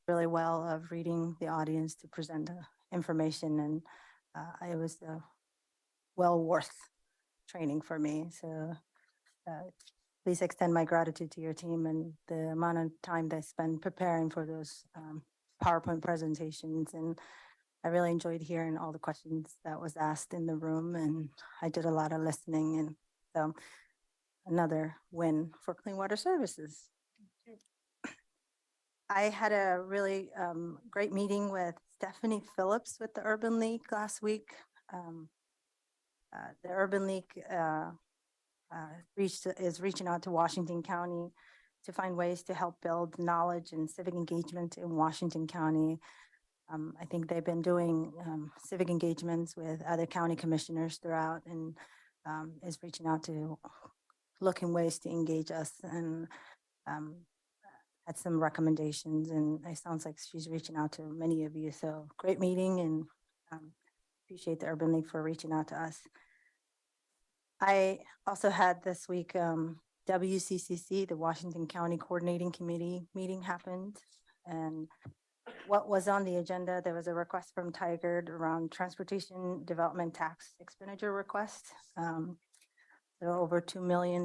really well of reading the audience to present the information, and it was well worth training for me. So please extend my gratitude to your team and the amount of time they spend preparing for those PowerPoint presentations. And I really enjoyed hearing all the questions that was asked in the room, and I did a lot of listening, and so another win for Clean Water Services. I had a really great meeting with Stephanie Phillips with the Urban League last week. The Urban League is reaching out to Washington County to find ways to help build knowledge and civic engagement in Washington County. I think they've been doing civic engagements with other county commissioners throughout, and is reaching out to looking ways to engage us, and had some recommendations, and it sounds like she's reaching out to many of you. So great meeting, and appreciate the Urban League for reaching out to us. I also had this week WCCC, the Washington County Coordinating Committee meeting happened, and what was on the agenda, there was a request from Tigard around transportation development tax expenditure request. There were over $2 million.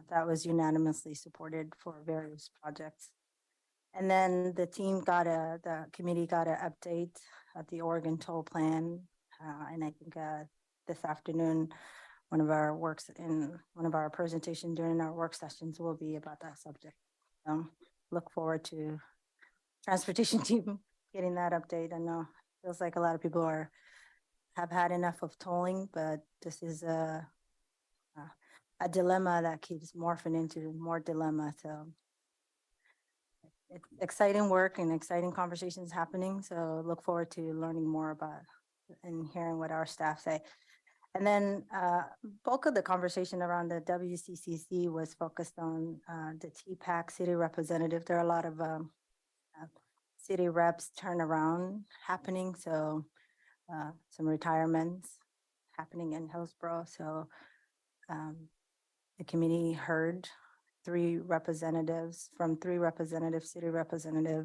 That was unanimously supported for various projects. And then the committee got an update of the Oregon toll plan. And I think this afternoon, one of our presentations during our work sessions will be about that subject. Look forward to transportation team getting that update. I know it feels like a lot of people have had enough of tolling, but this is a dilemma that keeps morphing into more dilemma. So it's exciting work and exciting conversations happening. So look forward to learning more about and hearing what our staff say. And then bulk of the conversation around the WCCC was focused on the TPAC city representative. There are a lot of city reps turnaround happening. So some retirements happening in Hillsborough. So the committee heard three city representative,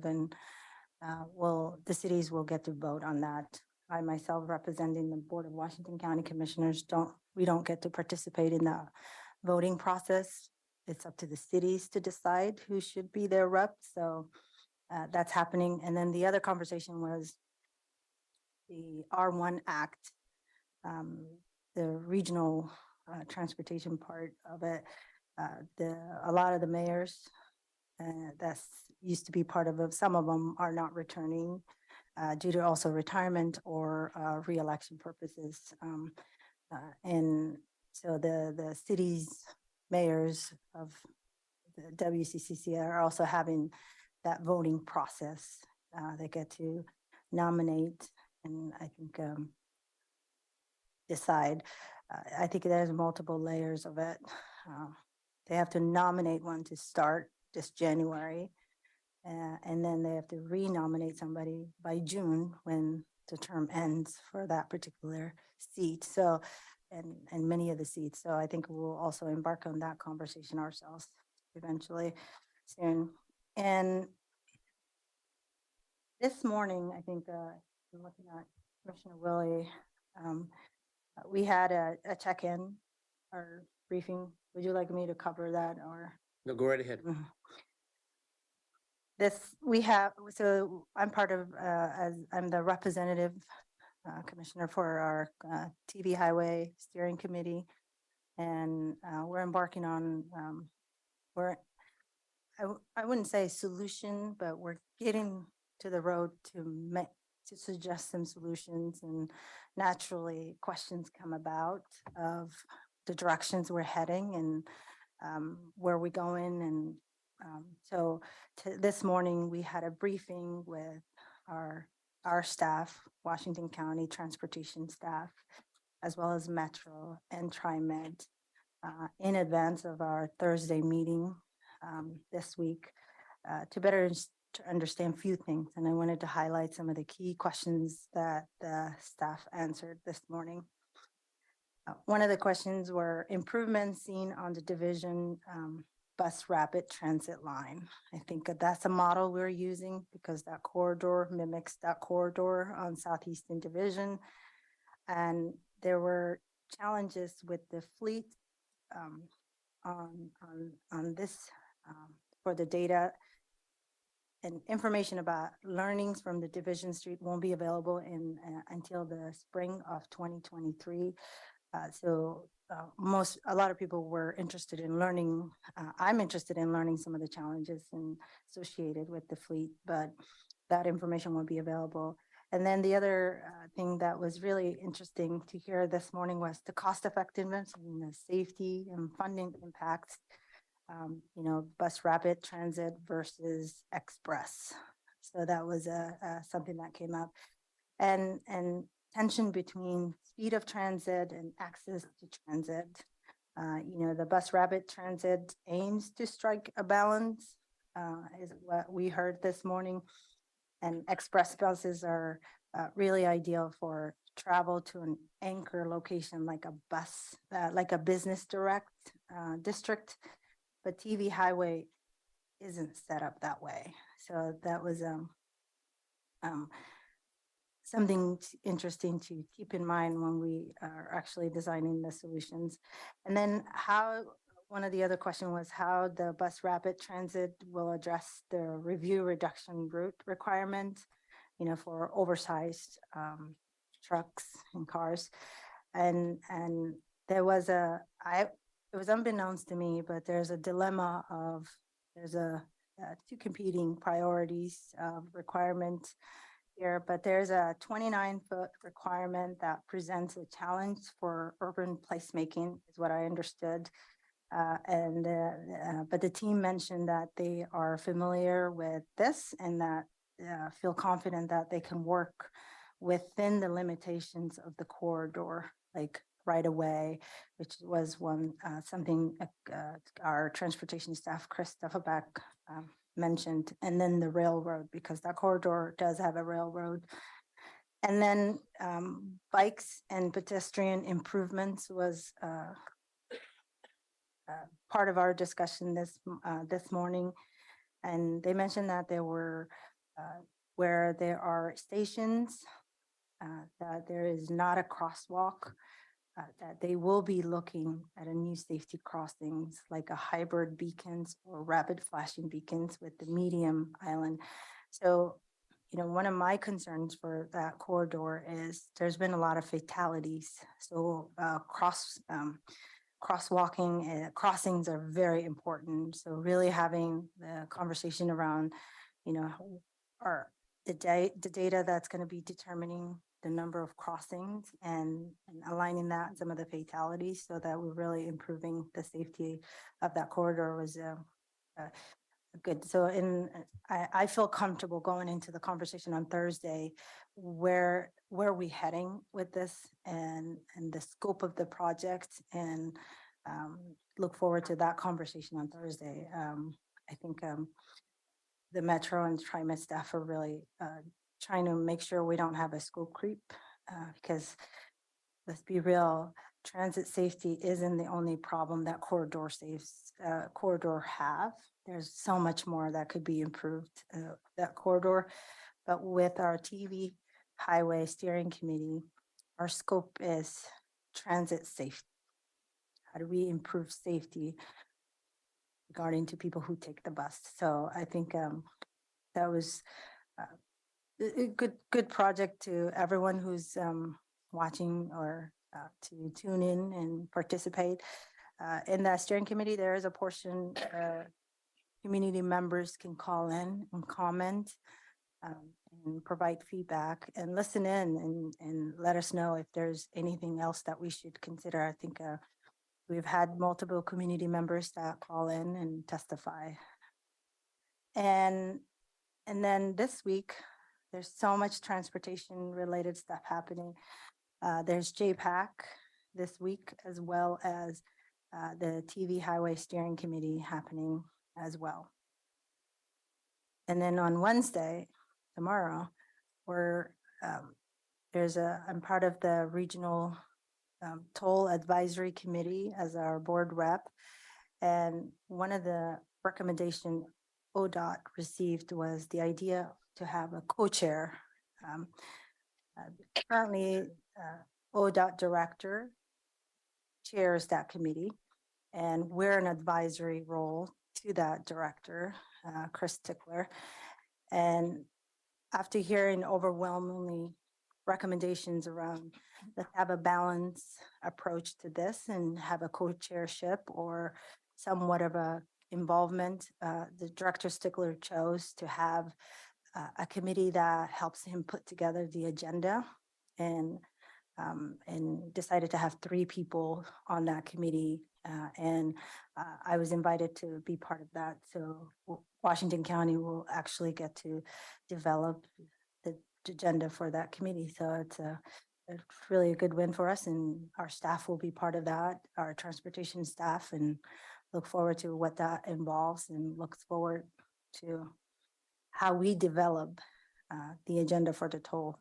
and the cities will get to vote on that. I myself, representing the Board of Washington County Commissioners, we don't get to participate in the voting process. It's up to the cities to decide who should be their rep. So that's happening. And then the other conversation was the R1 Act, the regional transportation part of it. A lot of the mayors that used to be part of it, some of them are not returning due to also retirement or re-election purposes. And so the city's mayors of the WCCC are also having that voting process. They get to nominate and I think decide. I think there's multiple layers of it. They have to nominate one to start this January, and then they have to re-nominate somebody by June when the term ends for that particular seat. So, and many of the seats. So I think we'll also embark on that conversation ourselves eventually soon. And this morning, I think I'm looking at Commissioner Willie. We had a check-in or briefing. Would you like me to cover that, or? No, go right ahead. So I'm part of, I'm the representative commissioner for our TV Highway Steering Committee. And we're embarking on, I wouldn't say solution, but we're getting to the road to suggest some solutions, and naturally questions come about of the directions we're heading and where we're going. And so this morning we had a briefing with our staff, Washington County transportation staff, as well as Metro and TriMet in advance of our Thursday meeting this week to better understand a few things. And I wanted to highlight some of the key questions that the staff answered this morning. One of the questions were improvements seen on the division bus rapid transit line. I think that's a model we're using because that corridor mimics that corridor on Southeastern Division. And there were challenges with the fleet on this for the data and information about learnings from the Division Street won't be available until the spring of 2023. A lot of people were interested in learning. I'm interested in learning some of the challenges associated with the fleet, but that information won't be available. And then the other thing that was really interesting to hear this morning was the cost effectiveness and the safety and funding impacts. Bus rapid transit versus express. So that was something that came up, and tension between speed of transit and access to transit. The bus rapid transit aims to strike a balance, is what we heard this morning. And express buses are really ideal for travel to an anchor location like a bus, like a business direct district. But TV highway isn't set up that way. So that was something interesting to keep in mind when we are actually designing the solutions. And then one of the other questions was how the bus rapid transit will address the review reduction route requirement, for oversized trucks and cars. And there was it was unbeknownst to me, but there's a dilemma of there's two competing priorities of requirement here, but there's a 29-foot requirement that presents a challenge for urban placemaking, is what I understood. But the team mentioned that they are familiar with this and that feel confident that they can work within the limitations of the corridor, like right away, which was something our transportation staff, Chris Stuffelback, mentioned, and then the railroad, because that corridor does have a railroad. And then bikes and pedestrian improvements was part of our discussion this morning. And they mentioned that there were where there are stations that there is not a crosswalk, that they will be looking at a new safety crossings like a hybrid beacons or rapid flashing beacons with the medium island. So, one of my concerns for that corridor is there's been a lot of fatalities. So crosswalking crossings are very important. So really having the conversation around, the data that's going to be determining the number of crossings and aligning that some of the fatalities so that we're really improving the safety of that corridor was good. So I feel comfortable going into the conversation on Thursday, where are we heading with this and the scope of the project, and look forward to that conversation on Thursday. I think the Metro and TriMet staff are really trying to make sure we don't have a scope creep, because let's be real, transit safety isn't the only problem that corridor have. There's so much more that could be improved, that corridor. But with our TV highway steering committee, our scope is transit safety. How do we improve safety regarding to people who take the bus? So I think that was a good project to everyone who's watching or to tune in and participate. In that steering committee, there is a portion community members can call in and comment and provide feedback and listen in and let us know if there's anything else that we should consider. I think we've had multiple community members that call in and testify. And then this week, there's so much transportation related stuff happening. There's JPAC this week, as well as the TV Highway Steering Committee happening as well. And then on Wednesday, tomorrow, I'm part of the Regional Toll Advisory Committee as our board rep. And one of the recommendation ODOT received was the idea to have a co-chair. Um, Currently, ODOT director chairs that committee, and we're an advisory role to that director, Chris Tickler. And after hearing overwhelmingly recommendations around, let's have a balanced approach to this and have a co-chairship or somewhat of a involvement, the director Stickler chose to have a committee that helps him put together the agenda and decided to have 3 people on that committee. I was invited to be part of that. So Washington County will actually get to develop the agenda for that committee. So it's really a good win for us, and our staff will be part of that, our transportation staff, and look forward to what that involves and looks forward to how we develop the agenda for the toll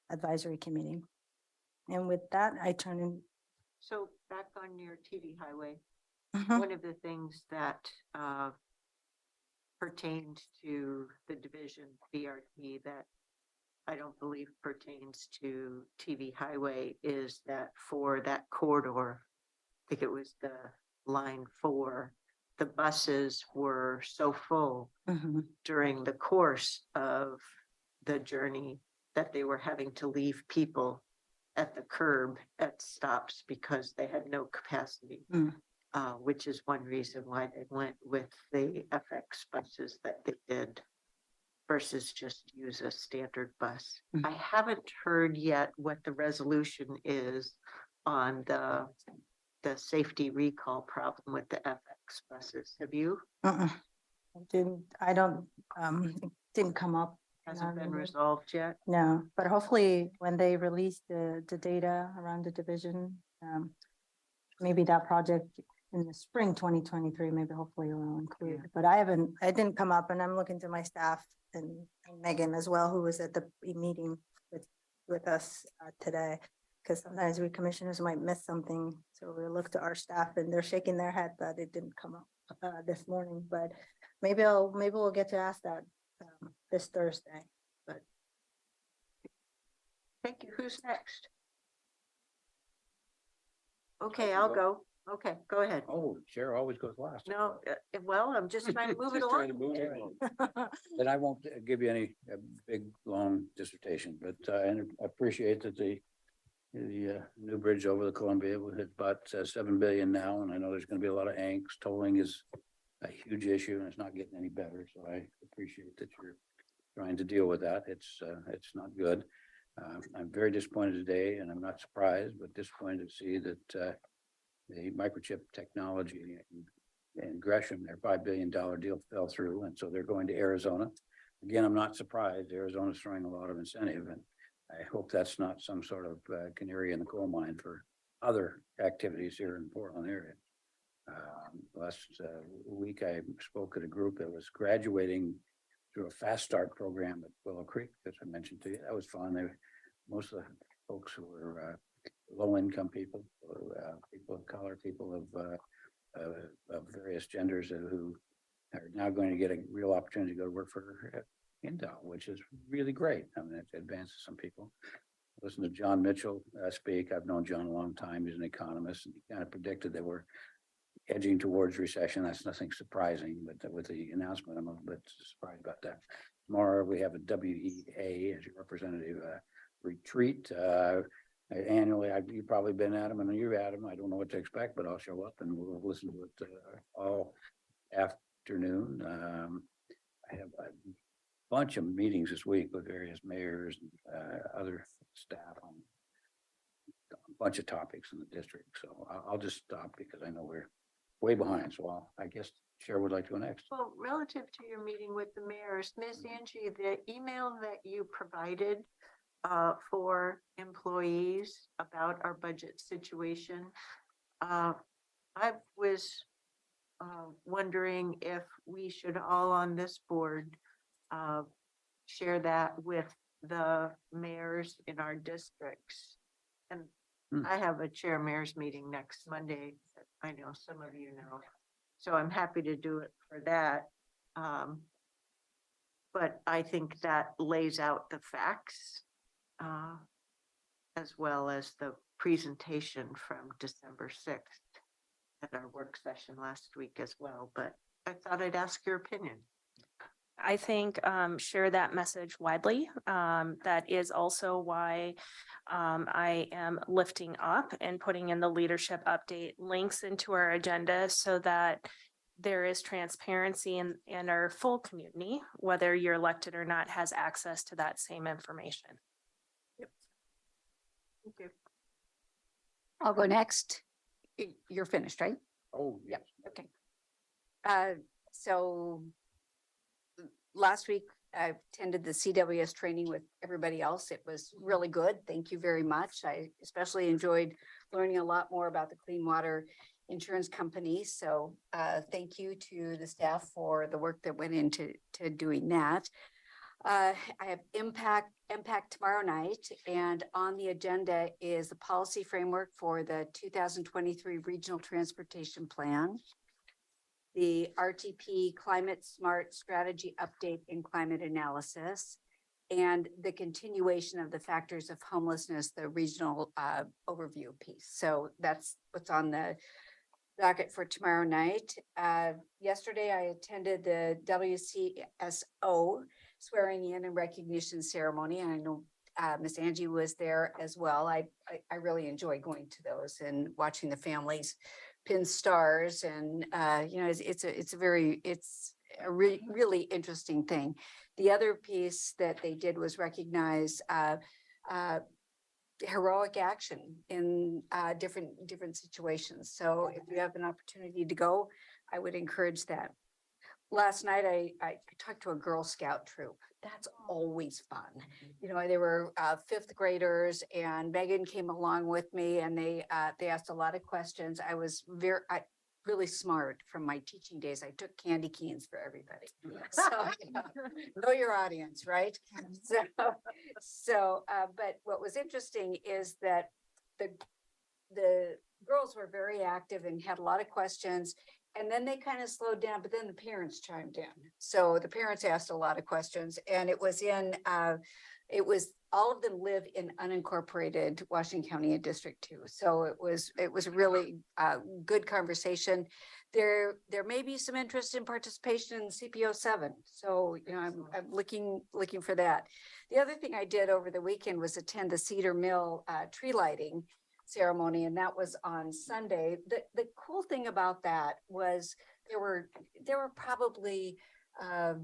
advisory committee. And with that, I turn in. So back on your TV highway, Mhm. one of the things that pertained to the division BRT that I don't believe pertains to TV highway is that for that corridor, I think it was the line 4, the buses were so full Mhm. during the course of the journey that they were having to leave people at the curb at stops because they had no capacity, which is one reason why they went with the FX buses that they did versus just use a standard bus. I haven't heard yet what the resolution is on the safety recall problem with the FX buses. Have you? I don't, it didn't come up. Hasn't been resolved yet? No, but hopefully when they release the data around the division, maybe that project in the spring 2023, maybe hopefully will include, but it didn't come up, and I'm looking to my staff and Megan as well, who was at the meeting with us today, because sometimes we commissioners might miss something. So we look to our staff and they're shaking their head that it didn't come up this morning, but maybe we'll get to ask that this Thursday. But thank you. Who's next? Okay, I'll go. Okay, go ahead. Oh, Chair always goes last. No, well, I'm just trying to move it along. Then I won't give you any big, long dissertation, but I appreciate that the new bridge over the Columbia will hit about $7 billion now, and I know there's going to be a lot of angst. Tolling is a huge issue, and it's not getting any better. So I appreciate that you're trying to deal with that. It's not good. I'm very disappointed today, and I'm not surprised, but disappointed to see that the microchip technology and Gresham, their $5 billion deal fell through, and so they're going to Arizona. Again, I'm not surprised. Arizona's throwing a lot of incentive, and I hope that's not some sort of canary in the coal mine for other activities here in the Portland area. Last week, I spoke at a group that was graduating through a fast start program at Willow Creek, as I mentioned to you. That was fun. Most of the folks who were low-income people, people of color, people of various genders who are now going to get a real opportunity to go to work for Intel, which is really great. I mean, it advances some people. Listen to John Mitchell speak. I've known John a long time. He's an economist, and he kind of predicted that we're edging towards recession. That's nothing surprising, but with the announcement, I'm a little bit surprised about that. Tomorrow we have a WEA as your representative retreat. Annually, you've probably been at them, and you've at them. I don't know what to expect, but I'll show up and we'll listen to it all afternoon. I have a bunch of meetings this week with various mayors and other staff on a bunch of topics in the district. So I'll just stop because I know we're way behind. So I guess Chair would like to go next. Well, relative to your meeting with the mayors, Ms. Angie, the email that you provided for employees about our budget situation, I was wondering if we should all on this board share that with the mayors in our districts. And I have a chair mayors meeting next Monday. I know some of you know. So I'm happy to do it for that. But I think that lays out the facts as well as the presentation from December 6th at our work session last week as well. But I thought I'd ask your opinion. I think share that message widely. That is also why I am lifting up and putting in the leadership update links into our agenda so that there is transparency in our full community, whether you're elected or not, has access to that same information. Thank you. I'll go next. You're finished, right? Oh, yes. Okay. So last week I attended the CWS training with everybody else. It was really good. Thank you very much. I especially enjoyed learning a lot more about the clean water insurance company. So thank you to the staff for the work that went into doing that. I have impact tomorrow night, and on the agenda is the policy framework for the 2023 Regional Transportation Plan, the RTP Climate Smart Strategy Update and Climate Analysis, and the continuation of the factors of homelessness, the regional overview piece. So that's what's on the docket for tomorrow night. Yesterday, I attended the WCSO swearing in and recognition ceremony, and I know Miss Angie was there as well. I really enjoy going to those and watching the families pin stars, and it's a really interesting thing. The other piece that they did was recognize heroic action in different situations. So if you have an opportunity to go, I would encourage that. Last night, I talked to a Girl Scout troop. That's always fun. You know, they were fifth graders, and Megan came along with me, and they asked a lot of questions. I was really smart from my teaching days. I took candy canes for everybody. So, know your audience, right? But what was interesting is that the girls were very active and had a lot of questions. And then they kind of slowed down, but then the parents chimed in. So the parents asked a lot of questions, and it was all of them live in unincorporated Washington County in District 2. So it was really good conversation. There may be some interest in participation in CPO 7. So, you know, I'm looking for that. The other thing I did over the weekend was attend the Cedar Mill tree lighting ceremony, and that was on Sunday. The cool thing about that was there were probably 100+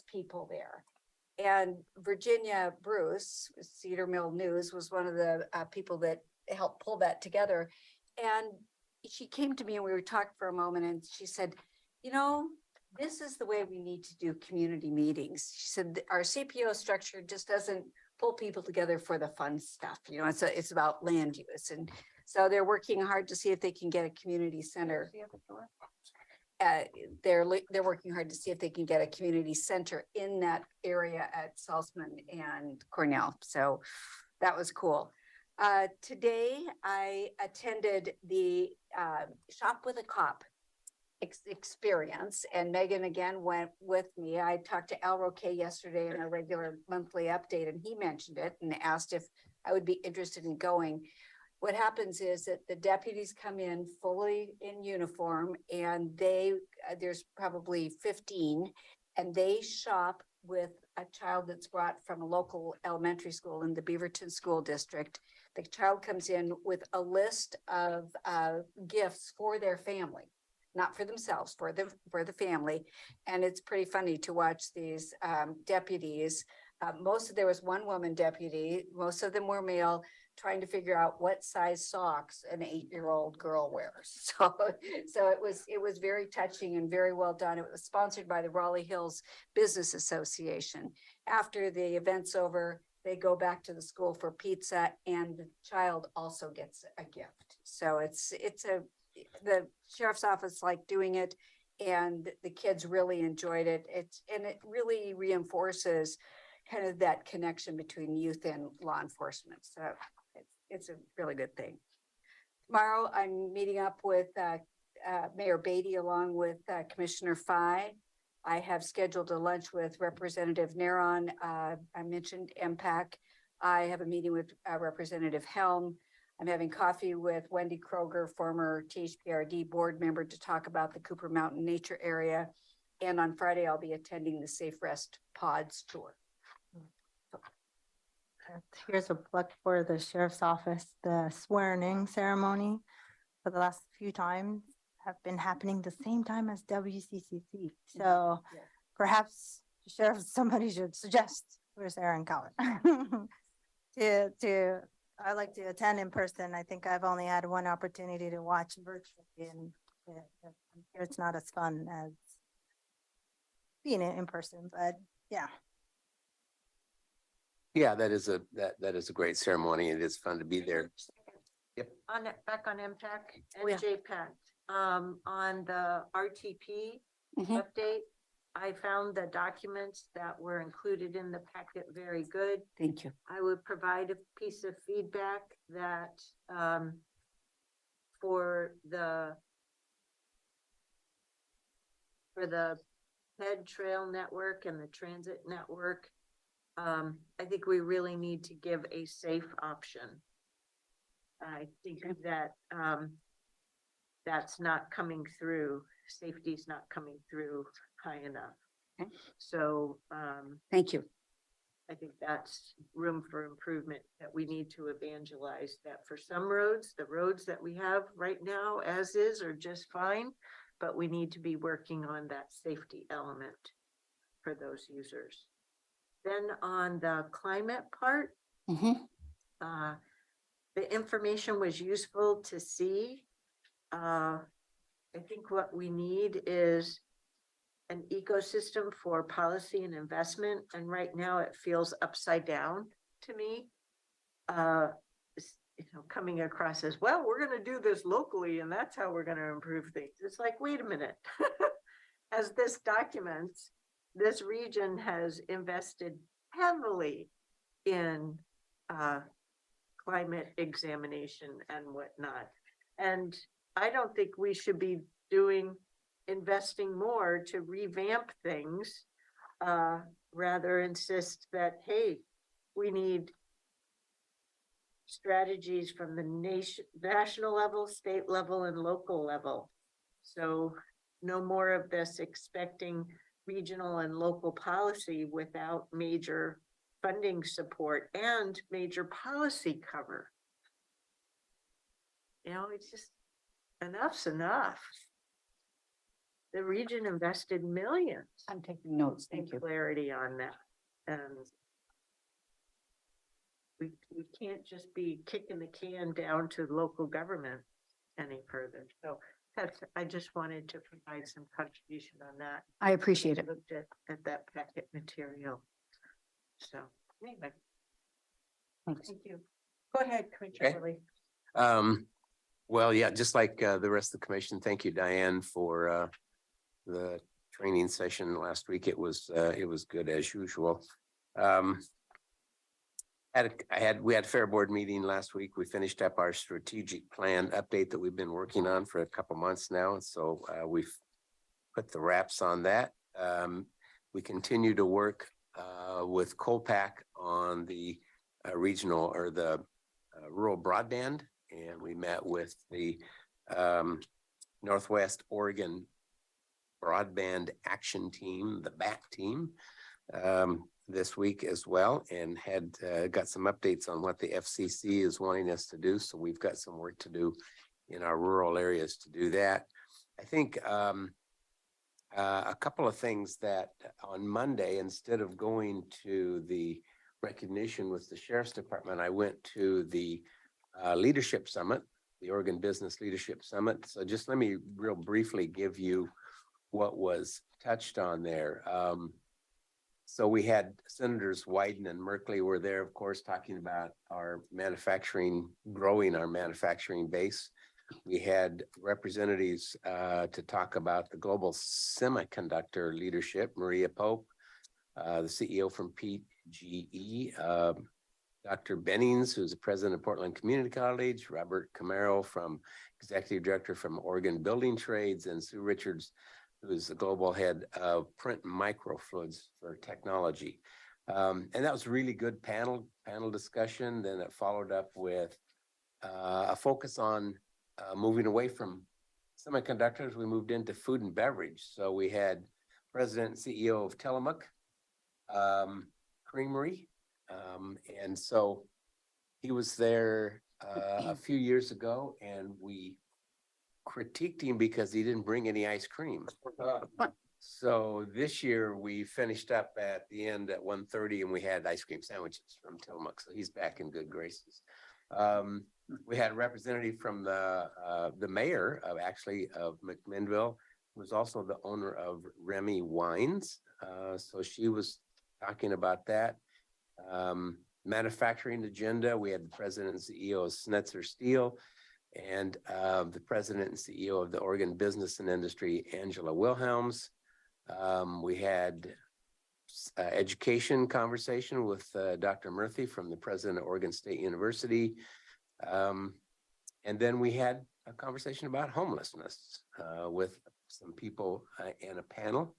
people there, and Virginia Bruce, Cedar Mill News, was one of the people that helped pull that together. And she came to me and we were talking for a moment, and she said, you know, this is the way we need to do community meetings. She said our CPO structure just doesn't pull people together for the fun stuff. You know, it's about land use. And so they're working hard to see if they can get a community center. They're working hard to see if they can get a community center in that area at Salzman and Cornell. So that was cool. Today I attended the Shop with a Cop experience, and Megan again went with me. I talked to Al Roque yesterday in a regular monthly update, and he mentioned it and asked if I would be interested in going. What happens is that the deputies come in fully in uniform, and there's probably 15, and they shop with a child that's brought from a local elementary school in the Beaverton School District. The child comes in with a list of gifts for their family, not for themselves, for the family. And it's pretty funny to watch these deputies. There was one woman deputy, most of them were male, trying to figure out what size socks an 8-year-old girl wears. So it was very touching and very well done. It was sponsored by the Raleigh Hills Business Association. After the event's over, they go back to the school for pizza, and the child also gets a gift. So the sheriff's office liked doing it, and the kids really enjoyed it. It really reinforces kind of that connection between youth and law enforcement. So it's a really good thing. Tomorrow, I'm meeting up with Mayor Beatty along with Commissioner Fye. I have scheduled a lunch with Representative Neron. I mentioned MPAC. I have a meeting with Representative Helm. I'm having coffee with Wendy Kroger, former THPRD board member, to talk about the Cooper Mountain Nature Area. And on Friday, I'll be attending the Safe Rest Pods tour. Here's a plug for the sheriff's office. The swearing ceremony for the last few times have been happening the same time as WCCC. So perhaps the sheriff, somebody should suggest, where's Aaron Cowett? I like to attend in person. I think I've only had one opportunity to watch virtually, and I'm sure it's not as fun as being in person, but yeah. Yeah, that is a great ceremony. It is fun to be there. Yep. Back on MPAC Oh, and yeah. JPAC, on the RTP Mhm. update, I found the documents that were included in the packet very good. Thank you. I would provide a piece of feedback that, for the Ped Trail Network and the transit network, I think we really need to give a safe option. I think that, that's not coming through, safety's not coming through high enough. Okay. So, Thank you. I think that's room for improvement, that we need to evangelize that for some roads, the roads that we have right now as is are just fine, but we need to be working on that safety element for those users. Then on the climate part, the information was useful to see. I think what we need is an ecosystem for policy and investment, and right now it feels upside down to me. Coming across as, well, we're gonna do this locally and that's how we're gonna improve things. It's like, wait a minute. As this documents, this region has invested heavily in climate examination and whatnot. And I don't think we should be investing more to revamp things, rather insist that, hey, we need strategies from the national level, state level, and local level. So no more of this expecting regional and local policy without major funding support and major policy cover. It's just, enough's enough. The region invested millions. I'm taking notes. Thank you. Clarity on that. And we can't just be kicking the can down to local government any further. So I just wanted to provide some contribution on that. I appreciate it. Looked at that packet material. So anyway. Thanks. Thank you. Go ahead, Commissioner Okay. Willie. Well, yeah, just like the rest of the commission, thank you, Diane, for the training session last week. It was good as usual. We had Fair Board meeting last week. We finished up our strategic plan update that we've been working on for a couple months now. And so we've put the wraps on that. We continue to work with Colpac on the regional or the rural broadband. And we met with the Northwest Oregon Broadband Action Team, the BAC team, this week as well, and had got some updates on what the FCC is wanting us to do. So we've got some work to do in our rural areas to do that. I think a couple of things that on Monday, instead of going to the recognition with the Sheriff's Department, I went to the Leadership Summit, the Oregon Business Leadership Summit. So just let me real briefly give you what was touched on there. So we had Senators Wyden and Merkley were there, of course, talking about our manufacturing, growing our manufacturing base. We had representatives to talk about the global semiconductor leadership, Maria Pope, the CEO from PGE, Dr. Bennings, who's the president of Portland Community College, Robert Camaro from executive director from Oregon Building Trades, and Sue Richards, who is the global head of print microfluids for technology. And that was a really good panel discussion. Then it followed up with a focus on moving away from semiconductors. We moved into food and beverage. So we had president and CEO of Tillamook Creamery. And so he was there a few years ago, and we critiqued him because he didn't bring any ice cream. So this year we finished up at the end at 1:30, and we had ice cream sandwiches from Tillamook. So he's back in good graces. We had a representative from the mayor of McMinnville, who was also the owner of Remy Wines. So she was talking about that. Manufacturing agenda, we had the president and CEO of Snetzer Steel, and the president and CEO of the Oregon Business and Industry, Angela Wilhelms. We had education conversation with Dr. Murthy from the president of Oregon State University. And then we had a conversation about homelessness with some people in a panel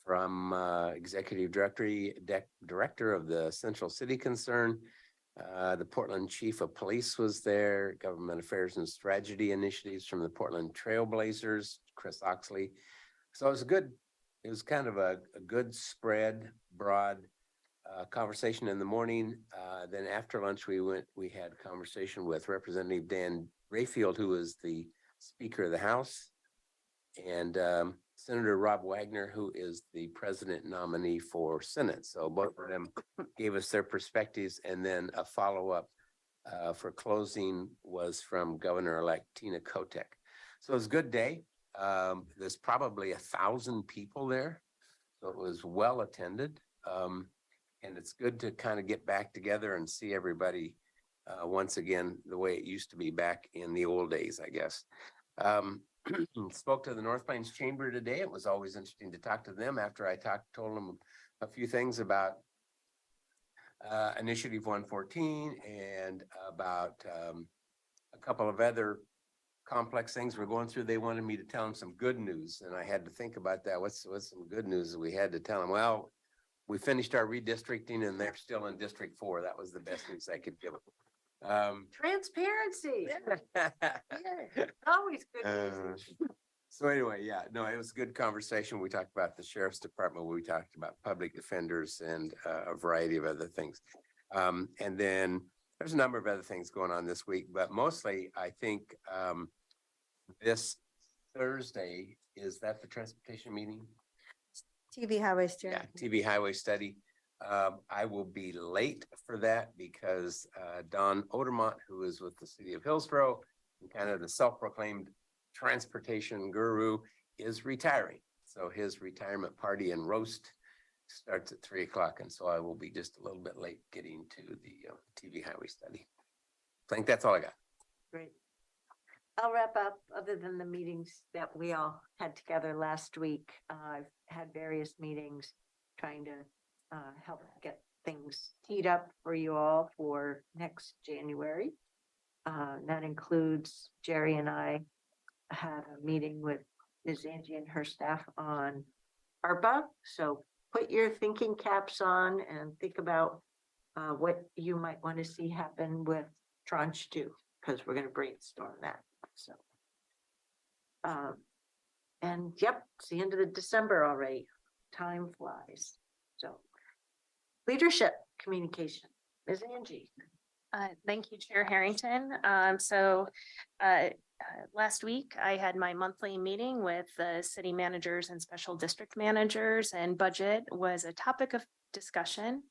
from executive director of the Central City Concern. The Portland Chief of Police was there, Government Affairs and Strategy Initiatives from the Portland Trailblazers, Chris Oxley. So it was kind of a good spread, broad conversation in the morning. Then after lunch, we had a conversation with Representative Dan Rayfield, who is the Speaker of the House, and Senator Rob Wagner, who is the president nominee for Senate. So both of them gave us their perspectives, and then a follow-up for closing was from Governor-elect Tina Kotek. So it was a good day. There's probably 1,000 people there, so it was well attended. And it's good to kind of get back together and see everybody once again the way it used to be back in the old days, I guess. Spoke to the North Plains Chamber today. It was always interesting to talk to them after I told them a few things about Initiative 114 and about a couple of other complex things we're going through. They wanted me to tell them some good news, and I had to think about that. What's some good news that we had to tell them? Well, we finished our redistricting, and they're still in District 4. That was the best news I could give them. Transparency. Always good news. So anyway, yeah, no, it was a good conversation. We talked about the sheriff's department. We talked about public defenders and a variety of other things. And then there's a number of other things going on this week, but mostly I think this Thursday, is that the transportation meeting? TV highway steering. Yeah, TV highway study. I will be late for that because Don Odermont, who is with the city of Hillsborough, and kind of the self-proclaimed transportation guru, is retiring. So his retirement party and roast starts at 3:00. And so I will be just a little bit late getting to the TV highway study. I think that's all I got. Great. I'll wrap up. Other than the meetings that we all had together last week, I've had various meetings trying to help get things teed up for you all for next January. That includes Jerry and I had a meeting with Ms. Angie and her staff on ARPA. So put your thinking caps on and think about what you might want to see happen with Tranche 2, because we're going to brainstorm that. So, and yep, it's the end of the December already. Time flies. So, leadership communication, Ms. Angie. Thank you, Chair Harrington. Last week I had my monthly meeting with the city managers and special district managers, and budget was a topic of discussion.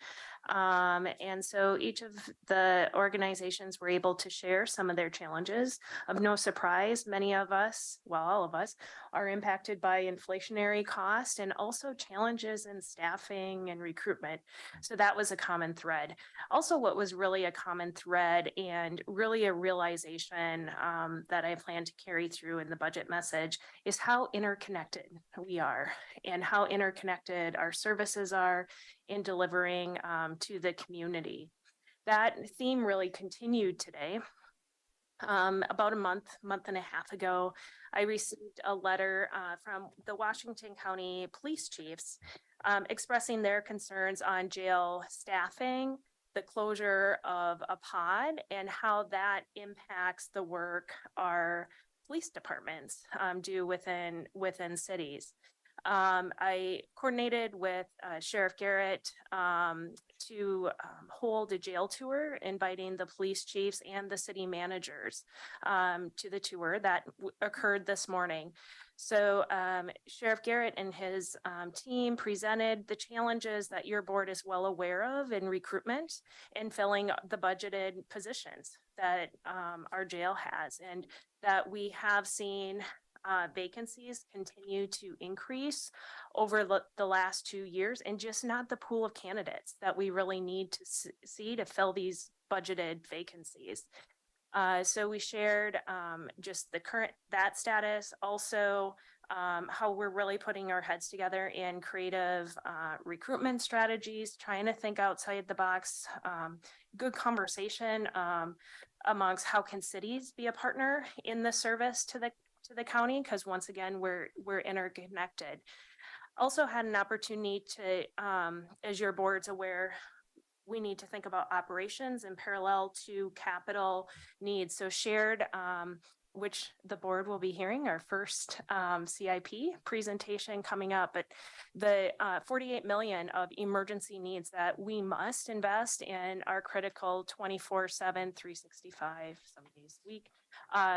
And so each of the organizations were able to share some of their challenges. Of no surprise, many of us, well, all of us, are impacted by inflationary cost and also challenges in staffing and recruitment. So that was a common thread. Also, what was really a common thread and really a realization that I plan to carry through in the budget message is how interconnected we are and how interconnected our services are in delivering to the community. That theme really continued today. About a month and a half ago, I received a letter from the Washington County Police Chiefs expressing their concerns on jail staffing, the closure of a pod, and how that impacts the work our police departments do within cities. I coordinated with Sheriff Garrett to hold a jail tour, inviting the police chiefs and the city managers to the tour that occurred this morning. So Sheriff Garrett and his team presented the challenges that your board is well aware of in recruitment and filling the budgeted positions that our jail has, and that we have seen vacancies continue to increase over the last 2 years, and just not the pool of candidates that we really need to see to fill these budgeted vacancies. So we shared just the current, that status, also how we're really putting our heads together in creative recruitment strategies, trying to think outside the box, good conversation amongst how can cities be a partner in the service to the county, because once again, we're interconnected. Also had an opportunity to, as your board's aware, we need to think about operations in parallel to capital needs. So shared, which the board will be hearing our first CIP presentation coming up, but the 48 million of emergency needs that we must invest in our critical 24/7, 365, some days a week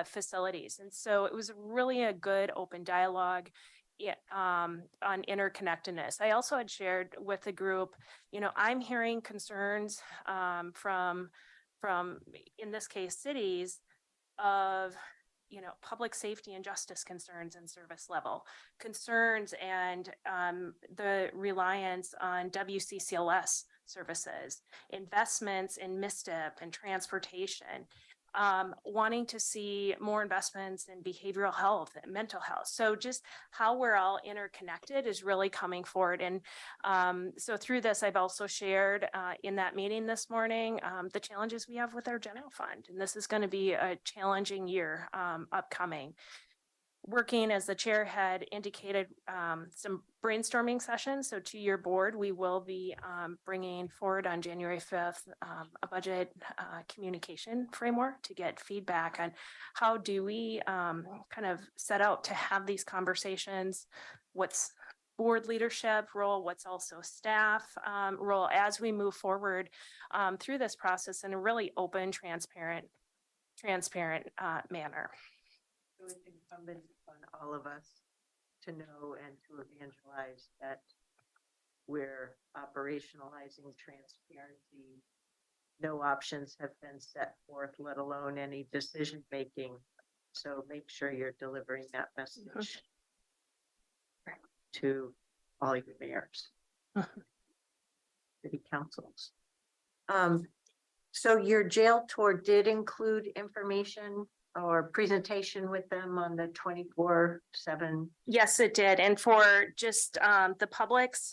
facilities. And so it was really a good open dialogue on interconnectedness. I also had shared with the group, I'm hearing concerns from, in this case, cities of, public safety and justice concerns and service level concerns, and the reliance on WCCLS services, investments in MISTIP and transportation, wanting to see more investments in behavioral health and mental health. So just how we're all interconnected is really coming forward. And so through this, I've also shared in that meeting this morning, the challenges we have with our general fund. And this is going to be a challenging year upcoming. Working, as the chair had indicated, some brainstorming sessions. So to your board, we will be bringing forward on January 5th a budget communication framework to get feedback on how do we kind of set out to have these conversations, what's board leadership role, what's also staff role as we move forward through this process in a really open, transparent manner. It's incumbent on all of us to know and to evangelize that we're operationalizing transparency. No options have been set forth, let alone any decision making. So make sure you're delivering that message to all your mayors, city councils. So your jail tour did include information or presentation with them on the 24/7? Yes, it did. And for just the public's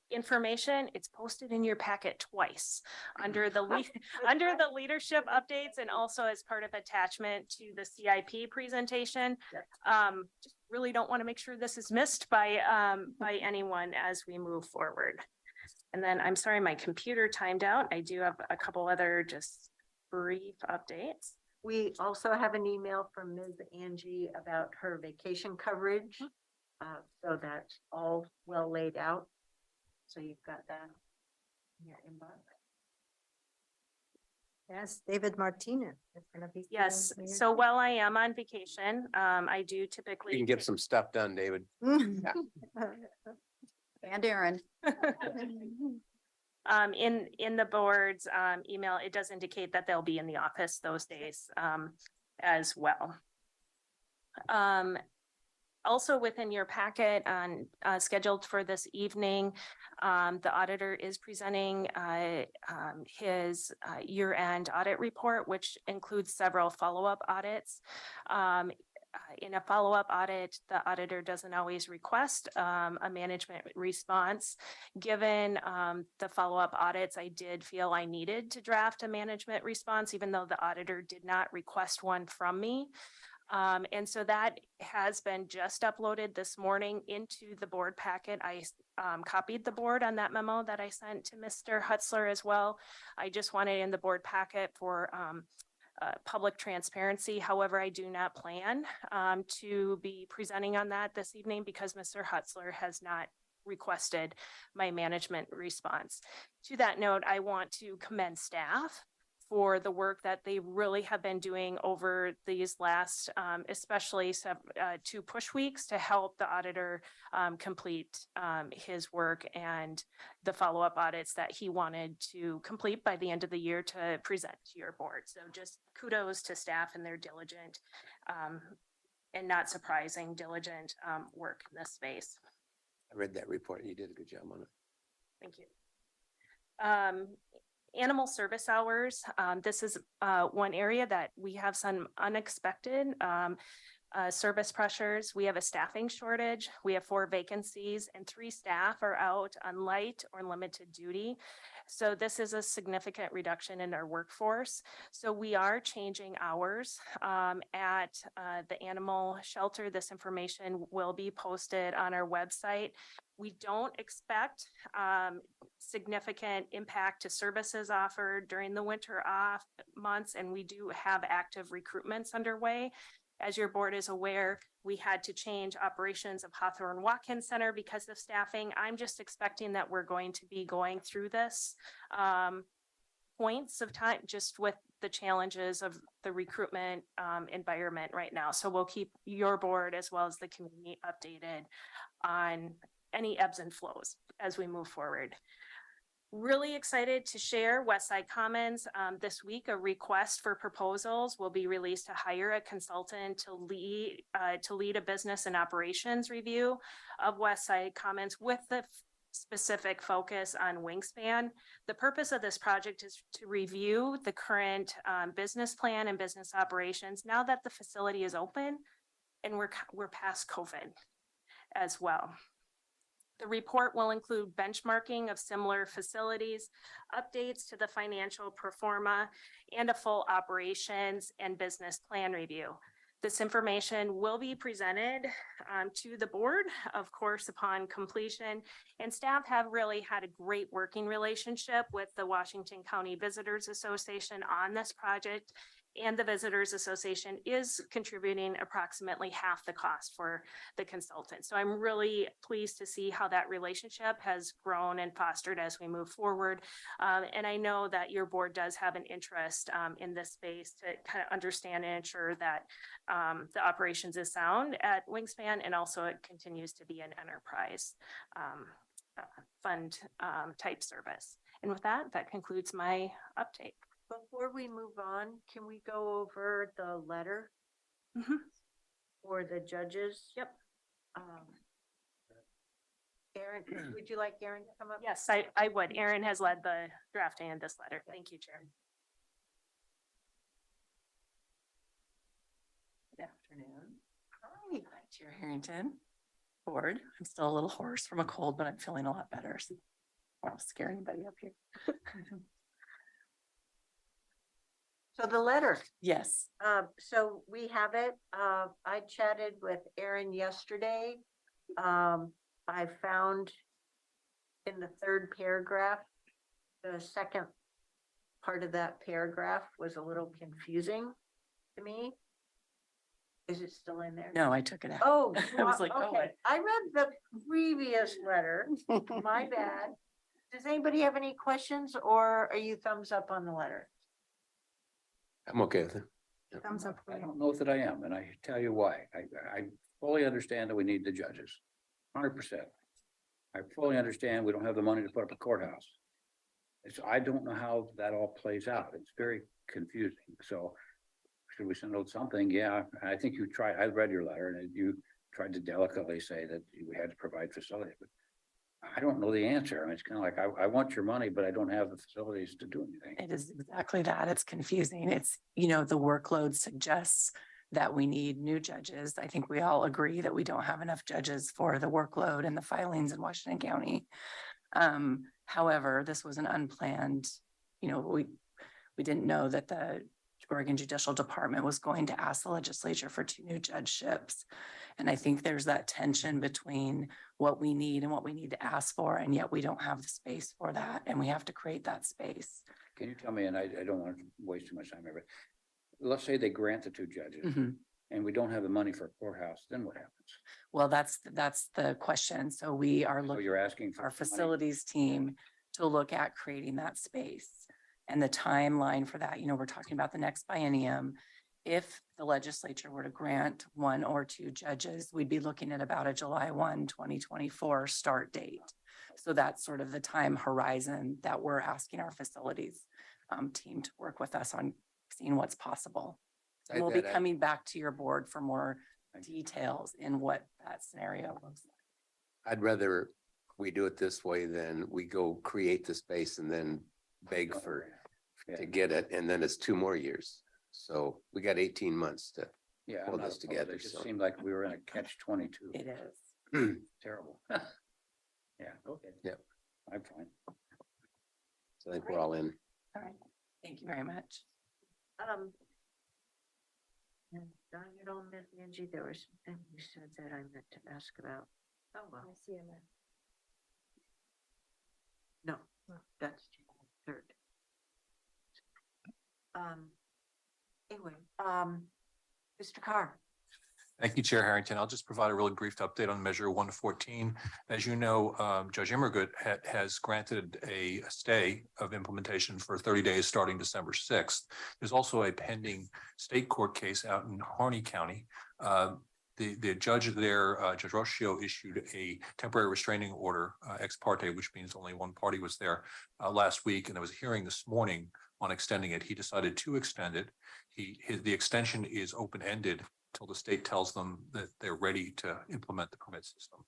information, it's posted in your packet twice under the leadership updates, and also as part of attachment to the CIP presentation. Just really don't want to make sure this is missed by anyone as we move forward. And then I'm sorry, my computer timed out. I do have a couple other just brief updates. We also have an email from Ms. Angie about her vacation coverage. So that's all well laid out. So you've got that in your inbox. Yes, David Martinez is gonna be. Yes, so while I am on vacation, I do You typically. can get some stuff done, David. And Aaron. In the board's email, it does indicate that they'll be in the office those days as well. Also within your packet scheduled for this evening, the auditor is presenting his year-end audit report, which includes several follow-up audits. in a follow-up audit, the auditor doesn't always request a management response. Given the follow-up audits, I did feel I needed to draft a management response, even though the auditor did not request one from me. And so that has been just uploaded this morning into the board packet. I copied the board on that memo that I sent to Mr. Hutzler as well. I just wanted in the board packet for public transparency. However, I do not plan to be presenting on that this evening because Mr. Hutzler has not requested my management response. To that note, I want to commend staff for the work that they really have been doing over these last, especially 2 push weeks to help the auditor complete his work and the follow-up audits that he wanted to complete by the end of the year to present to your board. So just kudos to staff and their diligent and not surprising, diligent work in this space. I read that report. You did a good job on it. Thank you. Animal service hours. This is one area that we have some unexpected service pressures. We have a staffing shortage. We have 4 vacancies and 3 staff are out on light or limited duty. So this is a significant reduction in our workforce. So we are changing hours at the animal shelter. This information will be posted on our website. We don't expect significant impact to services offered during the winter off months, and we do have active recruitments underway. As your board is aware, we had to change operations of Hawthorne Walk-In Center because of staffing. I'm just expecting that we're going to be going through this points of time just with the challenges of the recruitment environment right now. So we'll keep your board as well as the community updated on any ebbs and flows as we move forward. Really excited to share Westside Commons this week. A request for proposals will be released to hire a consultant to lead a business and operations review of Westside Commons with the specific focus on wingspan. The purpose of this project is to review the current business plan and business operations now that the facility is open and we're past COVID as well. The report will include benchmarking of similar facilities, updates to the financial pro forma, and a full operations and business plan review. This information will be presented to the board, of course, upon completion, and staff have really had a great working relationship with the Washington County Visitors Association on this project, and the Visitors Association is contributing approximately half the cost for the consultant. So I'm really pleased to see how that relationship has grown and fostered as we move forward. And I know that your board does have an interest in this space to kind of understand and ensure that the operations is sound at Wingspan, and also it continues to be an enterprise fund type service. And with that, that concludes my update. Before we move on, can we go over the letter for the judges? Yep. Aaron, would you like Aaron to come up? Yes, I would. Aaron has led the drafting of this letter. Thank you, Chair. Good afternoon. Hi, Chair Harrington. Board. I'm still a little hoarse from a cold, but I'm feeling a lot better. So I won't scare anybody up here. So the letter. Yes. So we have it. I chatted with Aaron yesterday. I found in the 3rd paragraph, the second part of that paragraph was a little confusing to me. Is it still in there? No, I took it out. Oh, I was like, oh, okay. I read the previous letter. My bad. Does anybody have any questions, or are you thumbs up on the letter? I'm okay with it. Thumbs up. I don't know that I am, and I tell you why. I fully understand that we need the judges, 100%. I fully understand we don't have the money to put up a courthouse. I don't know how that all plays out. It's very confusing. So should we send out something? Yeah, I think you tried. I read your letter, and you tried to delicately say that we had to provide facilities, but I don't know the answer. I mean, it's kind of like, I want your money, but I don't have the facilities to do anything. It is exactly that. It's confusing. It's, you know, the workload suggests that we need new judges. I think we all agree that we don't have enough judges for the workload and the filings in Washington County. However, this was an unplanned, we didn't know that the Oregon Judicial Department was going to ask the legislature for 2 new judgeships. And I think there's that tension between what we need and what we need to ask for, and yet we don't have the space for that, and we have to create that space. Can you tell me, and I don't want to waste too much time here, but let's say they grant the 2 judges Mhm. and we don't have the money for a courthouse, then what happens? Well, that's the question. So we are So looking you're asking for our money? facilities team to look at creating that space. And the timeline for that, we're talking about the next biennium. If the legislature were to grant 1 or 2 judges, we'd be looking at about a July 1, 2024 start date. So that's sort of the time horizon that we're asking our facilities team to work with us on seeing what's possible. And we'll be coming back to your board for more details in what that scenario looks like. I'd rather we do it this way than we go create the space and then beg to get it, and then it's 2 more years. So we got 18 months to Yeah. pull I'm not this together. opposed. It just So seemed like we were in a catch-22. It is. Terrible. Yeah, okay. Yep. I'm fine. I think we're all in. All right. Thank you very much. And darn it all, Miss Angie, there was something you said that I meant to ask about. Oh, well. No, that's January 3rd. Anyway, Mr. Carr. Thank you, Chair Harrington. I'll just provide a really brief update on Measure 114. As you know, Judge Immergut has granted a stay of implementation for 30 days starting December 6th. There's also a pending state court case out in Harney County. The judge there, Judge Rocio, issued a temporary restraining order ex parte, which means only one party was there last week, and there was a hearing this morning on extending it. He decided to extend it. The extension is open-ended till the state tells them that they're ready to implement the permit system.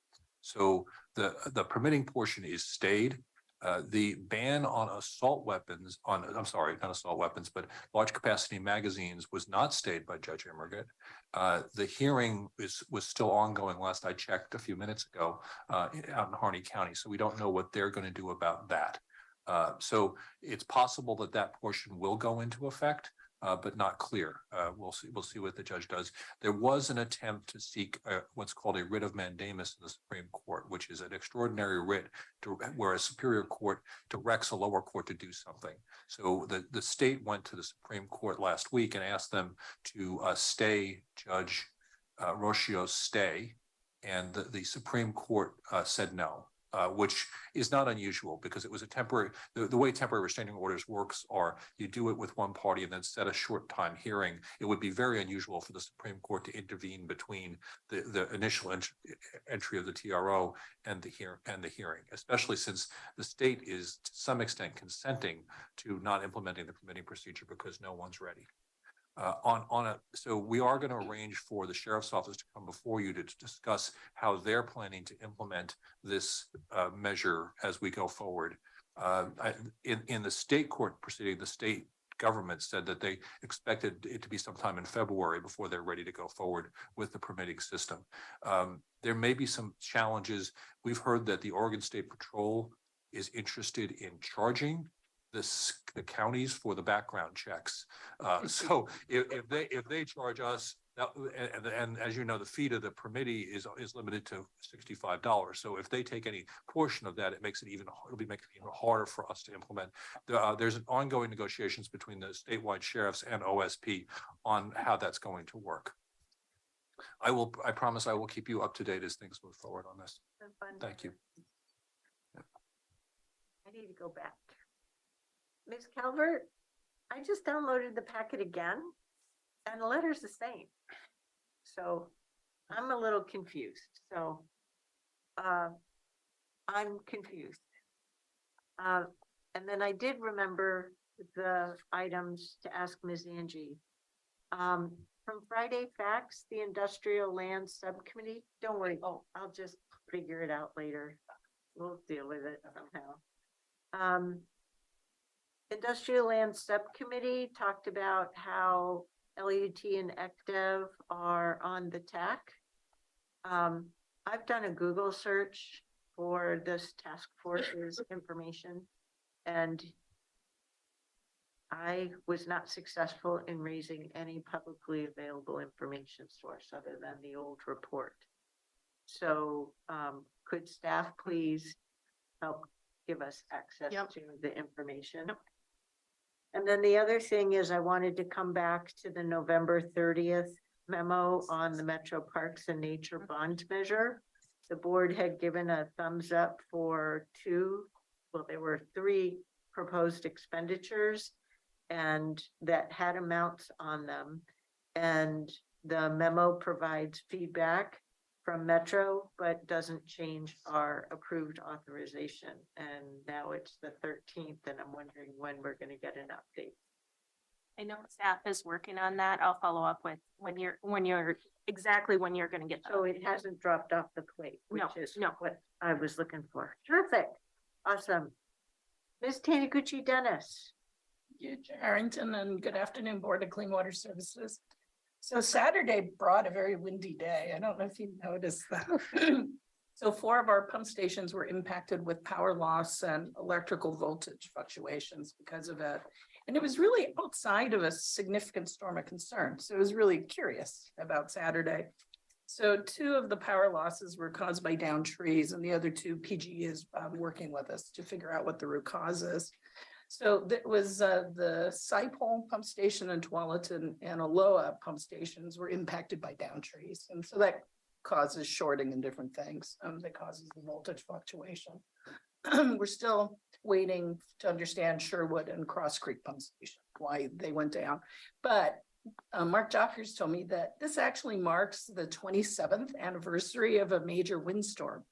So the permitting portion is stayed. The ban on assault weapons I'm sorry, not assault weapons, but large capacity magazines was not stayed by Judge Immergut. The hearing was still ongoing last I checked a few minutes ago out in Harney County. So we don't know what they're going to do about that. So it's possible that portion will go into effect. But not clear. We'll see what the judge does. There was an attempt to seek what's called a writ of mandamus in the Supreme Court, which is an extraordinary writ where a superior court directs a lower court to do something. So the state went to the Supreme Court last week and asked them to stay Judge Rocio's stay, and the Supreme Court said no. Which is not unusual because it was a temporary, the way temporary restraining orders works are you do it with one party and then set a short time hearing. It would be very unusual for the Supreme Court to intervene between the initial entry of the TRO and the hearing, especially since the state is to some extent consenting to not implementing the permitting procedure because no one's ready. So we are going to arrange for the sheriff's office to come before you to discuss how they're planning to implement this measure as we go forward. In the state court proceeding, the state government said that they expected it to be sometime in February before they're ready to go forward with the permitting system. There may be some challenges. We've heard that the Oregon State Patrol is interested in charging the counties for the background checks. So if they charge us, and as you know, the fee to the permittee is limited to $65. So if they take any portion of that, it'll be making it even harder for us to implement. There's an ongoing negotiations between the statewide sheriffs and OSP on how that's going to work. I promise I will keep you up to date as things move forward on this. Thank you. I need to go back. Ms. Calvert, I just downloaded the packet again and the letter's the same. So I'm a little confused. So I'm confused. And then I did remember the items to ask Ms. Angie. From Friday Facts, the Industrial Land Subcommittee, don't worry. Oh, I'll just figure it out later. We'll deal with it somehow. Industrial Land Subcommittee talked about how LUT and ECDEV are on the TAC. I've done a Google search for this task force's information, and I was not successful in raising any publicly available information source other than the old report. So could staff please help give us access Yep. to the information? And then the other thing is I wanted to come back to the November 30th memo on the Metro Parks and Nature bond measure. The board had given a thumbs up for there were 3 proposed expenditures and that had amounts on them. And the memo provides feedback from Metro, but doesn't change our approved authorization. And now it's the 13th, and I'm wondering when we're going to get an update. I know staff is working on that. I'll follow up with when you're exactly when you're gonna get. So it hasn't dropped off the plate, which No, is no. what I was looking for. Terrific. Awesome. Ms. Taniguchi Dennis. You, Chair Harrington, and good afternoon, Board of Clean Water Services. So Saturday brought a very windy day. I don't know if you noticed that. So 4 of our pump stations were impacted with power loss and electrical voltage fluctuations because of it. And it was really outside of a significant storm of concern. So it was really curious about Saturday. So 2 of the power losses were caused by downed trees, and the other 2 PG is working with us to figure out what the root cause is. So that was the Cypole pump station in Tualatin and Aloha pump stations were impacted by downed trees. And so that causes shorting and different things that causes the voltage fluctuation. We're still waiting to understand Sherwood and Cross Creek pump station, why they went down. But Mark Jockers told me that this actually marks the 27th anniversary of a major windstorm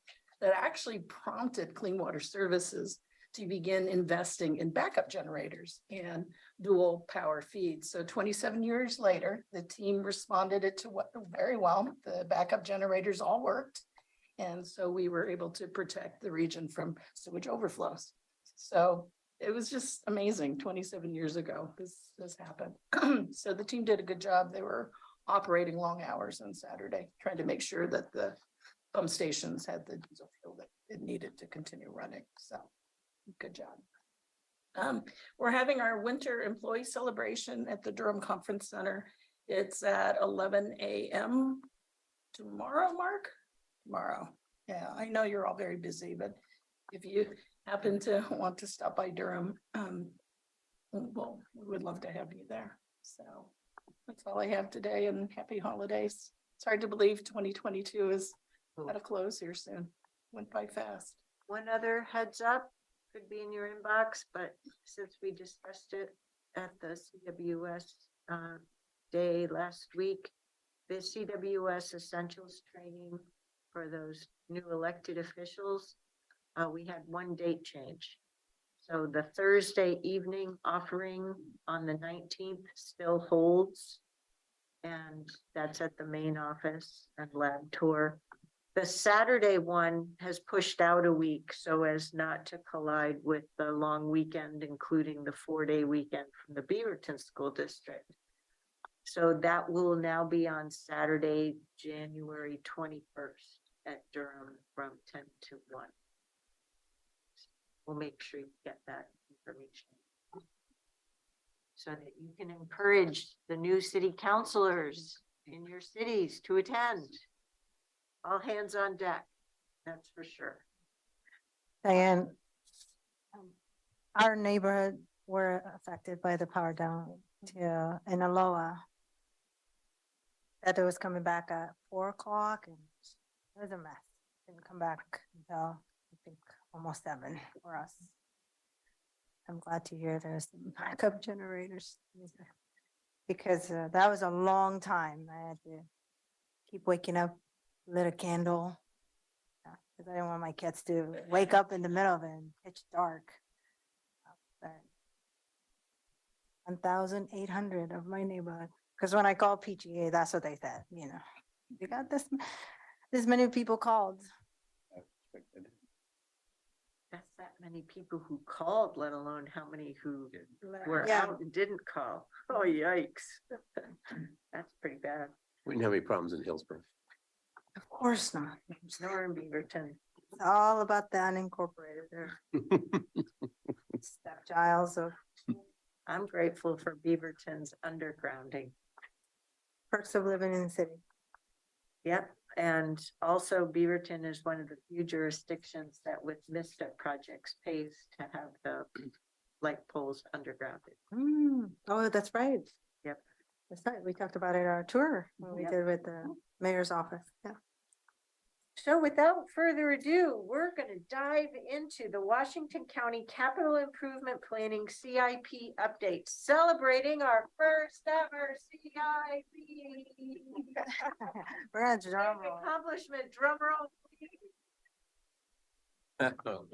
that actually prompted Clean Water Services to begin investing in backup generators and dual power feeds. So 27 years later, the team responded to what very well. The backup generators all worked. And so we were able to protect the region from sewage overflows. So it was just amazing. 27 years ago, this happened. So the team did a good job. They were operating long hours on Saturday, trying to make sure that the pump stations had the diesel fuel that it needed to continue running. So good job. We're having our winter employee celebration at the Durham Conference Center. It's at 11 a.m. tomorrow, Mark? Tomorrow. Yeah, I know you're all very busy, but if you happen to want to stop by Durham, well, we would love to have you there. So that's all I have today, and happy holidays. It's hard to believe 2022 is at a close here soon. Went by fast. One other heads up, could be in your inbox, but since we discussed it at the CWS day last week, the CWS Essentials Training for those new elected officials, we had one date change. So the Thursday evening offering on the 19th still holds, and that's at the main office and lab tour. The Saturday one has pushed out a week so as not to collide with the long weekend, including the 4-day weekend from the Beaverton School District. So that will now be on Saturday, January 21st at Durham from 10 to 1. We'll make sure you get that information so that you can encourage the new city councilors in your cities to attend. All hands on deck, that's for sure. Diane, our neighborhood were affected by the power down to in Aloha. That it was coming back at 4 o'clock, and it was a mess. Didn't come back until I think almost 7 for us. I'm glad to hear there's some backup generators because that was a long time. I had to keep waking up, lit a candle because I didn't want my kids to wake up in the middle of it and pitch dark. But 1,800 of my neighborhood, because when I called PGA, that's what they said. You know, we got this many people called. That's that many people who called, let alone how many who were Yeah. out and didn't call. Oh, yikes. That's pretty bad. We didn't have any problems in Hillsborough. Of course not. Nor in Beaverton. It's all about the unincorporated there. Stepchild of I'm grateful for Beaverton's undergrounding. perks of living in the city. Yep, and also Beaverton is one of the few jurisdictions that with MISTA projects pays to have the light poles undergrounded. Oh, that's right. Yep. That's right. We talked about it at our tour, when we Yep. did with the mayor's office. Yeah. So without further ado, we're gonna dive into the Washington County Capital Improvement Planning CIP update, celebrating our first ever CIP. We're gonna drum Big roll. accomplishment, drum roll. please. All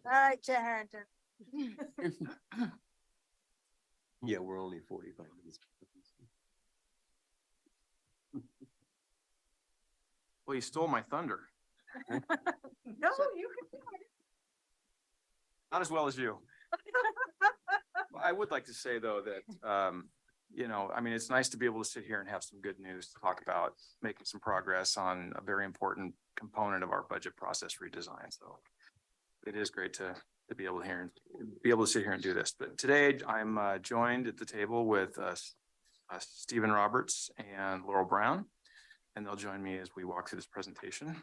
right, Chair Harrington. Yeah, we're only 45 minutes. Well, you stole my thunder. No, you can do it. Not as well as you. I would like to say, though, that, I mean, it's nice to be able to sit here and have some good news to talk about making some progress on a very important component of our budget process redesign. So it is great to be able to sit here and do this. But today I'm joined at the table with Stephen Roberts and Laurel Brown, and they'll join me as we walk through this presentation.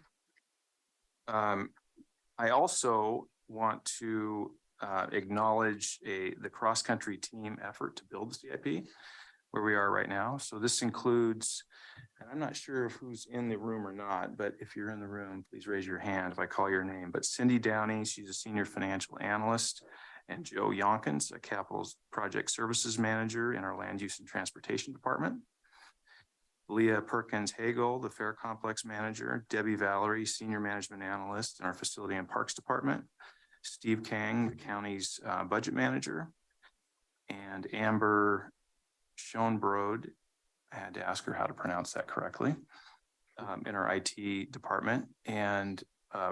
I also want to acknowledge the cross-country team effort to build the CIP where we are right now. So this includes, and I'm not sure if who's in the room or not, but if you're in the room, please raise your hand if I call your name. But Cindy Downey, she's a senior financial analyst, and Joe Yonkins, a capital project services manager in our land use and transportation department. Leah Perkins Hagel, the Fair Complex manager, Debbie Valerie, senior management analyst in our facility and parks department, Steve Kang, the county's budget manager, and Amber Schoenbrod, I had to ask her how to pronounce that correctly, in our IT department, and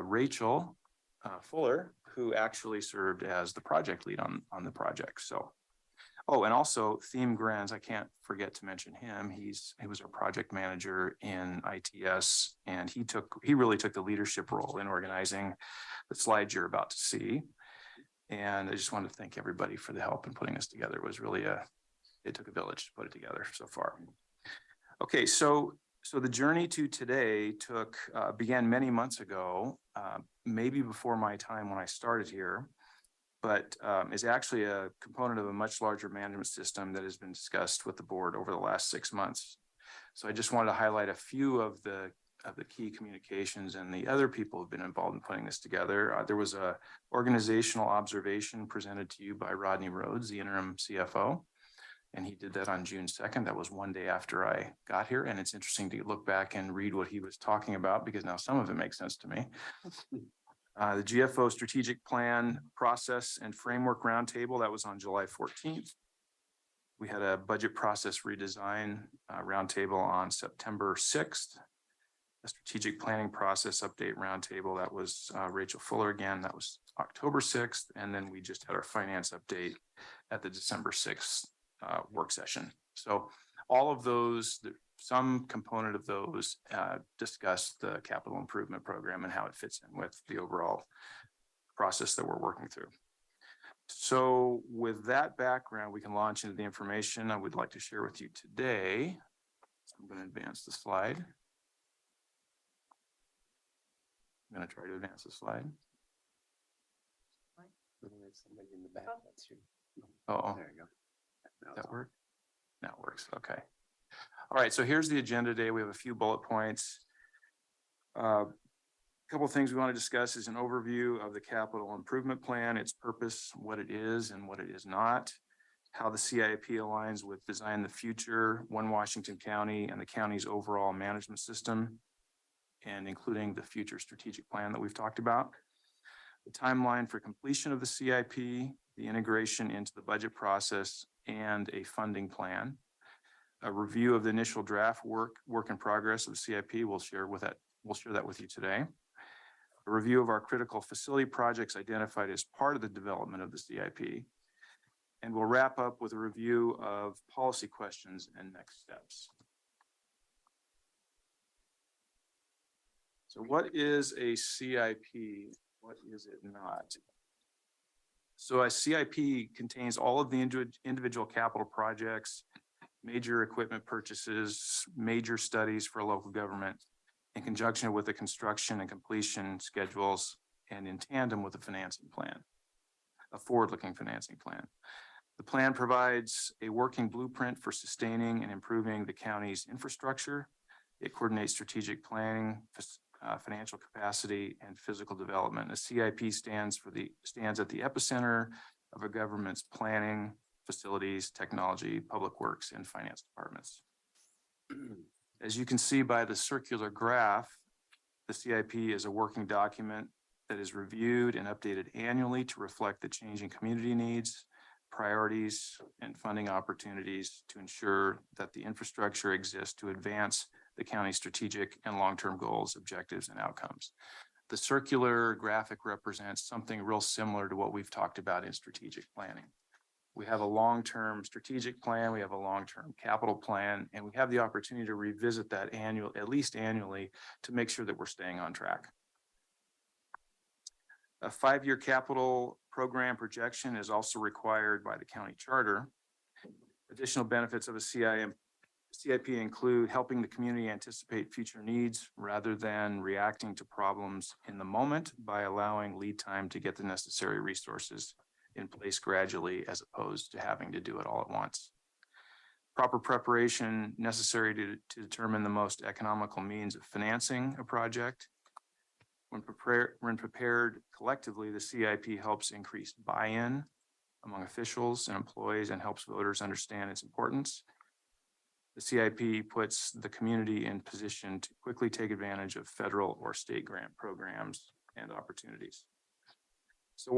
Rachel Fuller, who actually served as the project lead on the project. So, oh, and also Theme Grenz, I can't forget to mention him. He was our project manager in ITS, and he really took the leadership role in organizing the slides you're about to see. And I just want to thank everybody for the help in putting this together. It was really it took a village to put it together so far. Okay, so the journey to today began many months ago, maybe before my time when I started here, but is actually a component of a much larger management system that has been discussed with the board over the last 6 months. So I just wanted to highlight a few of the key communications and the other people who've been involved in putting this together. There was a organizational observation presented to you by Rodney Rhodes, the interim CFO. And he did that on June 2nd. That was one day after I got here. And it's interesting to look back and read what he was talking about, because now some of it makes sense to me. The GFO strategic plan process and framework roundtable, that was on July 14th. We had a budget process redesign roundtable on September 6th. A strategic planning process update roundtable, that was Rachel Fuller again, that was October 6th. And then we just had our finance update at the December 6th work session. So all of those, some component of those discuss the capital improvement program and how it fits in with the overall process that we're working through. So with that background, we can launch into the information I would like to share with you today. I'm going to advance the slide. I'm going to try to advance the slide. Somebody in the back. That's you. Oh, There you go. that work? Now it works. Okay. All right. So here's the agenda today. We have a few bullet points. A couple of things we want to discuss is an overview of the capital improvement plan, its purpose, what it is and what it is not, how the CIP aligns with Design the Future, One Washington County, and the county's overall management system, and including the future strategic plan that we've talked about, the timeline for completion of the CIP, the integration into the budget process, and a funding plan. A review of the initial draft work in progress of the CIP. We'll share that with you today. a review of our critical facility projects identified as part of the development of the CIP. And we'll wrap up with a review of policy questions and next steps. So what is a CIP? What is it not? So a CIP contains all of the individual capital projects, major equipment purchases, major studies for local government in conjunction with the construction and completion schedules and in tandem with a financing plan, a forward-looking financing plan. The plan provides a working blueprint for sustaining and improving the county's infrastructure. It coordinates strategic planning, financial capacity, and physical development. A CIP stands at the epicenter of a government's planning, facilities, technology, public works, and finance departments. As you can see by the circular graph, the CIP is a working document that is reviewed and updated annually to reflect the changing community needs, priorities, and funding opportunities to ensure that the infrastructure exists to advance the county's strategic and long-term goals, objectives, and outcomes. The circular graphic represents something real similar to what we've talked about in strategic planning. We have a long-term strategic plan, we have a long-term capital plan, and we have the opportunity to revisit that at least annually, to make sure that we're staying on track. A 5-year capital program projection is also required by the county charter. Additional benefits of a CIP include helping the community anticipate future needs rather than reacting to problems in the moment by allowing lead time to get the necessary resources in place gradually, as opposed to having to do it all at once. Proper preparation necessary to determine the most economical means of financing a project. When prepared collectively, the CIP helps increase buy-in among officials and employees and helps voters understand its importance. The CIP puts the community in position to quickly take advantage of federal or state grant programs and opportunities. So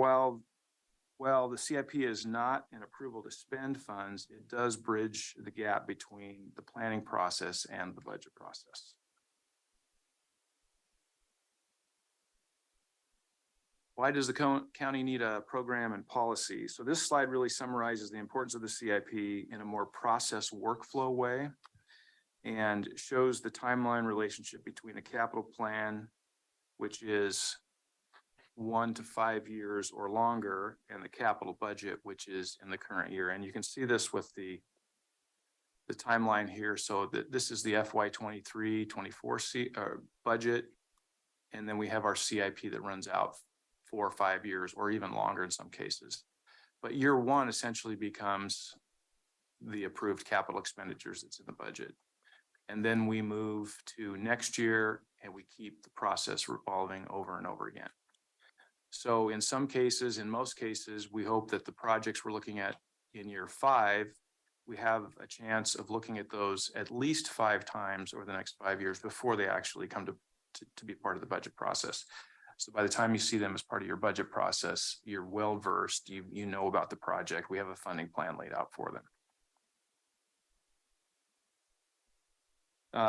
while the CIP is not an approval to spend funds, it does bridge the gap between the planning process and the budget process. Why does the county need a program and policy? So this slide really summarizes the importance of the CIP in a more process workflow way and shows the timeline relationship between a capital plan, which is 1 to 5 years or longer, and the capital budget, which is in the current year. And you can see this with the timeline here. So that this is the FY 23-24 budget. And then we have our CIP that runs out 4 or 5 years, or even longer in some cases. But year one essentially becomes the approved capital expenditures that's in the budget. And then we move to next year and we keep the process revolving over and over again. So in some cases, in most cases, we hope that the projects we're looking at in year 5, we have a chance of looking at those at least 5 times over the next 5 years before they actually come to be part of the budget process. So by the time you see them as part of your budget process, you're well versed, you know about the project. We have a funding plan laid out for them.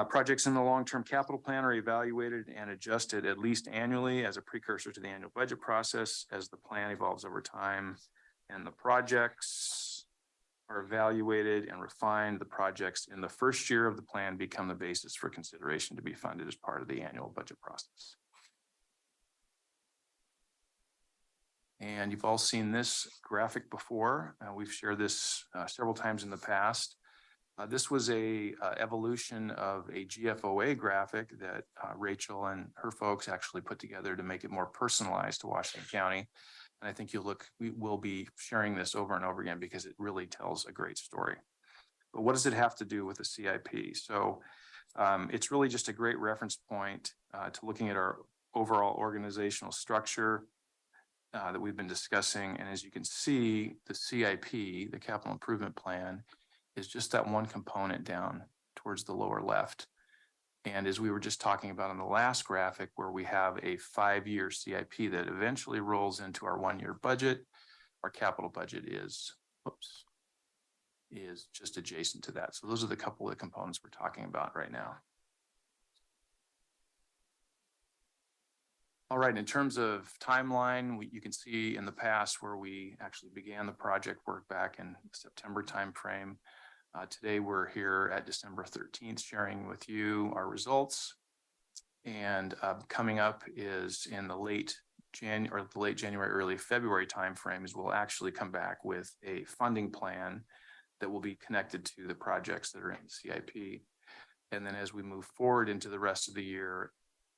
Projects in the long-term capital plan are evaluated and adjusted at least annually as a precursor to the annual budget process as the plan evolves over time. And the projects are evaluated and refined. The projects in the first year of the plan become the basis for consideration to be funded as part of the annual budget process. And you've all seen this graphic before. We've shared this several times in the past. This was a evolution of a GFOA graphic that Rachel and her folks actually put together to make it more personalized to Washington County. And I think we will be sharing this over and over again because it really tells a great story. But what does it have to do with the CIP? So it's really just a great reference point to looking at our overall organizational structure that we've been discussing. And as you can see, the CIP, the capital improvement plan, is just that one component down towards the lower left. And as we were just talking about on the last graphic, where we have a 5-year CIP that eventually rolls into our 1-year budget, our capital budget is just adjacent to that. So those are the couple of components we're talking about right now. All right, in terms of timeline, you can see in the past where we actually began the project work back in September timeframe. Today, we're here at December 13th, sharing with you our results. And coming up is in the late January, early February timeframes, we'll actually come back with a funding plan that will be connected to the projects that are in the CIP. And then as we move forward into the rest of the year,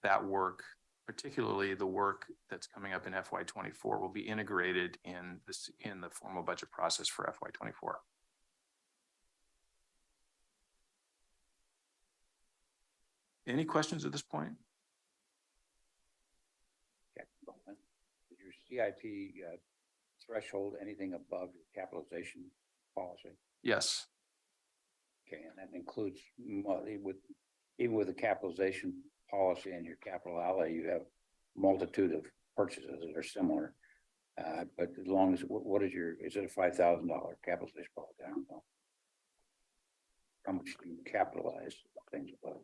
that work, particularly the work that's coming up in FY24, will be integrated in the formal budget process for FY24. Any questions at this point? Your CIP threshold, anything above your capitalization policy? Yes. Okay, and that includes even with the capitalization policy and your capital outlay, you have multitude of purchases that are similar. But as long as what is is it a $5,000 capitalization policy? I don't know. How much do you capitalize things above?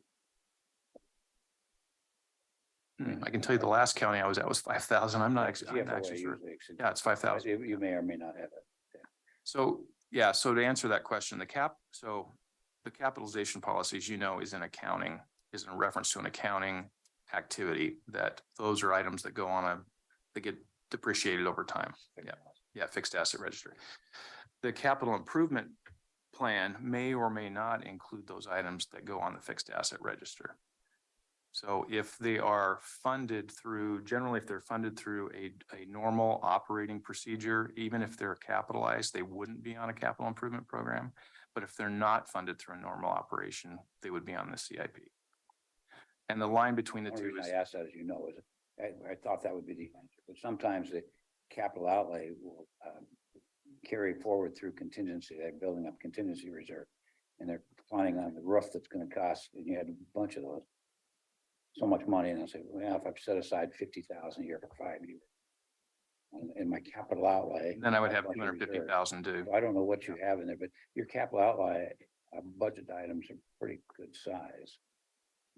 I can tell you the last county I was at was 5,000. I'm not actually sure. Yeah, it's 5,000. You may or may not have it. Yeah. So, yeah, so to answer that question, the capitalization policy, as you know, is in accounting, is in reference to an accounting activity that those are items that go on they get depreciated over time. Yeah, fixed asset register. The capital improvement plan may or may not include those items that go on the fixed asset register. So if they are funded through, generally, if they're funded through a normal operating procedure, even if they're capitalized, they wouldn't be on a capital improvement program. But if they're not funded through a normal operation, they would be on the CIP. And the line between the two is— I asked that, as you know, is I thought that would be the answer, but sometimes the capital outlay will carry forward through contingency. They're building up contingency reserve, and they're planning on the roof that's going to cost, and you had a bunch of those, so much money, and I say, well, if I've set aside 50,000 a year for 5 years, in my capital outlay, then I would have 250,000 due. I don't know what you have in there, but your capital outlay budget items are pretty good size.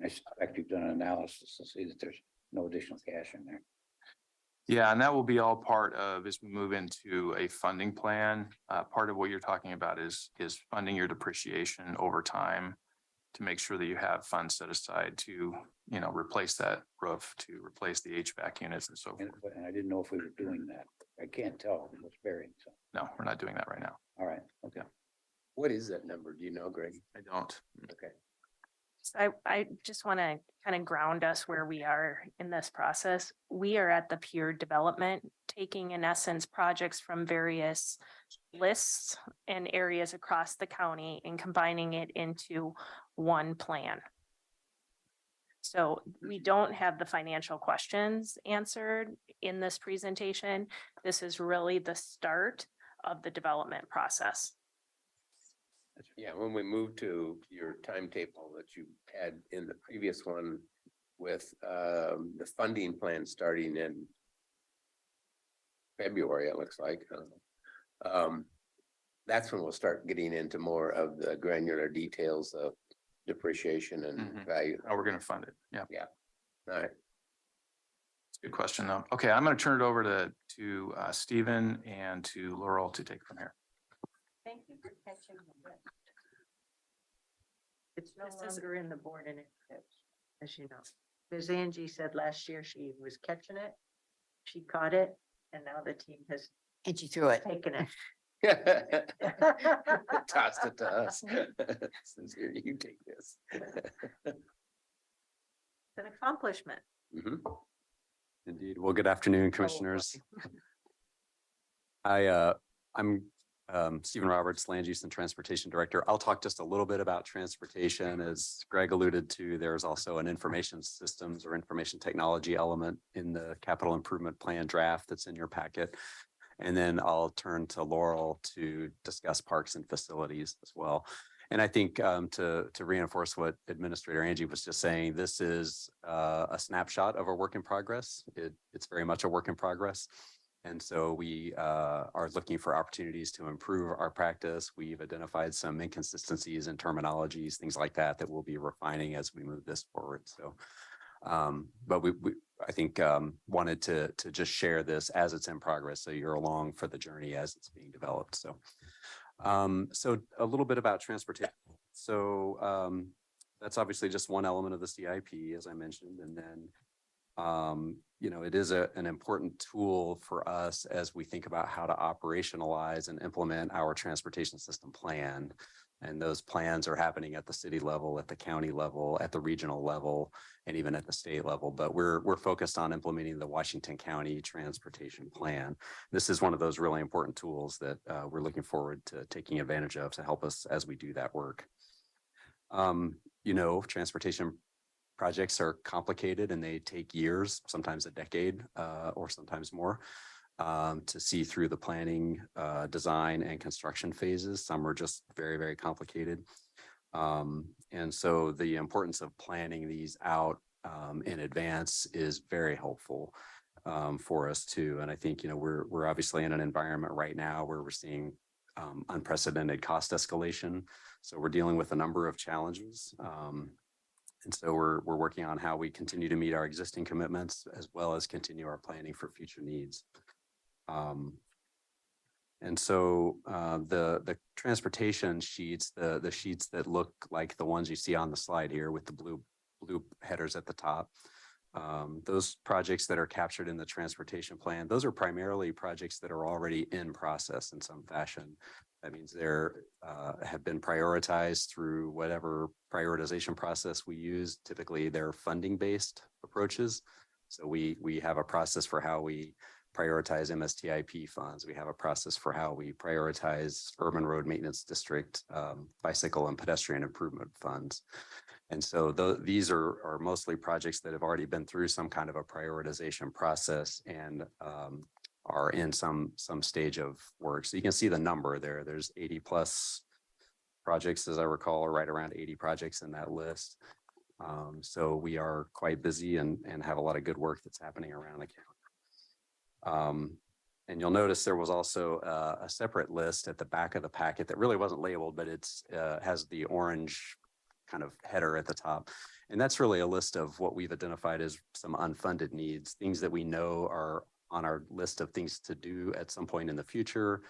I suspect you've done an analysis to see that there's no additional cash in there. Yeah, and that will be all part of, as we move into a funding plan. Part of what you're talking about is funding your depreciation over time to make sure that you have funds set aside to, replace that roof, to replace the HVAC units and so forth. And I didn't know if we were doing that. I can't tell what's buried. So. No, we're not doing that right now. All right. Okay. What is that number? Do you know, Greg? I don't. Okay. I just want to kind of ground us where we are in this process. We are at the pure development, taking in essence projects from various lists and areas across the county and combining it into one plan. So we don't have the financial questions answered in this presentation. This is really the start of the development process. Yeah, when we move to your timetable that you had in the previous one with the funding plan starting in February, it looks like. That's when we'll start getting into more of the granular details of depreciation and value. How we're going to fund it. Yeah. Yeah. All right. It's a good question, though. Okay, I'm going to turn it over to Stephen and to Laurel to take from here. Thank you for catching the list. It's no longer in the board initiatives, as you know. As Angie said last year, she was catching it. She caught it, and now the team has And she threw it. taken it. Tossed it to us. Since here, you take this. It's an accomplishment. Indeed. Well, good afternoon, commissioners. I'm Stephen Roberts, Land Use and Transportation Director. I'll talk just a little bit about transportation. As Greg alluded to, there's also an information systems or information technology element in the capital improvement plan draft that's in your packet. And then I'll turn to Laurel to discuss parks and facilities as well. And I think to reinforce what Administrator Angie was just saying, this is a snapshot of a work in progress. It's very much a work in progress. And so we are looking for opportunities to improve our practice. We've identified some inconsistencies in terminologies, things like that, that we'll be refining as we move this forward. So, but I think wanted to just share this as it's in progress, so you're along for the journey as it's being developed. So, so a little bit about transportation. So that's obviously just one element of the CIP, as I mentioned, and then you know, it is an important tool for us as we think about how to operationalize and implement our transportation system plan. And those plans are happening at the city level, at the county level, at the regional level, and even at the state level. But we're focused on implementing the Washington County Transportation Plan. This is one of those really important tools that we're looking forward to taking advantage of to help us as we do that work. You know, transportation projects are complicated and they take years, sometimes a decade, or sometimes more, to see through the planning, design and construction phases. Some are just very, very complicated. And so the importance of planning these out in advance is very helpful for us too. And I think, you know, we're obviously in an environment right now where we're seeing unprecedented cost escalation. So we're dealing with a number of challenges. And so we're working on how we continue to meet our existing commitments as well as continue our planning for future needs. And so the transportation sheets, the sheets that look like the ones you see on the slide here with the blue headers at the top, those projects that are captured in the transportation plan, those are primarily projects that are already in process in some fashion. That means they're have been prioritized through whatever prioritization process we use. Typically, they're funding-based approaches. So we have a process for how we prioritize MSTIP funds. We have a process for how we prioritize urban road maintenance district, bicycle and pedestrian improvement funds. And so these are mostly projects that have already been through some kind of a prioritization process and are in some stage of work. So you can see the number there. There's 80 plus projects, as I recall, or right around 80 projects in that list. So we are quite busy and have a lot of good work that's happening around the county. And you'll notice there was also a separate list at the back of the packet that really wasn't labeled, but it's has the orange kind of header at the top. And that's really a list of what we've identified as some unfunded needs, things that we know are on our list of things to do at some point in the future,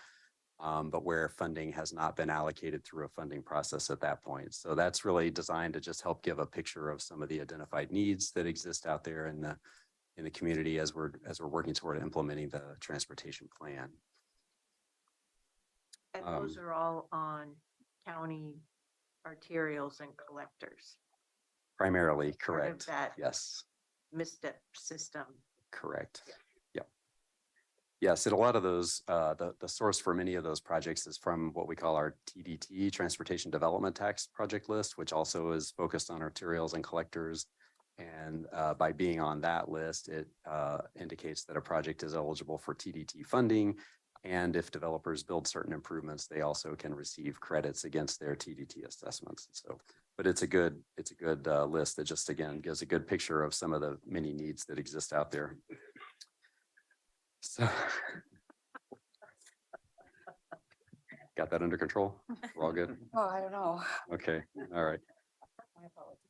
but where funding has not been allocated through a funding process at that point. So that's really designed to just help give a picture of some of the identified needs that exist out there in the community as we're working toward implementing the transportation plan. And those are all on county arterials and collectors. Primarily, Part of correct. that Yes. misstep system. Correct. Yep. Yes, and a lot of those, the source for many of those projects is from what we call our TDT, Transportation Development Tax Project List, which also is focused on arterials and collectors. And by being on that list, it indicates that a project is eligible for TDT funding. And if developers build certain improvements, they also can receive credits against their TDT assessments. So, but it's a good list that just, again, gives a good picture of some of the many needs that exist out there. So, got that under control? We're all good? Oh, I don't know. Okay, all right. My apologies.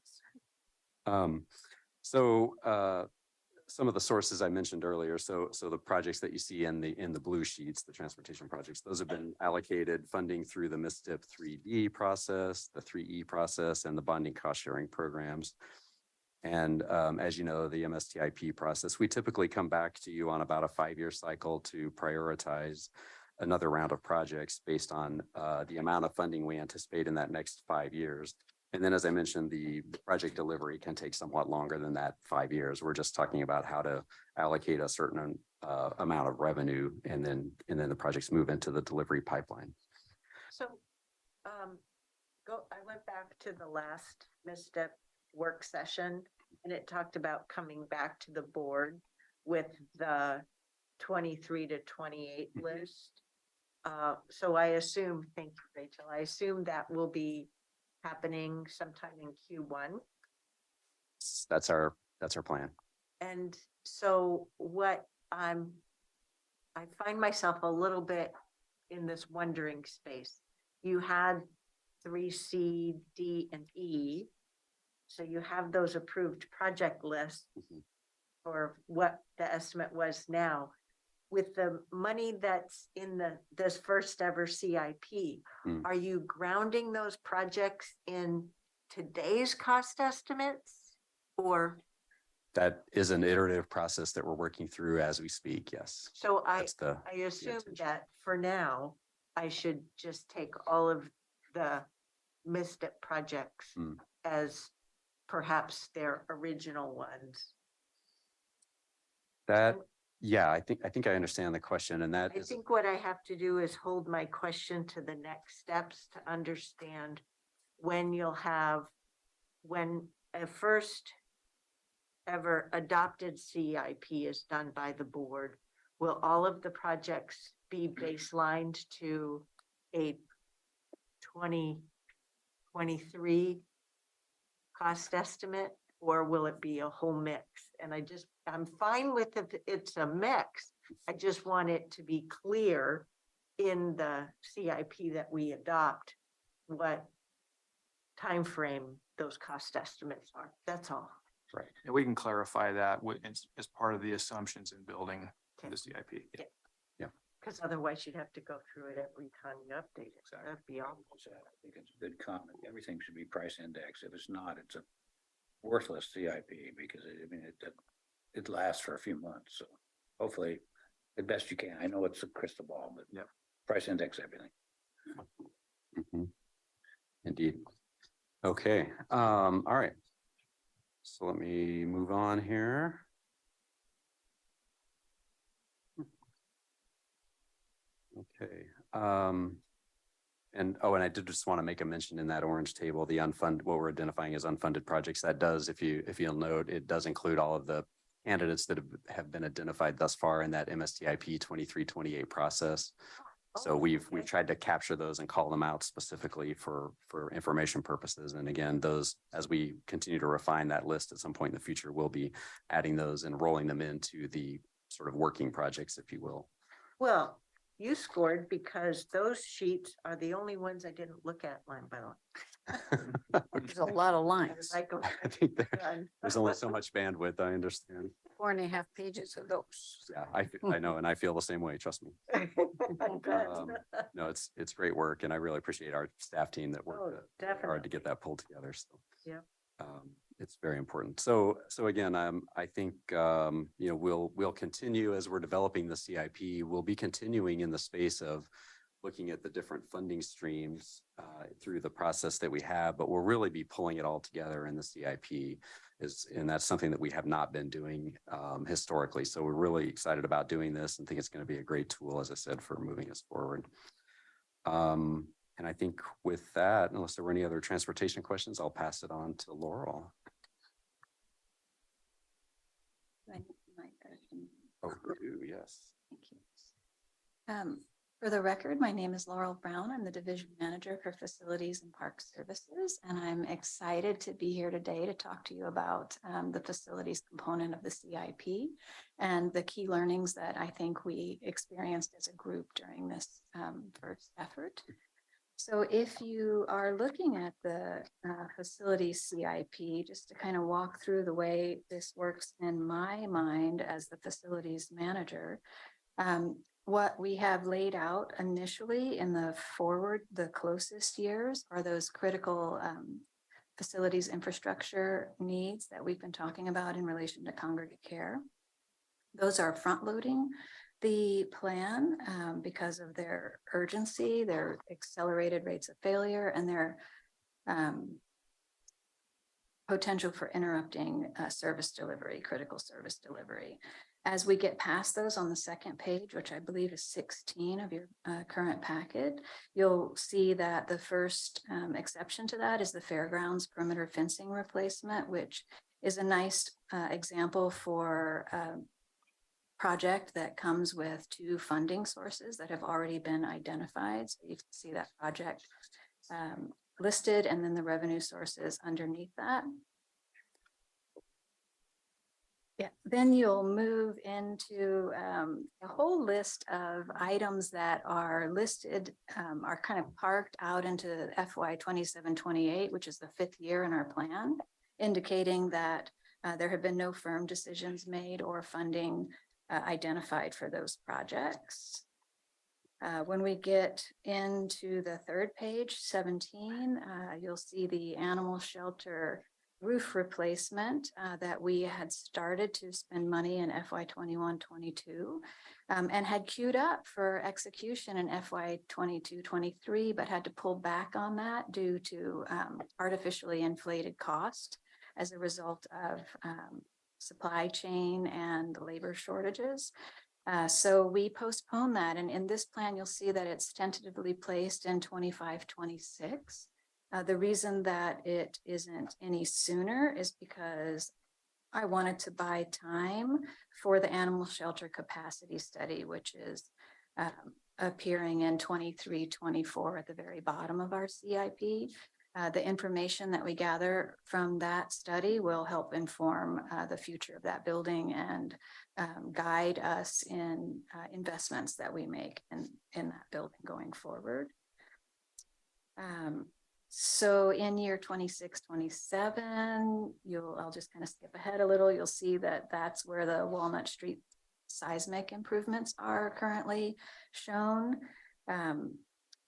Some of the sources I mentioned earlier, so the projects that you see in the blue sheets, the transportation projects, those have been allocated funding through the MISTIP 3D process, the 3E process, and the bonding cost sharing programs. And as you know, the MSTIP process, we typically come back to you on about a 5-year cycle to prioritize another round of projects based on the amount of funding we anticipate in that next 5 years. And then, as I mentioned, the project delivery can take somewhat longer than that 5 years. We're just talking about how to allocate a certain amount of revenue, and then the projects move into the delivery pipeline. So I went back to the last misstep work session, and it talked about coming back to the board with the 23 to 28 list. So I assume, thank you, Rachel, I assume that will be happening sometime in Q1. That's our plan. And so I find myself a little bit in this wondering space. You had 3C, D, and E. So you have those approved project lists, or what the estimate was now. With the money that's in this first ever CIP, are you grounding those projects in today's cost estimates? Or, That is an iterative process that we're working through as we speak. Yes. so I That's assume intention. that for now, I should just take all of the missed it projects as perhaps their original ones. That, yeah, I think I understand the question, and that I is, think what I have to do is hold my question to the next steps to understand when when a first ever adopted CIP is done by the board, will all of the projects be baselined to a 2023 cost estimate, or will it be a whole mix? And I'm fine with if it's a mix. I just want it to be clear in the CIP that we adopt what time frame those cost estimates are. That's all. right. And we can clarify that as part of the assumptions in building the CIP. Because otherwise you'd have to go through it every time you update it. Exactly. That'd be awful. I think it's a good comment. Everything should be price index. If it's not, it's a worthless CIP because it lasts for a few months. So hopefully, the best you can. I know it's a crystal ball, but price index everything. Mhm. Indeed. Okay. All right. So let me move on here. Okay. And I did just want to make a mention in that orange table, the unfunded, what we're identifying as unfunded projects. That does, if you'll note, it does include all of the candidates that have been identified thus far in that MSTIP 2328 process. So we've tried to capture those and call them out specifically for information purposes. And again, those, as we continue to refine that list at some point in the future, we'll be adding those and rolling them into the sort of working projects, if you will. Well, you scored because those sheets are the only ones I didn't look at line by line. There's a lot of lines, I go, I think done. there's only so much bandwidth, I understand. 4.5 pages of those. Yeah, I know, and I feel the same way, trust me. I bet. No, it's great work, and I really appreciate our staff team that worked hard to Definitely. get that pulled together, so. Yeah. It's very important. So again, I think, we'll continue as we're developing the CIP. We'll be continuing in the space of looking at the different funding streams through the process that we have, but we'll really be pulling it all together in the CIP and that's something that we have not been doing historically. So we're really excited about doing this and think it's going to be a great tool, as I said, for moving us forward. And I think with that, unless there were any other transportation questions, I'll pass it on to Laurel. Oh, you do, yes. Thank you. For the record, my name is Laurel Brown. I'm the Division Manager for Facilities and Park Services, and I'm excited to be here today to talk to you about the facilities component of the CIP and the key learnings that I think we experienced as a group during this first effort. So if you are looking at the facilities CIP, just to kind of walk through the way this works in my mind as the facilities manager, what we have laid out initially in the closest years are those critical facilities infrastructure needs that we've been talking about in relation to congregate care. Those are front loading the plan because of their urgency, their accelerated rates of failure, and their potential for interrupting service delivery, critical service delivery. As we get past those on the second page, which I believe is 16 of your current packet, you'll see that the first exception to that is the fairgrounds perimeter fencing replacement, which is a nice example for project that comes with 2 funding sources that have already been identified. So you can see that project listed and then the revenue sources underneath that. Yeah, then you'll move into a whole list of items that are listed, are kind of parked out into FY 27-28, which is the 5th year in our plan, indicating that There have been no firm decisions made or funding identified for those projects. When we get into the third page, 17, you'll see the animal shelter roof replacement that we had started to spend money in FY 21-22 and had queued up for execution in FY 22-23, but had to pull back on that due to artificially inflated cost as a result of supply chain and labor shortages. So we postponed that. And in this plan, you'll see that it's tentatively placed in 25-26. The reason that it isn't any sooner is because I wanted to buy time for the animal shelter capacity study, which is appearing in 23-24 at the very bottom of our CIP. The information that we gather from that study will help inform the future of that building and guide us in investments that we make in that building going forward. So in year 26-27, I'll just kind of skip ahead a little. You'll see that that's where the Walnut Street seismic improvements are currently shown.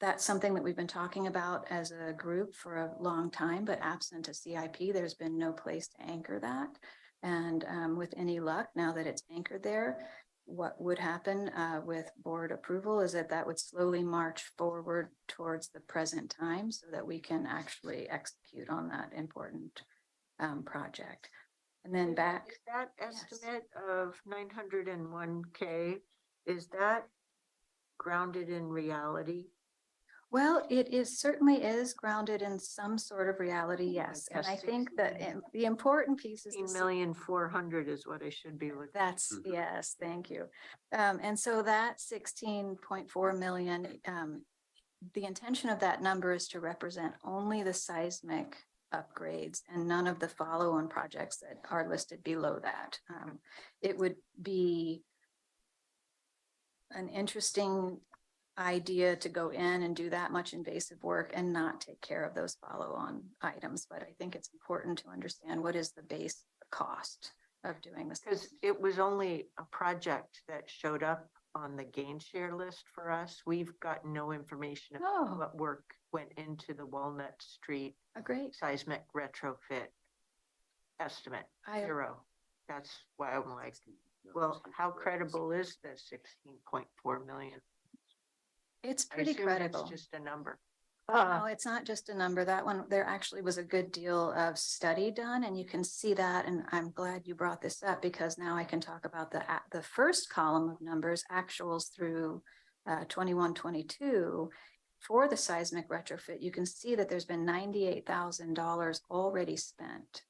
That's something that we've been talking about as a group for a long time, but absent a CIP, there's been no place to anchor that. And with any luck, now that it's anchored there, what would happen with board approval is that would slowly march forward towards the present time so that we can actually execute on that important project. And then back. Is that estimate of 901K, is that grounded in reality? Well, it certainly is grounded in some sort of reality, yes. And I think that the important piece is 16,400,000 is what I should be looking. That's, yes, thank you. And so that 16.4 million, the intention of that number is to represent only the seismic upgrades and none of the follow-on projects that are listed below that. It would be an interesting idea to go in and do that much invasive work and not take care of those follow-on items. But I think it's important to understand what is the base cost of doing this. Because it was only a project that showed up on the gain share list for us. We've got no information about what work went into the Walnut Street great seismic retrofit estimate. Zero. That's why I'm like, well, how credible is this 16.4 million? It's pretty credible. It's just a number. No, it's not just a number. That one, there actually was a good deal of study done, and you can see that. And I'm glad you brought this up because now I can talk about the first column of numbers, actuals through 21-22 for the seismic retrofit. You can see that there's been $98,000 already spent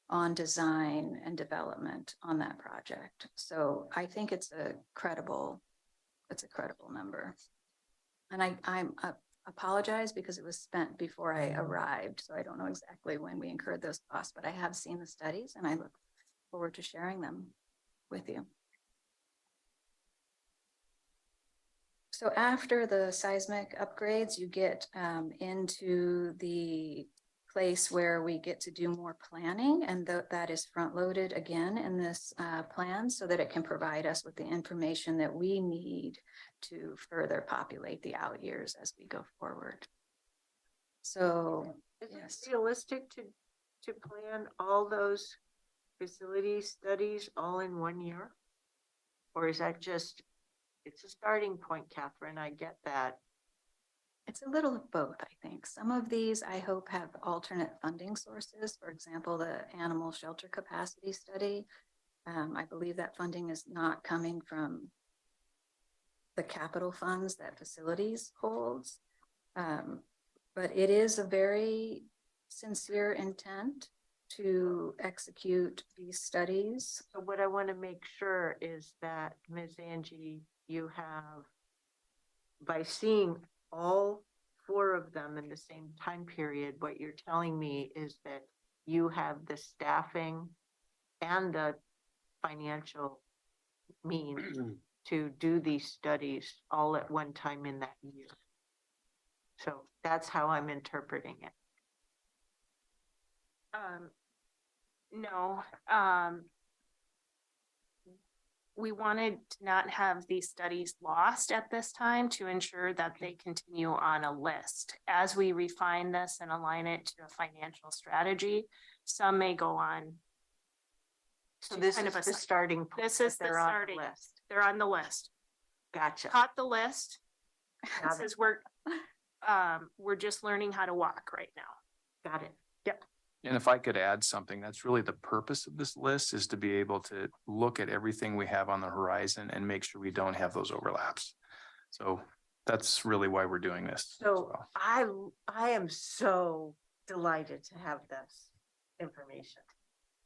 on design and development on that project. So I think it's a credible number. And I apologize because it was spent before I arrived. So I don't know exactly when we incurred those costs, but I have seen the studies and I look forward to sharing them with you. So after the seismic upgrades, you get into the place where we get to do more planning, and that is front loaded again in this plan so that it can provide us with the information that we need to further populate the out years as we go forward. So is it realistic to plan all those facility studies all in 1 year? Or is that just, it's a starting point, Catherine, I get that. It's a little of both, I think. Some of these I hope have alternate funding sources. For example, the animal shelter capacity study. I believe that funding is not coming from the capital funds that facilities holds. But it is a very sincere intent to execute these studies. So what I want to make sure is that, Ms. Angie, you have, by seeing all 4 of them in the same time period, what you're telling me is that you have the staffing and the financial means to do these studies all at one time in that year. So that's how I'm interpreting it. No, we wanted to not have these studies lost at this time to ensure that they continue on a list. As we refine this and align it to a financial strategy, some may go on. So to this kind is of a the side. starting point. This that is the they're on starting. list. They're on the list. Gotcha. Caught the list. Got This it. is we're just learning how to walk right now. Got it. And if I could add something, that's really the purpose of this list, is to be able to look at everything we have on the horizon and make sure we don't have those overlaps. So that's really why we're doing this. as So well. I am so delighted to have this information.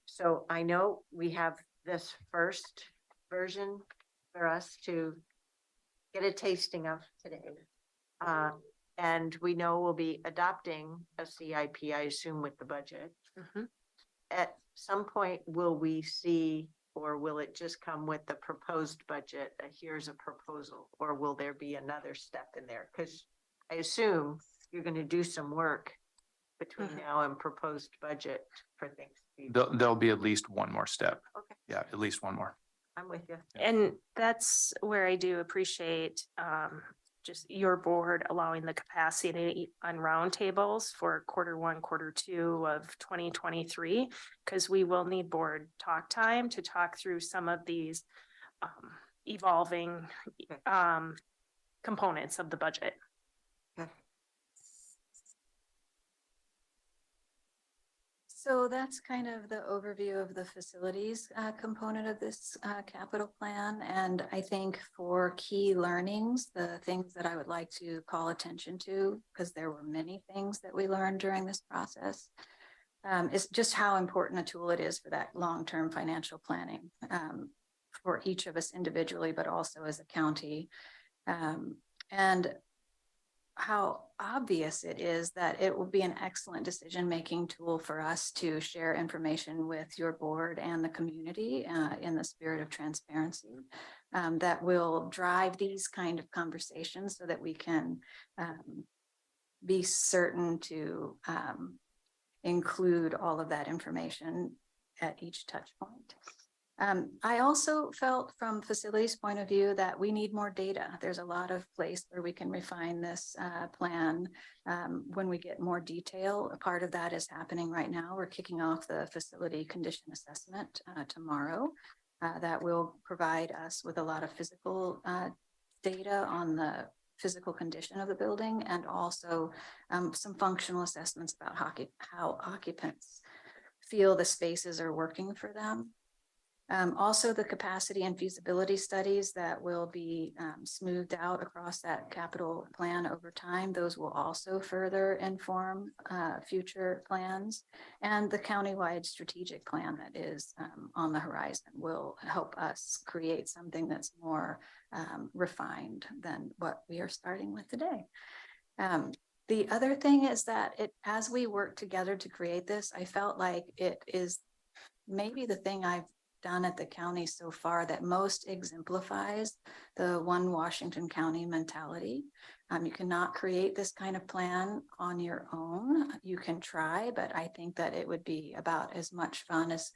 So I know we have this first version for us to get a tasting of today. And we know we'll be adopting a CIP, I assume, with the budget. Mhm. At some point, will we see, or will it just come with the proposed budget? Here's a proposal, or will there be another step in there? Because I assume you're going to do some work between Mhm. now and proposed budget for things. There'll be at least one more step. Okay, Yeah, at least one more. I'm with you. And that's where I do appreciate just your board allowing the capacity on roundtables for quarter 1, quarter 2 of 2023, because we will need board talk time to talk through some of these evolving components of the budget. So that's kind of the overview of the facilities component of this capital plan. And I think for key learnings, the things that I would like to call attention to, because there were many things that we learned during this process, is just how important a tool it is for that long-term financial planning for each of us individually, but also as a county. And how obvious it is that it will be an excellent decision-making tool for us to share information with your board and the community in the spirit of transparency that will drive these kind of conversations so that we can be certain to include all of that information at each touch point. I also felt from facilities point of view that we need more data. There's a lot of place where we can refine this plan when we get more detail. A part of that is happening right now. We're kicking off the facility condition assessment tomorrow that will provide us with a lot of physical data on the physical condition of the building and also some functional assessments about how occupants feel the spaces are working for them. Also, the capacity and feasibility studies that will be smoothed out across that capital plan over time. Those will also further inform future plans. And the countywide strategic plan that is on the horizon will help us create something that's more refined than what we are starting with today. The other thing is that as we work together to create this, I felt like it is maybe the thing I've done at the county so far that most exemplifies the one Washington County mentality. You cannot create this kind of plan on your own. You can try, but I think that it would be about as much fun as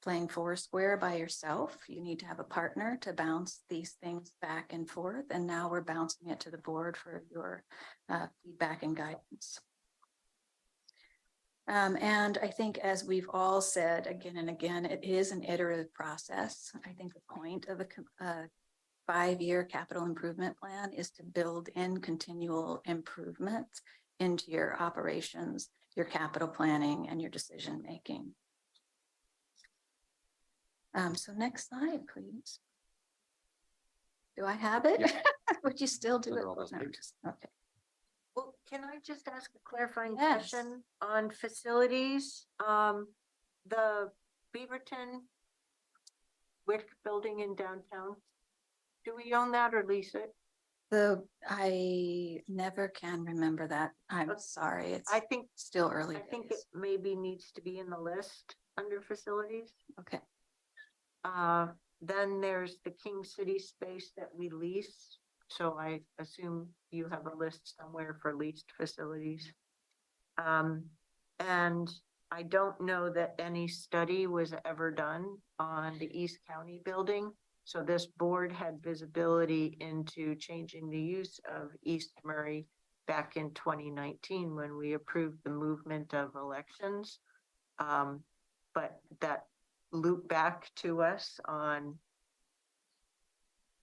playing Foursquare by yourself. You need to have a partner to bounce these things back and forth. And now we're bouncing it to the board for your feedback and guidance. And I think, as we've all said again and again, it is an iterative process. I think the point of a 5-year capital improvement plan is to build in continual improvement into your operations, your capital planning, and your decision making. So next slide, please. Do I have it? Yeah. Would you still do it? Under all those No, pages. just- okay. Well, can I just ask a clarifying Yes. question on facilities? The Beaverton Wick building in downtown, do we own that or lease it? I never can remember that. I'm Okay. sorry. It's I think, still early I think it days. maybe needs to be in the list under facilities. Okay. Then there's the King City space that we lease. So I assume you have a list somewhere for leased facilities. And I don't know that any study was ever done on the East County building. So this board had visibility into changing the use of East Murray back in 2019 when we approved the movement of elections. But that looped back to us on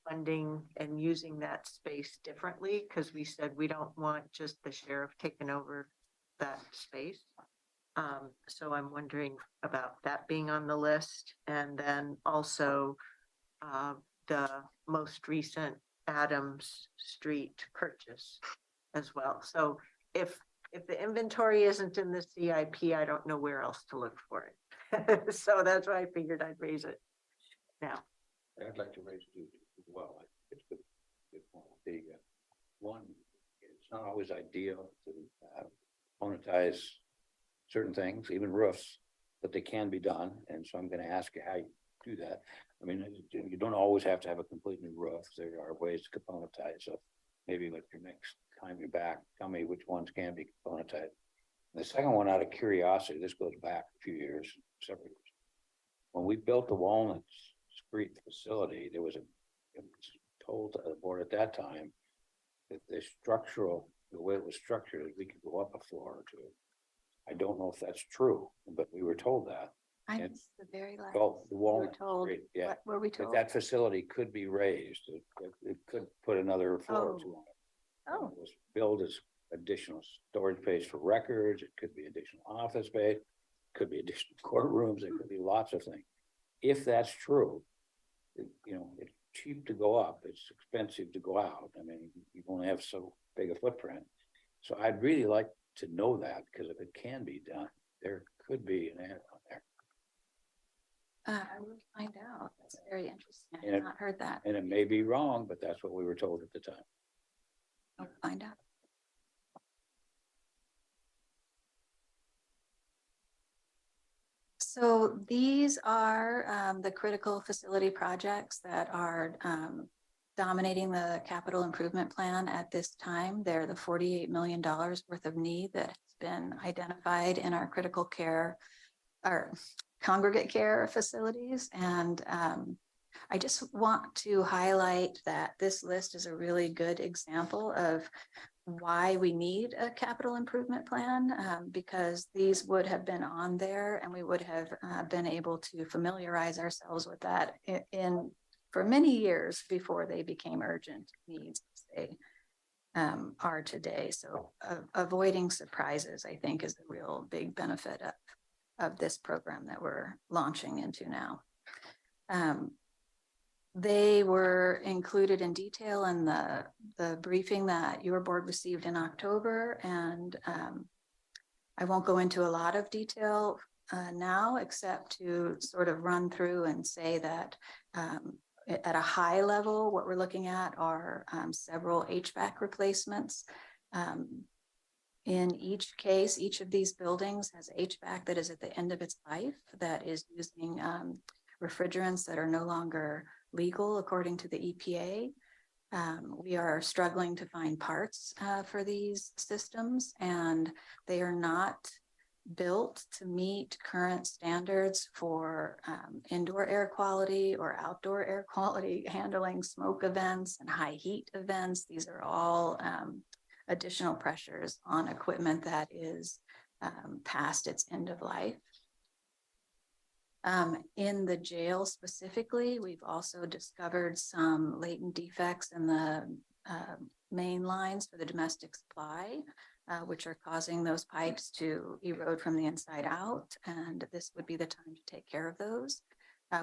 funding and using that space differently, because we said we don't want just the sheriff taking over that space. So I'm wondering about that being on the list, and then also the most recent Adams Street purchase as well. So if the inventory isn't in the CIP, I don't know where else to look for it. So that's why I figured I'd raise it now. I'd like to raise two as well. It's good. Good point. One, it's not always ideal to monetize certain things, even roofs, but they can be done. And so I'm going to ask you how you do that. I mean, you don't always have to have a complete new roof. There are ways to componentize. So maybe with your next time you're back, tell me which ones can be componentized. The second one, out of curiosity, this goes back a few years, several years. When we built the Walnut Street facility, it was told to the board at that time that the way it was structured, we could go up a floor or two. I don't know if that's true, but we were told that. I And- missed the very last. Well, the we were Walnut told, Street, yeah. what were we That told? that facility could be raised. It could put another floor or two on it. Oh. It was billed as additional storage space for records. It could be additional office space, could be additional courtrooms. It could be lots of things. If that's true, it's cheap to go up. It's expensive to go out. I mean, you only have so big a footprint. So I'd really like to know that, because if it can be done, there could be an ad on there. I will find out. That's very interesting. I And have not heard that. And it may be wrong, but that's what we were told at the time. I'll find out. So these are the critical facility projects that are dominating the capital improvement plan at this time. They're the $48 million worth of need that has been identified in our critical care, our congregate care facilities. And I just want to highlight that this list is a really good example of why we need a capital improvement plan, because these would have been on there and we would have been able to familiarize ourselves with that for many years before they became urgent needs as they are today. So avoiding surprises, I think, is a real big benefit of this program that we're launching into now. They were included in detail in the briefing that your board received in October, and I won't go into a lot of detail now, except to sort of run through and say that at a high level, what we're looking at are several HVAC replacements. In each case, each of these buildings has HVAC that is at the end of its life, that is using refrigerants that are no longer legal according to the EPA. We are struggling to find parts for these systems, and they are not built to meet current standards for indoor air quality or outdoor air quality, handling smoke events and high heat events. These are all additional pressures on equipment that is past its end of life. In the jail specifically, we've also discovered some latent defects in the main lines for the domestic supply, which are causing those pipes to erode from the inside out. And this would be the time to take care of those.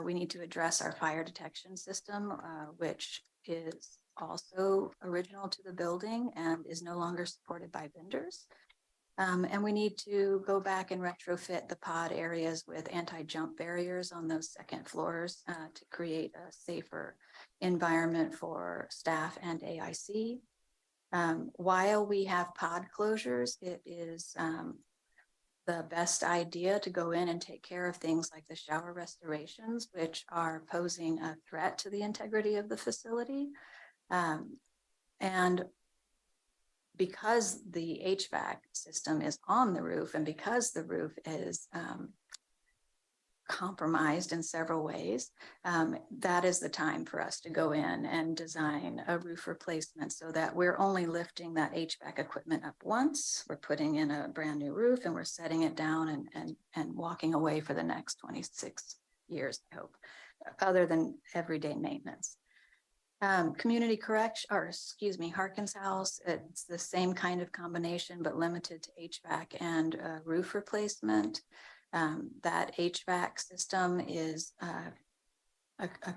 We need to address our fire detection system, which is also original to the building and is no longer supported by vendors. And we need to go back and retrofit the pod areas with anti-jump barriers on those second floors to create a safer environment for staff and AIC. While we have pod closures, it is the best idea to go in and take care of things like the shower restorations, which are posing a threat to the integrity of the facility. And because the HVAC system is on the roof and because the roof is compromised in several ways, that is the time for us to go in and design a roof replacement so that we're only lifting that HVAC equipment up once. We're putting in a brand new roof and we're setting it down and walking away for the next 26 years, I hope, other than everyday maintenance. Community correction, or excuse me, Harkins House, it's the same kind of combination, but limited to HVAC and roof replacement. That HVAC system is a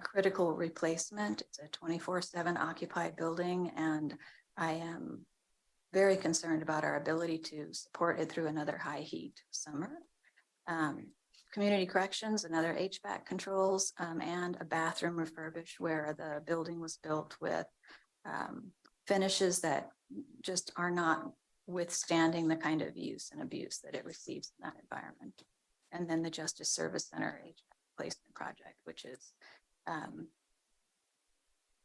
critical replacement. It's a 24/7 occupied building, and I am very concerned about our ability to support it through another high heat summer. Community corrections, another HVAC controls, and a bathroom refurbish where the building was built with finishes that just are not withstanding the kind of use and abuse that it receives in that environment. And then the Justice Service Center HVAC replacement project, which is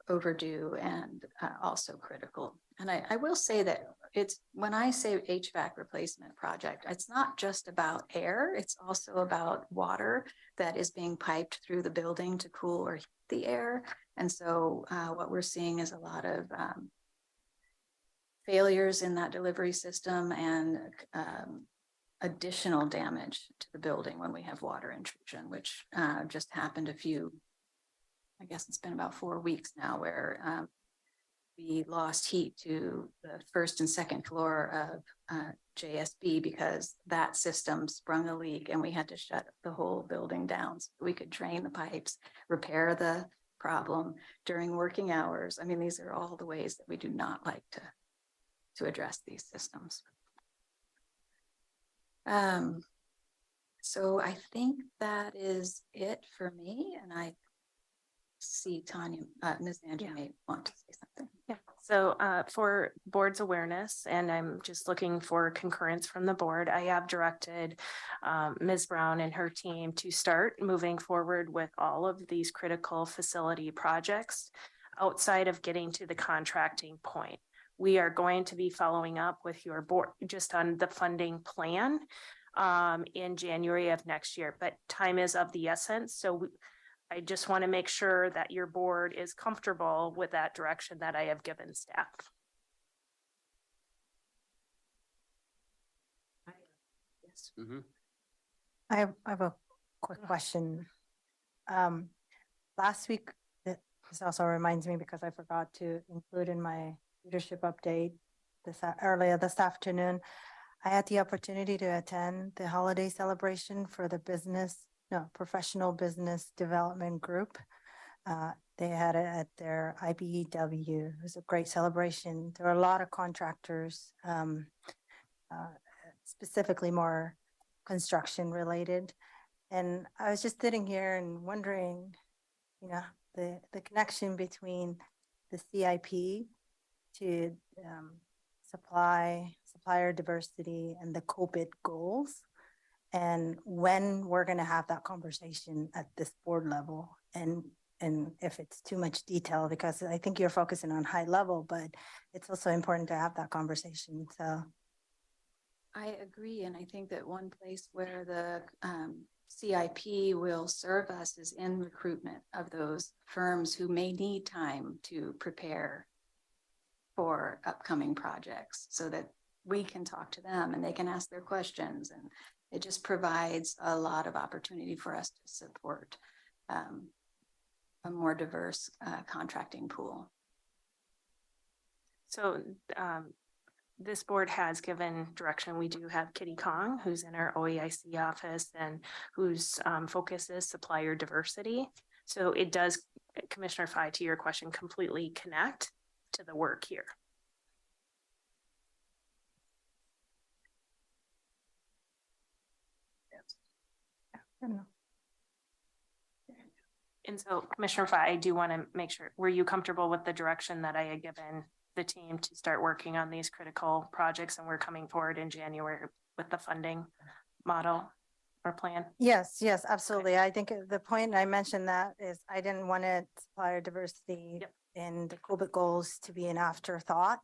overdue and also critical. And I will say that it's, when I say HVAC replacement project, it's not just about air, it's also about water that is being piped through the building to cool or heat the air. And so what we're seeing is a lot of failures in that delivery system and additional damage to the building when we have water intrusion, which just happened I guess it's been about 4 weeks now, where we lost heat to the first and second floor of JSB because that system sprung a leak and we had to shut the whole building down so we could drain the pipes, repair the problem during working hours. I mean, these are all the ways that we do not like to address these systems. So I think that is it for me, and I see Tanya, Ms. Andrew may want to say something. Yeah, so for board's awareness, and I'm just looking for concurrence from the board, I have directed Ms. Brown and her team to start moving forward with all of these critical facility projects outside of getting to the contracting point. We are going to be following up with your board just on the funding plan in January of next year, but time is of the essence. So I just want to make sure that your board is comfortable with that direction that I have given staff. Yes. Mm-hmm. I have a quick question. Last week, this also reminds me because I forgot to include in my leadership update earlier this afternoon. I had the opportunity to attend the holiday celebration for the professional business development group. They had it at their IBEW. It was a great celebration. There were a lot of contractors, specifically more construction related. And I was just sitting here and wondering, the connection between the CIP to supplier diversity and the COVID goals, and when we're going to have that conversation at this board level, and if it's too much detail, because I think you're focusing on high level, but it's also important to have that conversation. So I agree, and I think that one place where the CIP will serve us is in recruitment of those firms who may need time to prepare for upcoming projects so that we can talk to them and they can ask their questions, and it just provides a lot of opportunity for us to support a more diverse contracting pool. So this board has given direction. We do have Kitty Kong, who's in our OEIC office and whose focus is supplier diversity. So it does, Commissioner Fye, to your question, completely connect to the work here. And so, Commissioner Fye, I do want to make sure, were you comfortable with the direction that I had given the team to start working on these critical projects, and we're coming forward in January with the funding model or plan? yes, absolutely. Okay. I think the point I mentioned that is I didn't want supplier diversity in the COVID goals to be an afterthought.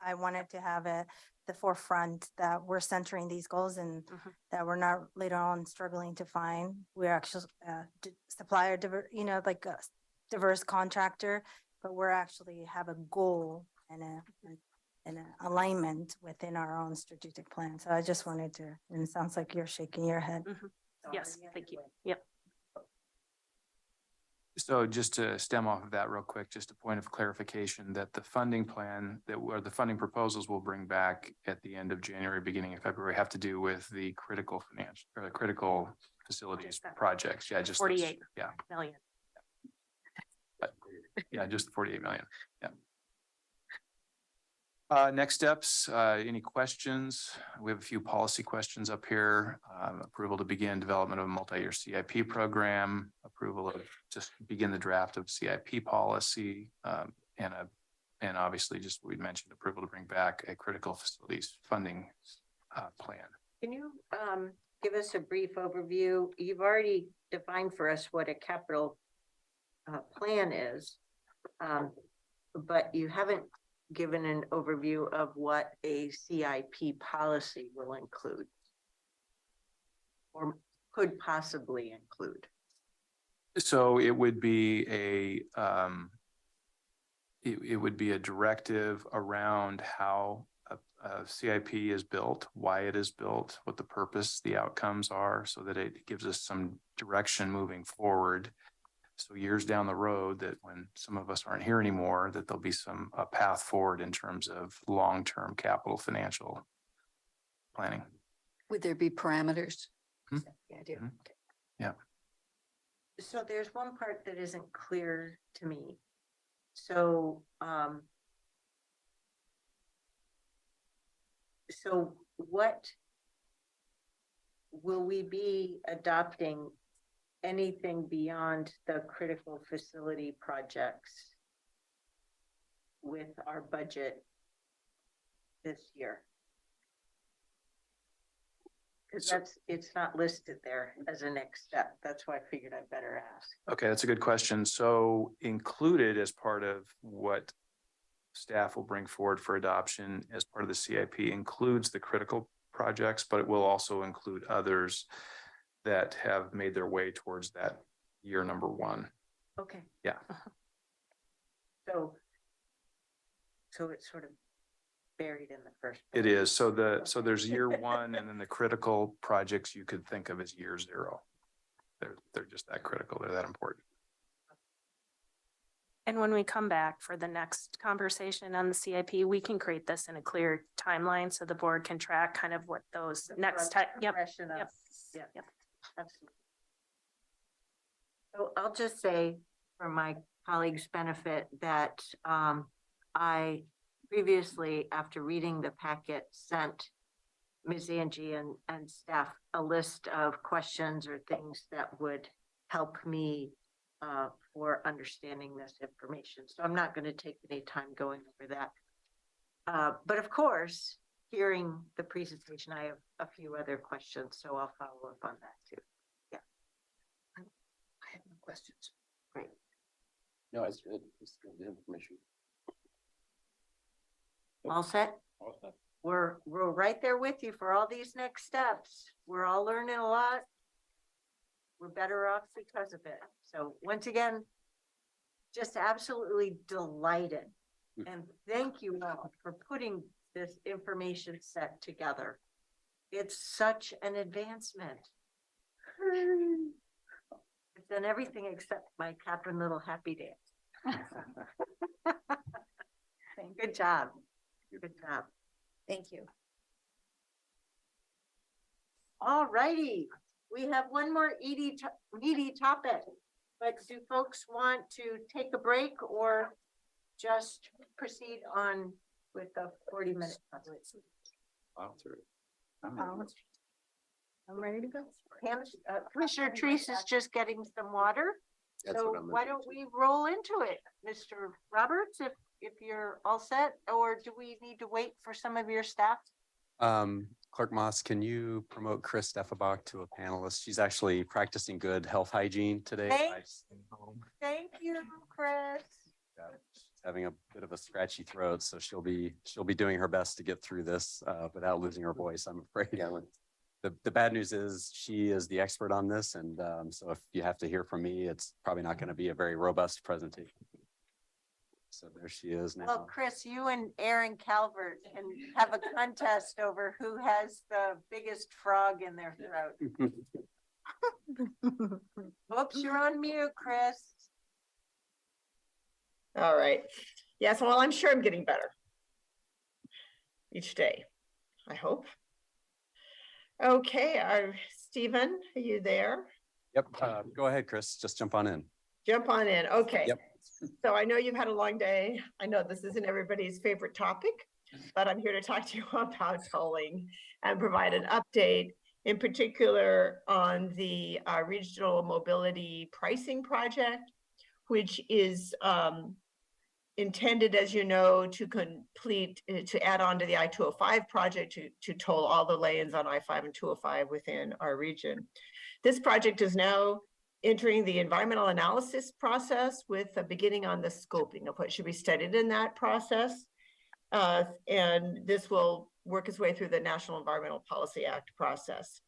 I wanted to have it the forefront that we're centering these goals and Mhm. that we're not later on struggling to find. We're actually supplier, like a diverse contractor, but we're actually have a goal and an alignment within our own strategic plan. So I just wanted to, and it sounds like you're shaking your head. Mhm. Yes, thank you. Yep. So just to stem off of that real quick, just a point of clarification that the funding plan or the funding proposals we'll bring back at the end of January, beginning of February have to do with the critical financial or the critical facilities Just that. projects. Yeah, just. those. 48 Yeah. million. Yeah, just 48 million. Yeah. Next steps, any questions? We have a few policy questions up here. Approval to begin development of a multi-year CIP program, approval of just begin the draft of CIP policy, and obviously just we'd mentioned approval to bring back a critical facilities funding plan. Can you give us a brief overview? You've already defined for us what a capital plan is, but you haven't given an overview of what a CIP policy will include or could possibly include. So it would be it would be a directive around how a CIP is built, why it is built, what the purpose, the outcomes are, so that it gives us some direction moving forward. So years down the road, that when some of us aren't here anymore, that there'll be a path forward in terms of long-term capital financial planning. Would there be parameters? Hmm? Yeah, I do. Mhm. Yeah. So there's one part that isn't clear to me. So, so what will we be adopting anything beyond the critical facility projects with our budget this year? Because it's not listed there as a next step. That's why I figured I'd better ask. Okay, that's a good question. So included as part of what staff will bring forward for adoption as part of the CIP includes the critical projects, but it will also include others that have made their way towards that year number one. Okay. Yeah. So it's sort of buried in the first. It is. So there's year one, and then the critical projects you could think of as year zero. They're just that critical. They're that important. And when we come back for the next conversation on the CIP, we can create this in a clear timeline so the board can track kind of what those next time. Yep. Yep. Yep. Absolutely. So I'll just say for my colleagues' benefit that I previously, after reading the packet, sent Ms. Angie and staff a list of questions or things that would help me for understanding this information. So I'm not going to take any time going over that. But of course, hearing the presentation, I have a few other questions, so I'll follow up on that too. Yeah. I have no questions. Great. No, it's good. It's good information. All set? All set. We're right there with you for all these next steps. We're all learning a lot. We're better off because of it. So once again, just absolutely delighted. And thank you all for putting this information set together. It's such an advancement. I've done everything except my Captain Little happy dance. Good job. Good job. Thank you. All righty. We have one more meaty topic, but do folks want to take a break or just proceed on with the 40-minute? I'm ready to go. Commissioner Treese is just getting some water. That's So what I'm why don't we roll into it, Mr. Roberts, if you're all set, or do we need to wait for some of your staff? Clerk Moss, can you promote Chris Steffenbach to a panelist? She's actually practicing good health hygiene today. Thank you, Chris. having a bit of a scratchy throat, so she'll be doing her best to get through this without losing her voice, I'm afraid. Yeah. The bad news is she is the expert on this, and so if you have to hear from me, it's probably not going to be a very robust presentation. So there she is now. Well, Chris, you and Aaron Calvert can have a contest over who has the biggest frog in their throat. Oops, you're on mute, Chris. All right. Yes, well, I'm sure I'm getting better each day, I hope. Okay, Stephen, are you there? Yep. Go ahead, Chris. Just jump on in. Jump on in. Okay. Yep. So I know you've had a long day. I know this isn't everybody's favorite topic, but I'm here to talk to you about tolling and provide an update, in particular on the regional mobility pricing project, which is intended, as you know, to add on to the I-205 project to toll all the lanes on I-5 and 205 within our region. This project is now entering the environmental analysis process with a beginning on the scoping of what should be studied in that process. And this will work its way through the National Environmental Policy Act process.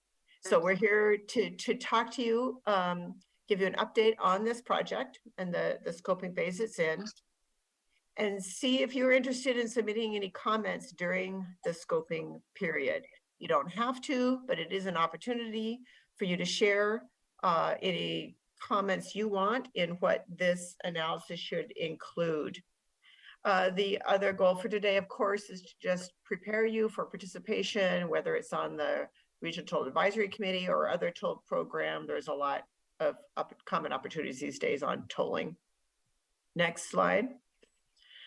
So we're here to talk to you, give you an update on this project and the scoping phase it's in, and see if you're interested in submitting any comments during the scoping period. You don't have to, but it is an opportunity for you to share any comments you want in what this analysis should include. The other goal for today, of course, is to just prepare you for participation, whether it's on the Regional Toll Advisory Committee or other toll program. There's a lot of common opportunities these days on tolling. Next slide.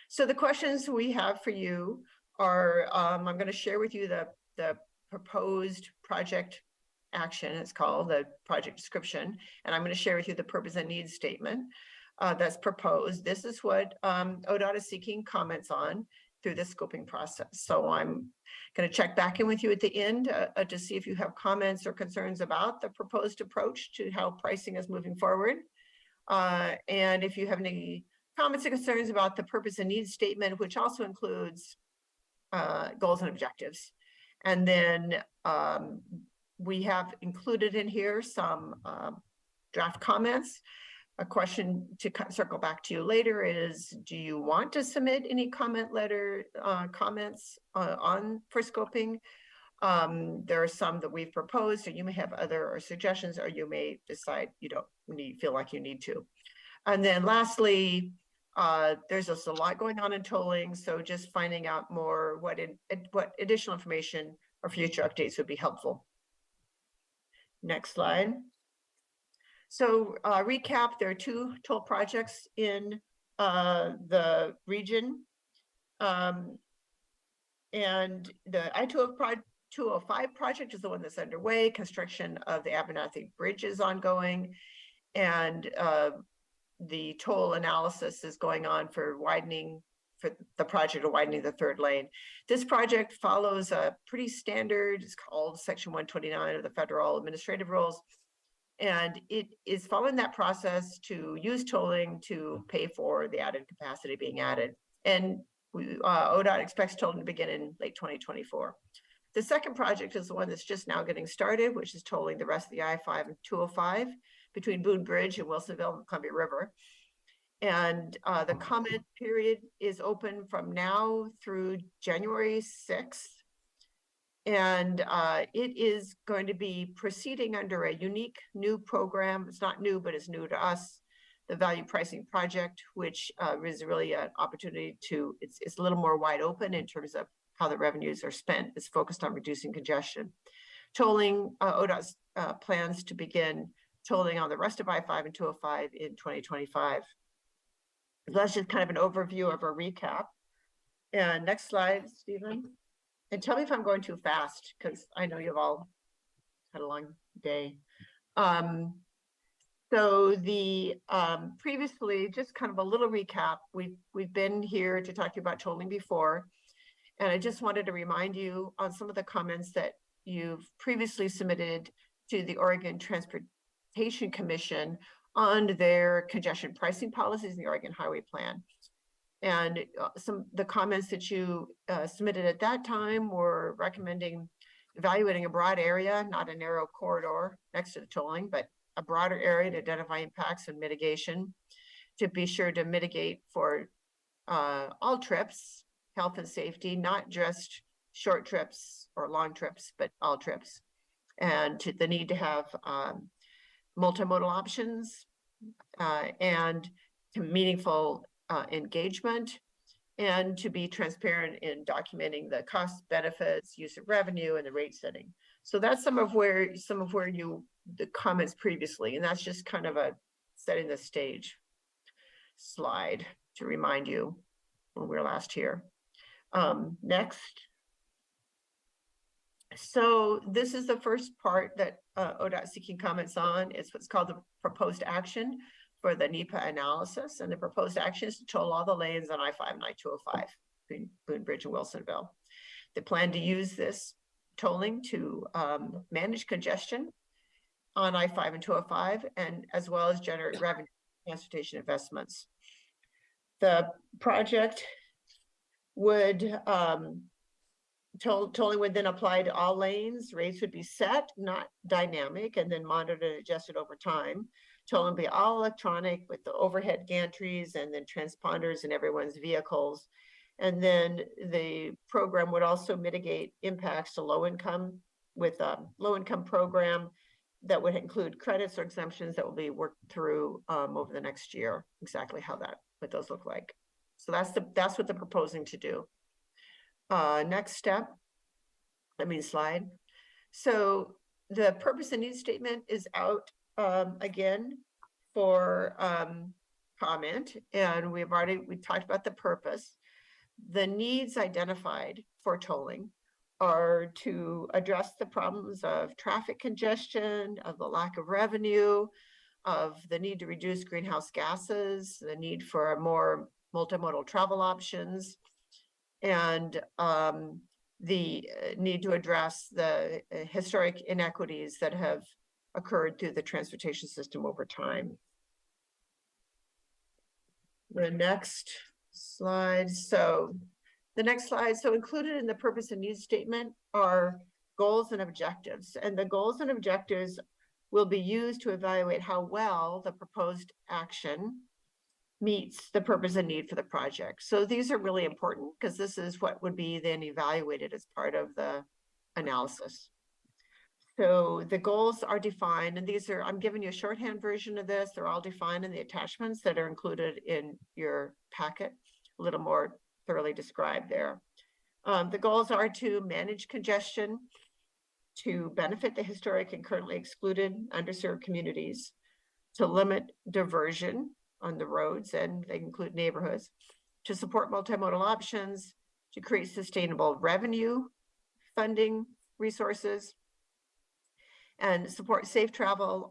So the questions we have for you are, I'm going to share with you the proposed project action, it's called the project description, and I'm going to share with you the purpose and needs statement that's proposed. This is what ODOT is seeking comments on through the scoping process. So I'm going to check back in with you at the end to see if you have comments or concerns about the proposed approach to how pricing is moving forward. And if you have any comments and concerns about the purpose and needs statement, which also includes goals and objectives. And then we have included in here some draft comments. A question to circle back to you later is, do you want to submit any comment letter comments for scoping? There are some that we've proposed, or you may have other suggestions, or you may decide you don't feel like you need to. And then lastly, there's just a lot going on in tolling, so just finding out more what additional information or future updates would be helpful. Next slide. So recap, there are 2 toll projects in the region. And the I-205 project is the one that's underway. Construction of the Abernathy Bridge is ongoing. And the toll analysis is going on for the project of widening the 3rd lane. This project follows a pretty standard, it's called Section 129 of the Federal Administrative Rules. And it is following that process to use tolling to pay for the added capacity being added. And ODOT expects tolling to begin in late 2024. The second project is the one that's just now getting started, which is tolling the rest of the I-5 and 205 between Boone Bridge and Wilsonville and Columbia River. And the comment period is open from now through January 6th. And it is going to be proceeding under a unique new program. It's not new, but it's new to us, the Value Pricing Project, which is really an opportunity to, it's a little more wide open in terms of how the revenues are spent. It's focused on reducing congestion. Tolling, ODOT plans to begin tolling on the rest of I-5 and 205 in 2025. That's just kind of an overview of a recap. And next slide, Stephen. And tell me if I'm going too fast, because I know you've all had a long day. So the previously, just kind of a little recap, we've been here to talk to you about tolling before. And I just wanted to remind you on some of the comments that you've previously submitted to the Oregon Transportation Commission on their congestion pricing policies in the Oregon Highway Plan. And the comments that you submitted at that time were recommending evaluating a broad area, not a narrow corridor next to the tolling, but a broader area to identify impacts and mitigation, to be sure to mitigate for all trips, health and safety, not just short trips or long trips, but all trips. And to the need to have multimodal options and to meaningful engagement, and to be transparent in documenting the cost benefits, use of revenue, and the rate setting. So that's some of where the comments previously, and that's just kind of a setting the stage slide to remind you when we were last here. Next. So this is the first part that ODOT seeking comments on. It's what's called the proposed action for the NEPA analysis. And the proposed action is to toll all the lanes on I-5 and I-205, between Boone Bridge and Wilsonville. They plan to use this tolling to manage congestion on I-5 and 205, and as well as generate revenue transportation investments. The project would, tolling would then apply to all lanes. Rates would be set, not dynamic, and then monitored and adjusted over time. Tolling would be all electronic with the overhead gantries and then transponders in everyone's vehicles. And then the program would also mitigate impacts to low income with a low income program that would include credits or exemptions that will be worked through over the next year, exactly what those look like. So that's what they're proposing to do. Next slide. So the purpose and need statement is out again for comment, and we talked about the purpose. The needs identified for tolling are to address the problems of traffic congestion, of the lack of revenue, of the need to reduce greenhouse gases, the need for more multimodal travel options, and the need to address the historic inequities that have occurred through the transportation system over time. The next slide. So included in the purpose and needs statement are goals and objectives. And the goals and objectives will be used to evaluate how well the proposed action meets the purpose and need for the project. So these are really important because this is what would be then evaluated as part of the analysis. So the goals are defined, and I'm giving you a shorthand version of this. They're all defined in the attachments that are included in your packet, a little more thoroughly described there. The goals are to manage congestion, to benefit the historic and currently excluded underserved communities, to limit diversion on the roads, and they include neighborhoods, to support multimodal options, to create sustainable revenue funding resources, and support safe travel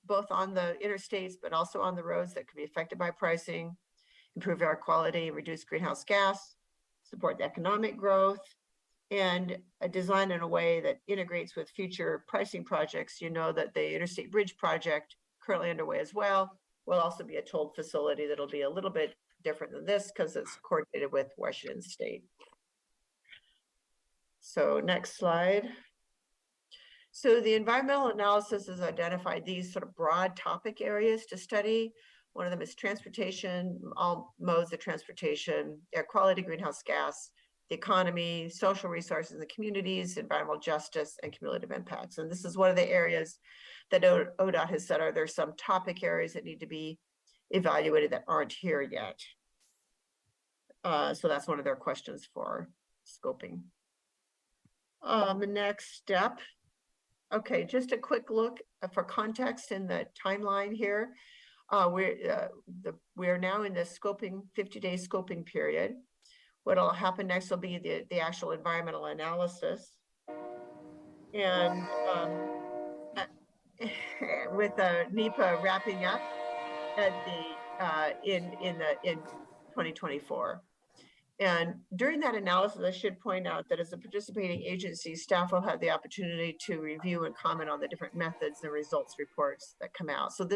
both on the interstates, but also on the roads that could be affected by pricing, improve air quality, reduce greenhouse gas, support the economic growth, and a design in a way that integrates with future pricing projects. You know that the Interstate Bridge project currently underway as well will also be a tolled facility that'll be a little bit different than this because it's coordinated with Washington State. So next slide. So the environmental analysis has identified these sort of broad topic areas to study. One of them is transportation, all modes of transportation, air quality, greenhouse gas, the economy, social resources in the communities, environmental justice, and cumulative impacts. And this is one of the areas that ODOT has said, are there some topic areas that need to be evaluated that aren't here yet? So that's one of their questions for scoping. The next step. Okay, just a quick look for context in the timeline here. We're now in the scoping, 50-day scoping period. What'll happen next will be the actual environmental analysis. And with NEPA wrapping up at in 2024. And during that analysis, I should point out that as a participating agency, staff will have the opportunity to review and comment on the different methods and results reports that come out. So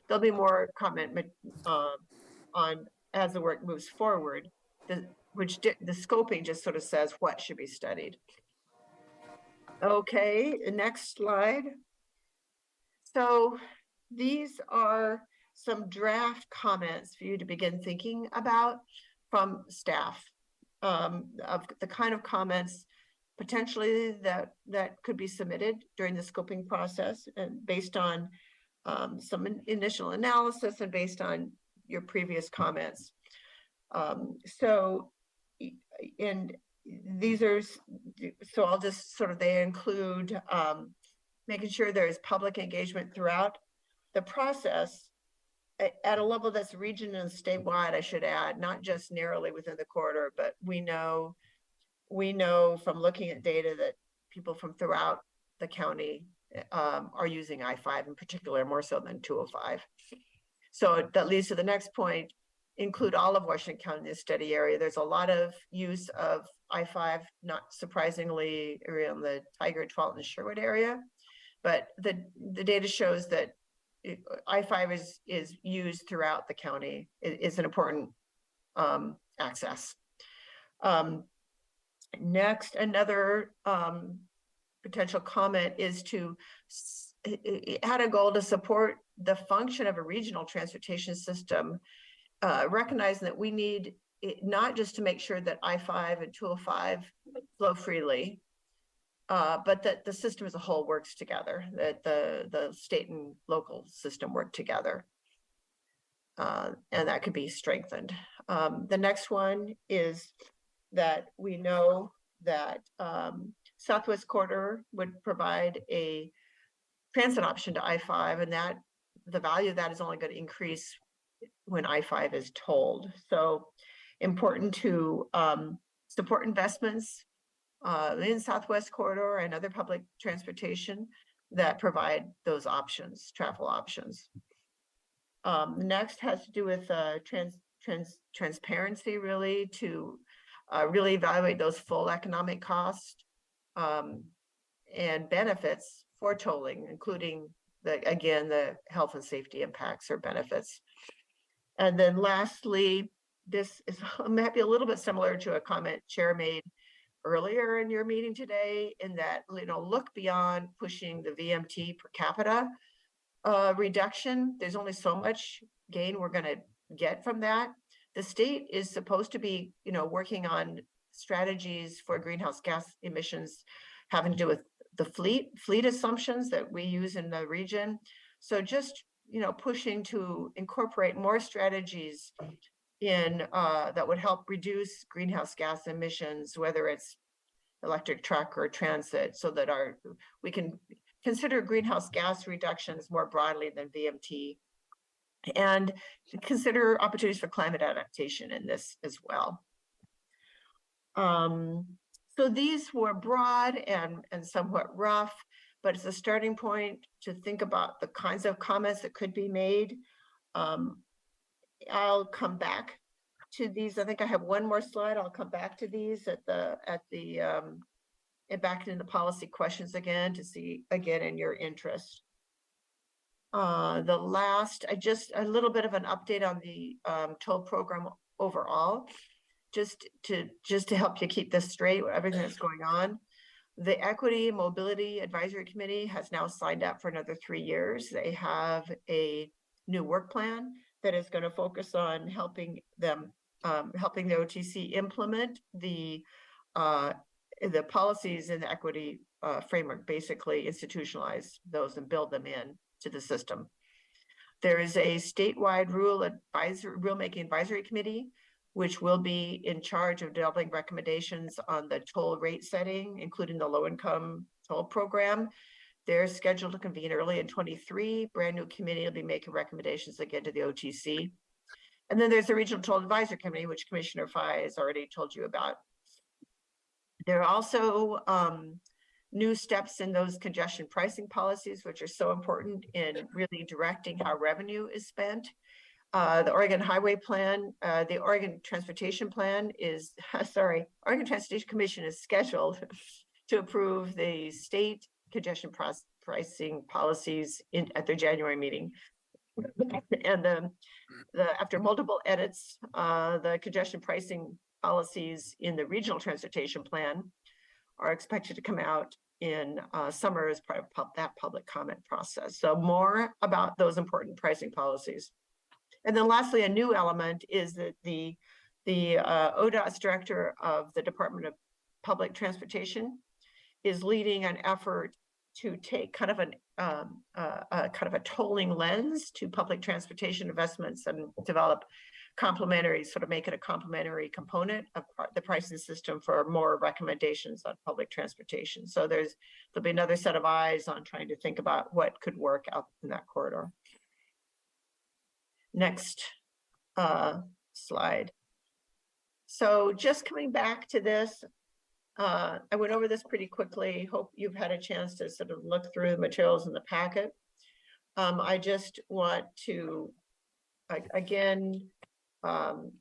there'll be more comment on as the work moves forward, the scoping just sort of says what should be studied. Okay, next slide. So these are some draft comments for you to begin thinking about from staff, of the kind of comments potentially that could be submitted during the scoping process, and based on some initial analysis and based on your previous comments. And these are, so I'll just sort of, they include making sure there is public engagement throughout the process at a level that's regional and statewide, I should add, not just narrowly within the corridor, but we know from looking at data that people from throughout the county are using I-5 in particular, more so than 205. So that leads to the next point, include all of Washington County in this study area. There's a lot of use of I-5, not surprisingly, around the Tiger, Tualatin, Sherwood area. But the data shows that I-5 is used throughout the county. It is an important access. Next, another potential comment is to, it had a goal to support the function of a regional transportation system, recognizing that we need it not just to make sure that I-5 and 205 flow freely, but that the system as a whole works together, that the state and local system work together. And that could be strengthened. The next one is that we know that Southwest Corridor would provide a transit option to I-5, and that the value of that is only going to increase when I-5 is tolled. So important to support investments in Southwest Corridor and other public transportation that provide those options, travel options. Next has to do with transparency, really, to really evaluate those full economic costs and benefits for tolling, including the health and safety impacts or benefits. And then lastly, this is maybe a little bit similar to a comment Chair made earlier in your meeting today, in that, look beyond pushing the VMT per capita reduction. There's only so much gain we're going to get from that. The state is supposed to be, working on strategies for greenhouse gas emissions having to do with the fleet assumptions that we use in the region. So just, pushing to incorporate more strategies in that would help reduce greenhouse gas emissions, whether it's electric truck or transit, so that we can consider greenhouse gas reductions more broadly than VMT, and consider opportunities for climate adaptation in this as well. So these were broad and somewhat rough, but it's a starting point to think about the kinds of comments that could be made. I'll come back to these. I think I have one more slide. I'll come back to these and back into policy questions again to see again in your interest. The last, a little bit of an update on the toll program overall, just to help you keep this straight, everything that's going on. The Equity Mobility Advisory Committee has now signed up for another 3 years. They have a new work plan that is going to focus on helping the OTC implement the policies in the equity framework, basically institutionalize those and build them in to the system. There is a statewide rulemaking advisory committee, which will be in charge of developing recommendations on the toll rate setting, including the low-income toll program. They're scheduled to convene early in 23. Brand new committee will be making recommendations again to the OTC. And then there's the Regional Toll Advisory Committee, which Commissioner Fye has already told you about. There are also new steps in those congestion pricing policies, which are so important in really directing how revenue is spent. The Oregon Highway Plan, the Oregon Transportation Plan is, Oregon Transportation Commission is scheduled to approve the state congestion pricing policies at their January meeting. And after multiple edits, the congestion pricing policies in the regional transportation plan are expected to come out in summer as part of that public comment process. So more about those important pricing policies. And then lastly, a new element is that the ODOT's director of the Department of Public Transportation is leading an effort to take kind of a tolling lens to public transportation investments and develop complementary, sort of make it a complementary component of the pricing system for more recommendations on public transportation. So there'll be another set of eyes on trying to think about what could work out in that corridor. Next slide. So just coming back to this, I went over this pretty quickly. Hope you've had a chance to sort of look through the materials in the packet. I just want to, again,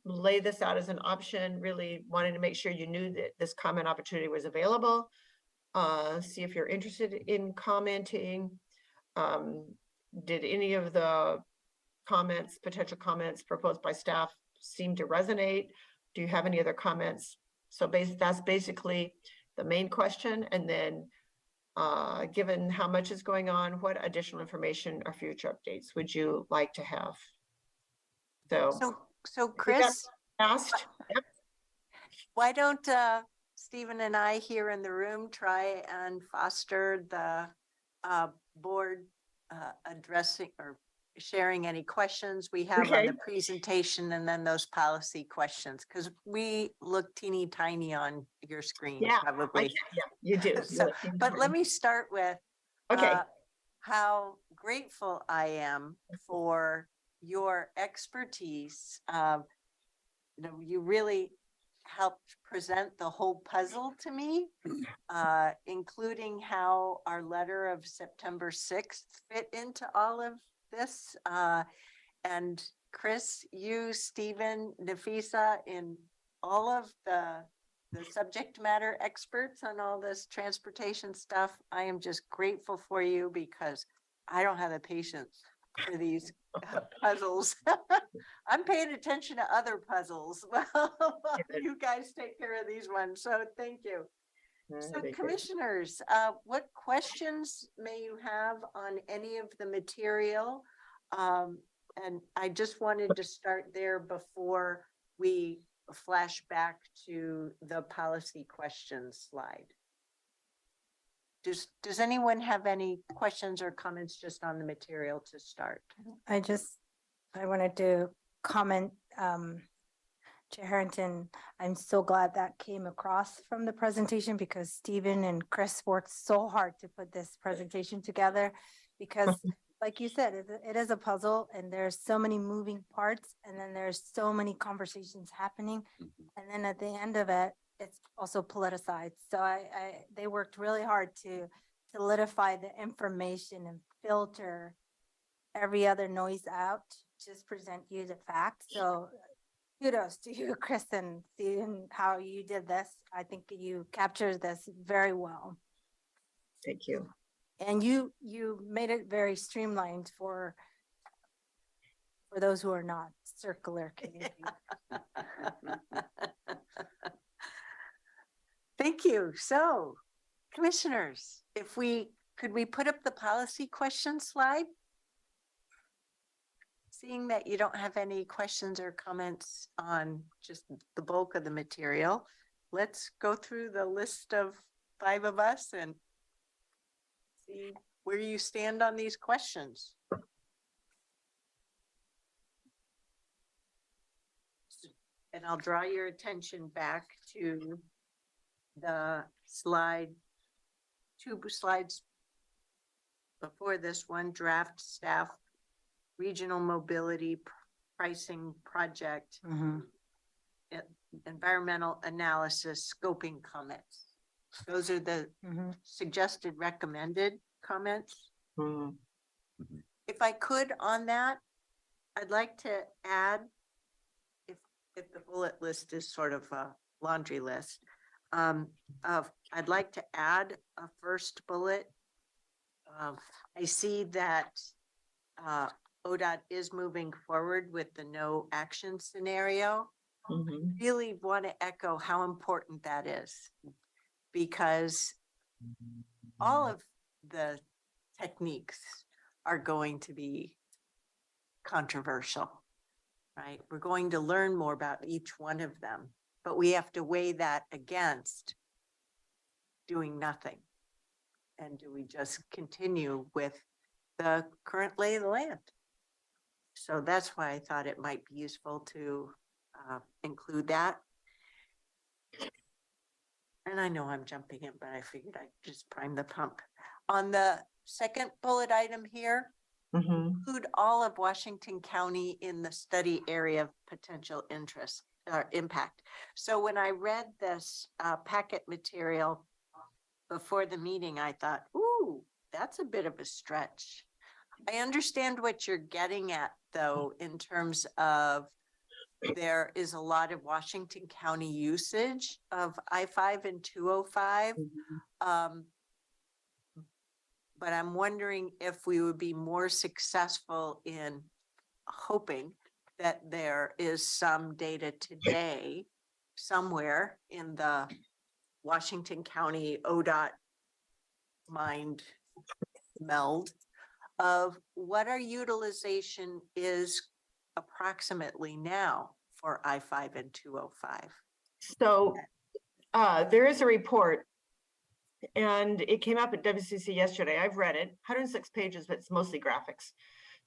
lay this out as an option, really wanting to make sure you knew that this comment opportunity was available. See if you're interested in commenting. Did any of the potential comments proposed by staff seem to resonate? Do you have any other comments? So that's basically the main question. And then given how much is going on, what additional information or future updates would you like to have? So Chris, asked. Yep. why don't Stephen and I here in the room try and foster the board addressing or sharing any questions we have on the presentation, and then those policy questions, because we look teeny tiny on your screen. Yeah, probably. Yeah, you do. So, but let me start with how grateful I am for your expertise. You really helped present the whole puzzle to me, including how our letter of September 6th fit into all of this. And Chris, you, Stephen, Nafisa, in all of the subject matter experts on all this transportation stuff. I am just grateful for you because I don't have the patience for these puzzles. I'm paying attention to other puzzles. Well, you guys take care of these ones. So thank you. So commissioners, what questions may you have on any of the material? And I just wanted to start there before we flash back to the policy questions slide. Does anyone have any questions or comments just on the material to start? I wanted to comment, Chair Harrington, I'm so glad that came across from the presentation because Stephen and Chris worked so hard to put this presentation together because like you said, it is a puzzle and there's so many moving parts and then there's so many conversations happening. And then at the end of it, it's also politicized. So they worked really hard to solidify the information and filter every other noise out, just present you the facts. So kudos to you, Chris and Stephen, how you did this. I think you captured this very well. Thank you. And you made it very streamlined for those who are not circular community. Thank you. So, commissioners, could we put up the policy question slide? Seeing that you don't have any questions or comments on just the bulk of the material, let's go through the list of 5 of us and see where you stand on these questions. And I'll draw your attention back to the slide, 2 slides before this one, draft staff regional mobility pricing project, environmental analysis scoping comments. Those are the suggested recommended comments. If I could on that, I'd like to add, if the bullet list is sort of a laundry list, I'd like to add a first bullet. I see that ODOT is moving forward with the no action scenario. Mhm. Really want to echo how important that is, because all of the techniques are going to be controversial, right? We're going to learn more about each one of them, but we have to weigh that against doing nothing. And do we just continue with the current lay of the land? So that's why I thought it might be useful to include that. And I know I'm jumping in, but I figured I'd just prime the pump. On the second bullet item here, Mhm. include all of Washington County in the study area of potential interest or impact. So when I read this packet material before the meeting, I thought, ooh, that's a bit of a stretch. I understand what you're getting at, though, in terms of there is a lot of Washington County usage of I-5 and 205. But I'm wondering if we would be more successful in hoping that there is some data today somewhere in the Washington County ODOT mind meld of what our utilization is approximately now for I-5 and 205. So there is a report, and it came up at WCC yesterday. I've read it, 106 pages, but it's mostly graphics,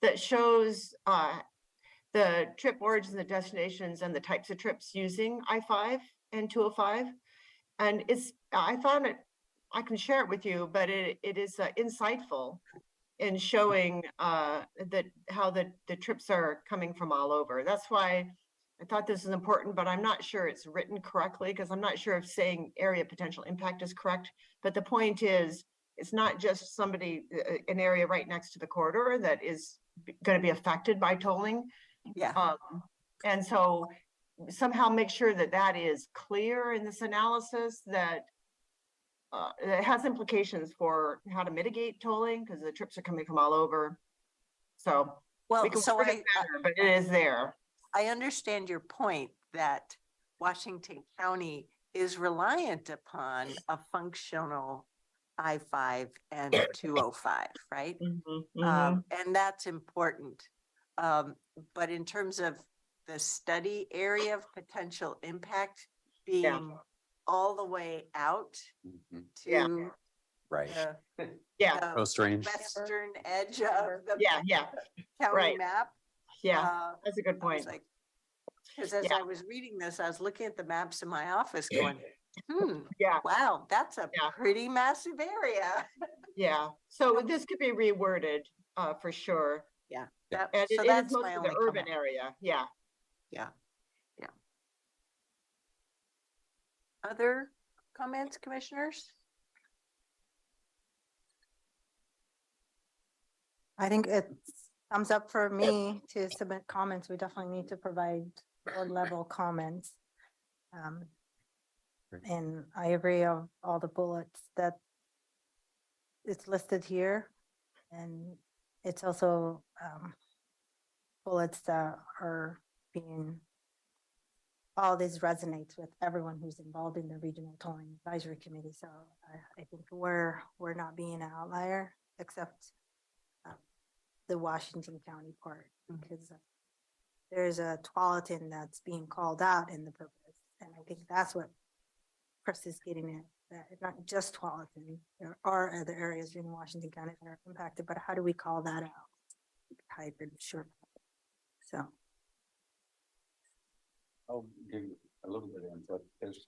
that shows the trip origins, the destinations, and the types of trips using I-5 and 205. And I found it, I can share it with you, but it is insightful in showing that how the trips are coming from all over. That's why I thought this is important, but I'm not sure it's written correctly, because I'm not sure if saying area potential impact is correct. But the point is, it's not just somebody, an area right next to the corridor that is going to be affected by tolling. Yeah. And so somehow make sure that that is clear in this analysis, that it has implications for how to mitigate tolling, because the trips are coming from all over. So well, we can so word it better, but it is there. I understand your point that Washington County is reliant upon a functional I-5 and 205, right? And that's important. But in terms of the study area of potential impact being all the way out to Right. the Coast range. western edge of the county map. That's a good point. Because as I was reading this, I was looking at the maps in my office going, wow, that's a pretty massive area. So this could be reworded for sure. And so that's mostly the urban area. Other comments, commissioners? I think it's thumbs up for me to submit comments. We definitely need to provide board level comments. And I agree on all the bullets that it's listed here. And it's also bullets that are being, all this resonates with everyone who's involved in the Regional Tolling Advisory Committee. So I think we're not being an outlier, except the Washington County part, because there's a Tualatin that's being called out in the purpose. And I think that's what Chris is getting at, that it's not just Tualatin. There are other areas in Washington County that are impacted, but how do we call that out? Hybrid, sure. So. I'll give you a little bit of input, because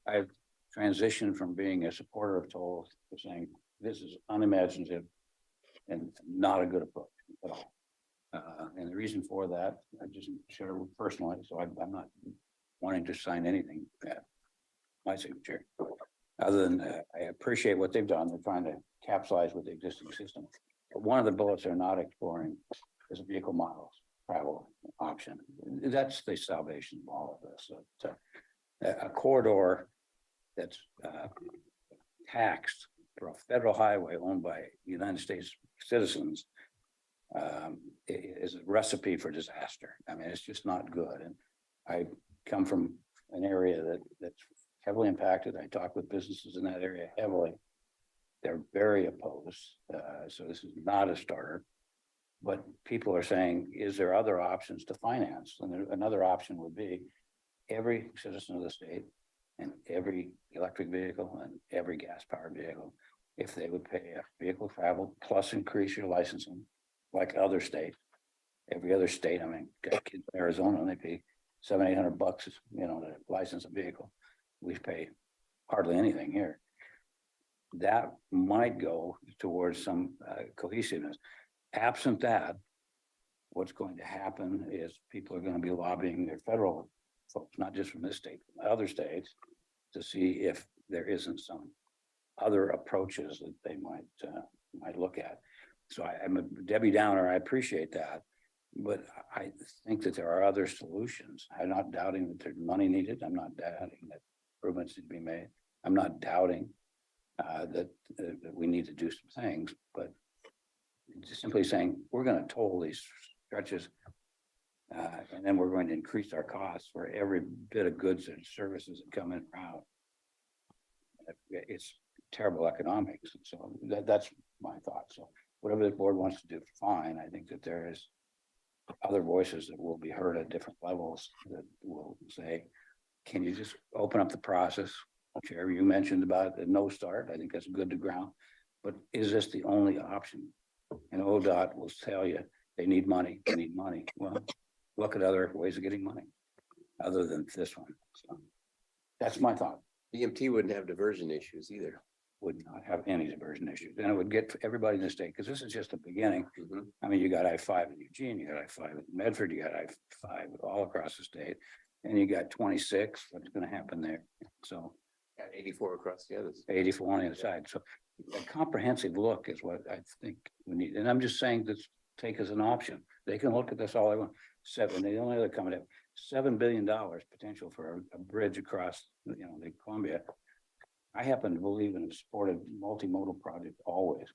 I've transitioned from being a supporter of toll to saying this is unimaginative and not a good approach at all. And the reason for that, I just share personally, so I'm not wanting to sign anything at my signature, other than I appreciate what they've done. They're trying to capitalize with the existing system. But one of the bullets they're not exploring is a vehicle miles travel option. That's the salvation of all of this. So, a corridor that's taxed for a federal highway owned by United States citizens is a recipe for disaster. I mean, it's just not good. And I come from an area that's heavily impacted. I talk with businesses in that area heavily. They're very opposed. So this is not a starter. But people are saying, is there other options to finance? And another option would be every citizen of the state and every electric vehicle and every gas powered vehicle, if they would pay a vehicle travel plus increase your licensing like other states. Every other state, I mean, got kids in Arizona, and they pay $700-800, to license a vehicle. We pay hardly anything here. That might go towards some cohesiveness. Absent that, what's going to happen is people are going to be lobbying their federal folks, not just from this state, from other states, to see if there isn't some other approaches that they might look at. So I'm a Debbie Downer. I appreciate that, but I think that there are other solutions. I'm not doubting that there's money needed. I'm not doubting that improvements need to be made. I'm not doubting that we need to do some things, but just simply saying we're going to toll these stretches and then we're going to increase our costs for every bit of goods and services that come in and out. It's terrible economics. And so that's my thought. So whatever the board wants to do, fine. I think that there is other voices that will be heard at different levels that will say, can you just open up the process? Chair, you mentioned about the no start. I think that's good to ground, but is this the only option? And ODOT will tell you they need money, they need money. Well, look at other ways of getting money other than this one. So that's my thought. BMT wouldn't have diversion issues either. Would not have any diversion issues. And it would get everybody in the state, because this is just the beginning. I mean, you got I-5 in Eugene, you got I-5 in Medford, you got I-5 all across the state, and you got 26. What's going to happen there? So 84 across the others. 84 on the other side. So a comprehensive look is what I think we need. And I'm just saying this take as an option. They can look at this all they want. The only other comment, $7 billion potential for a bridge across, the Columbia. I happen to believe in a supported multimodal project always.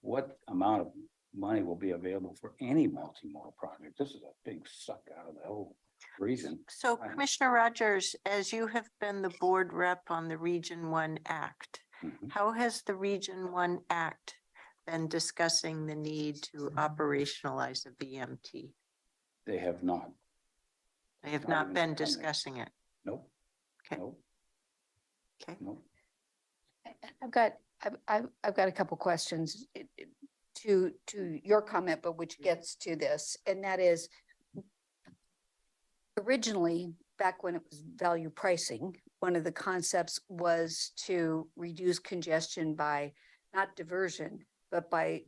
What amount of money will be available for any multimodal project? This is a big suck out of the whole region. So Commissioner Rogers, as you have been the board rep on the Region 1 Act, how has the Region 1 Act been discussing the need to operationalize a VMT? They have not. They have not been discussing it. Nope. Okay. Nope. Okay. Nope. I've got a couple questions to your comment, but which gets to this, and that is originally back when it was value pricing, one of the concepts was to reduce congestion by not diversion, but by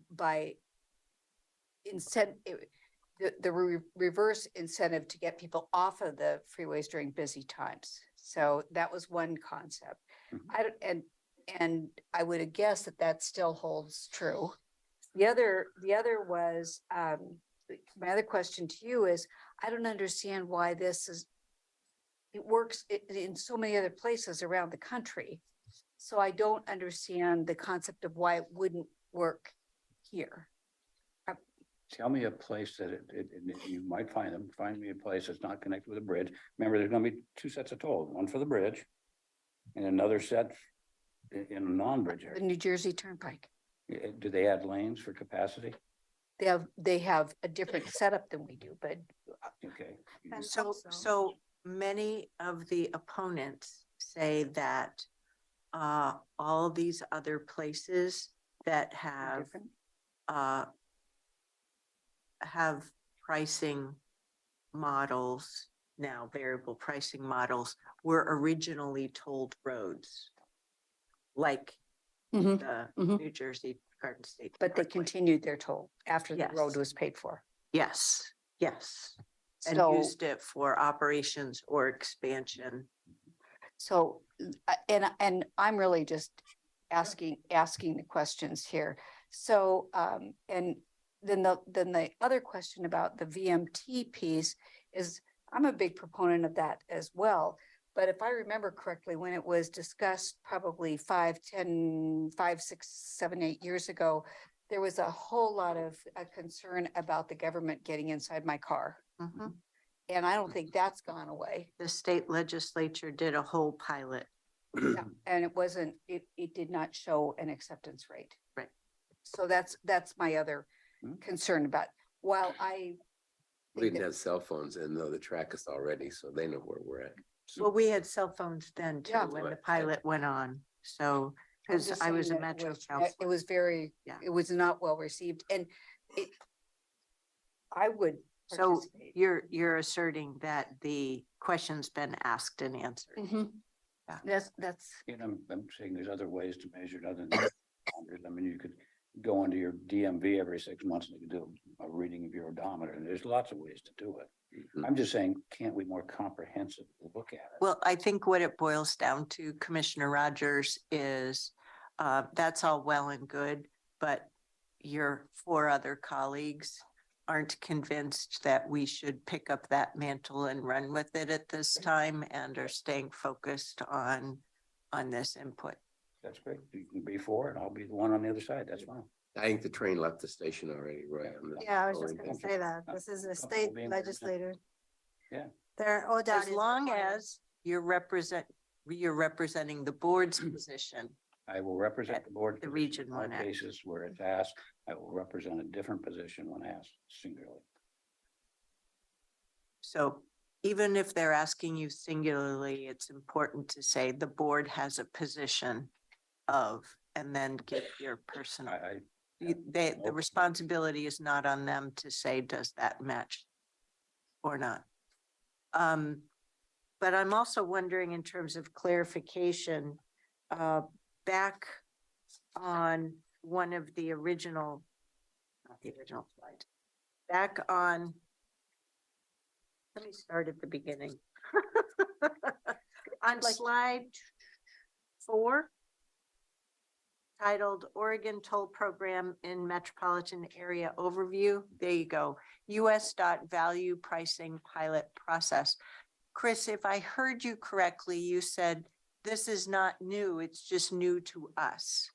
reverse incentive to get people off of the freeways during busy times. So that was one concept. And I would guess that still holds true. The other was, my other question to you is, I don't understand why it works in so many other places around the country. So I don't understand the concept of why it wouldn't work here. Tell me a place that you might find me a place that's not connected with a bridge. Remember, there's going to be two sets of tolls, one for the bridge and another set in a non-bridge area. The New Jersey Turnpike. Do they add lanes for capacity? They have a different setup than we do, but okay. And so many of the opponents say that all these other places that have pricing models now, variable pricing models, were originally tolled roads, like the New Jersey Garden State. But they continued their toll after the Yes. road was paid for. Yes, yes. And So- used it for operations or expansion. So, and I'm really just asking the questions here. So, and then the other question about the VMT piece is, I'm a big proponent of that as well. But if I remember correctly, when it was discussed probably 6, 7, 8 years ago, there was a whole lot of concern about the government getting inside my car. Mhm. And I don't think that's gone away. The state legislature did a whole pilot. Yeah, and it did not show an acceptance rate. Right. So that's my other concern about, while I. We think didn't that- have cell phones in though, they track us already, so they know where we're at. Well, we had cell phones then too, Yeah. when the pilot went on. So, I'm because just I was a saying that metro it counselor. was very, Yeah. it was not well received, and it. I would. So participate. you're asserting that the question's been asked and answered. Mhm. Yeah. That's, You know, I'm saying there's other ways to measure it other than boundaries. I mean, you could go into your DMV every 6 months and you could do a reading of your odometer, and there's lots of ways to do it. Mhm. I'm just saying, can't we more comprehensively look at it? Well, I think what it boils down to, Commissioner Rogers, is that's all well and good, but your 4 other colleagues aren't convinced that we should pick up that mantle and run with it at this time and are staying focused on this input. That's great. You can be for it. I'll be the one on the other side. That's fine. I think the train left the station already, Roy. Yeah, I was just Going gonna back. say that. This is a Couple state being legislator. Yeah. Their ODOT As is long required. as you're representing the board's position. I will represent At the board. the position region in all one act. cases where it's asked, I will represent a different position when asked singularly. So even if they're asking you singularly, it's important to say the board has a position of, and then give your personal. The responsibility is not on them to say, does that match or not? But I'm also wondering in terms of clarification, back on one of the original, not the original slide, back on, let me start at the beginning. On slide 4, titled Oregon Toll Program in Metropolitan Area Overview. There you go. US.DOT Value Pricing Pilot Process. Chris, if I heard you correctly, you said this is not new, it's just new to us.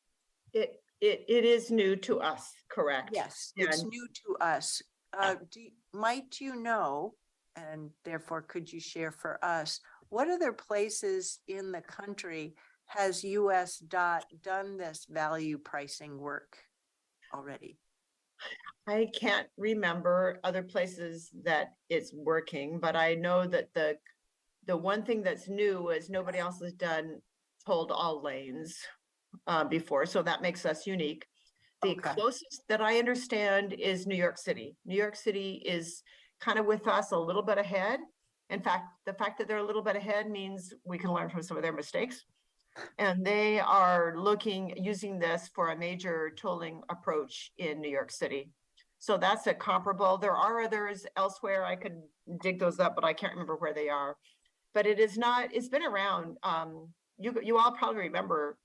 It is new to us, correct? Yes, it's And- new to us. Might you know, and therefore could you share for us, what other places in the country has US.DOT done this value pricing work already? I can't remember other places that it's working, but I know that the one thing that's new is nobody else has told all lanes before, so that makes us unique. The Okay. closest that I understand is New York City. New York City is kind of with us a little bit ahead. In fact, the fact that they're a little bit ahead means we can learn from some of their mistakes. And they are using this for a major tolling approach in New York City. So that's a comparable. There are others elsewhere. I could dig those up, but I can't remember where they are. But it's been around. You all probably remember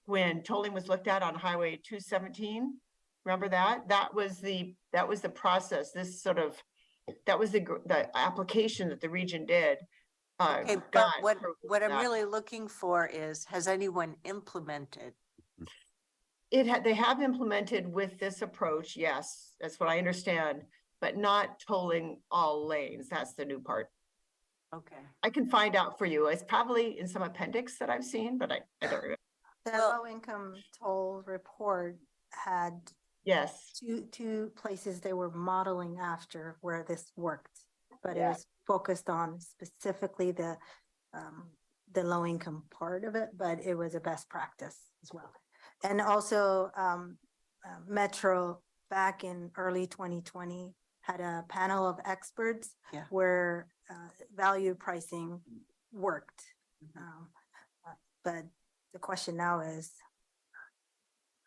when tolling was looked at on Highway 217. Remember that? That was the process. That was the application that the region did. Okay, but got what I'm that. really looking for is, has anyone implemented? They have implemented with this approach, yes, that's what I understand, but not tolling all lanes. That's the new part. Okay. I can find out for you. It's probably in some appendix that I've seen, but I don't remember. The Well- low-income toll report had Yes, two places they were modeling after where this worked. But it Yeah. was focused on specifically the low-income part of it, but it was a best practice as well. And also, Metro back in early 2020 had a panel of experts Yeah. where value pricing worked. But the question now is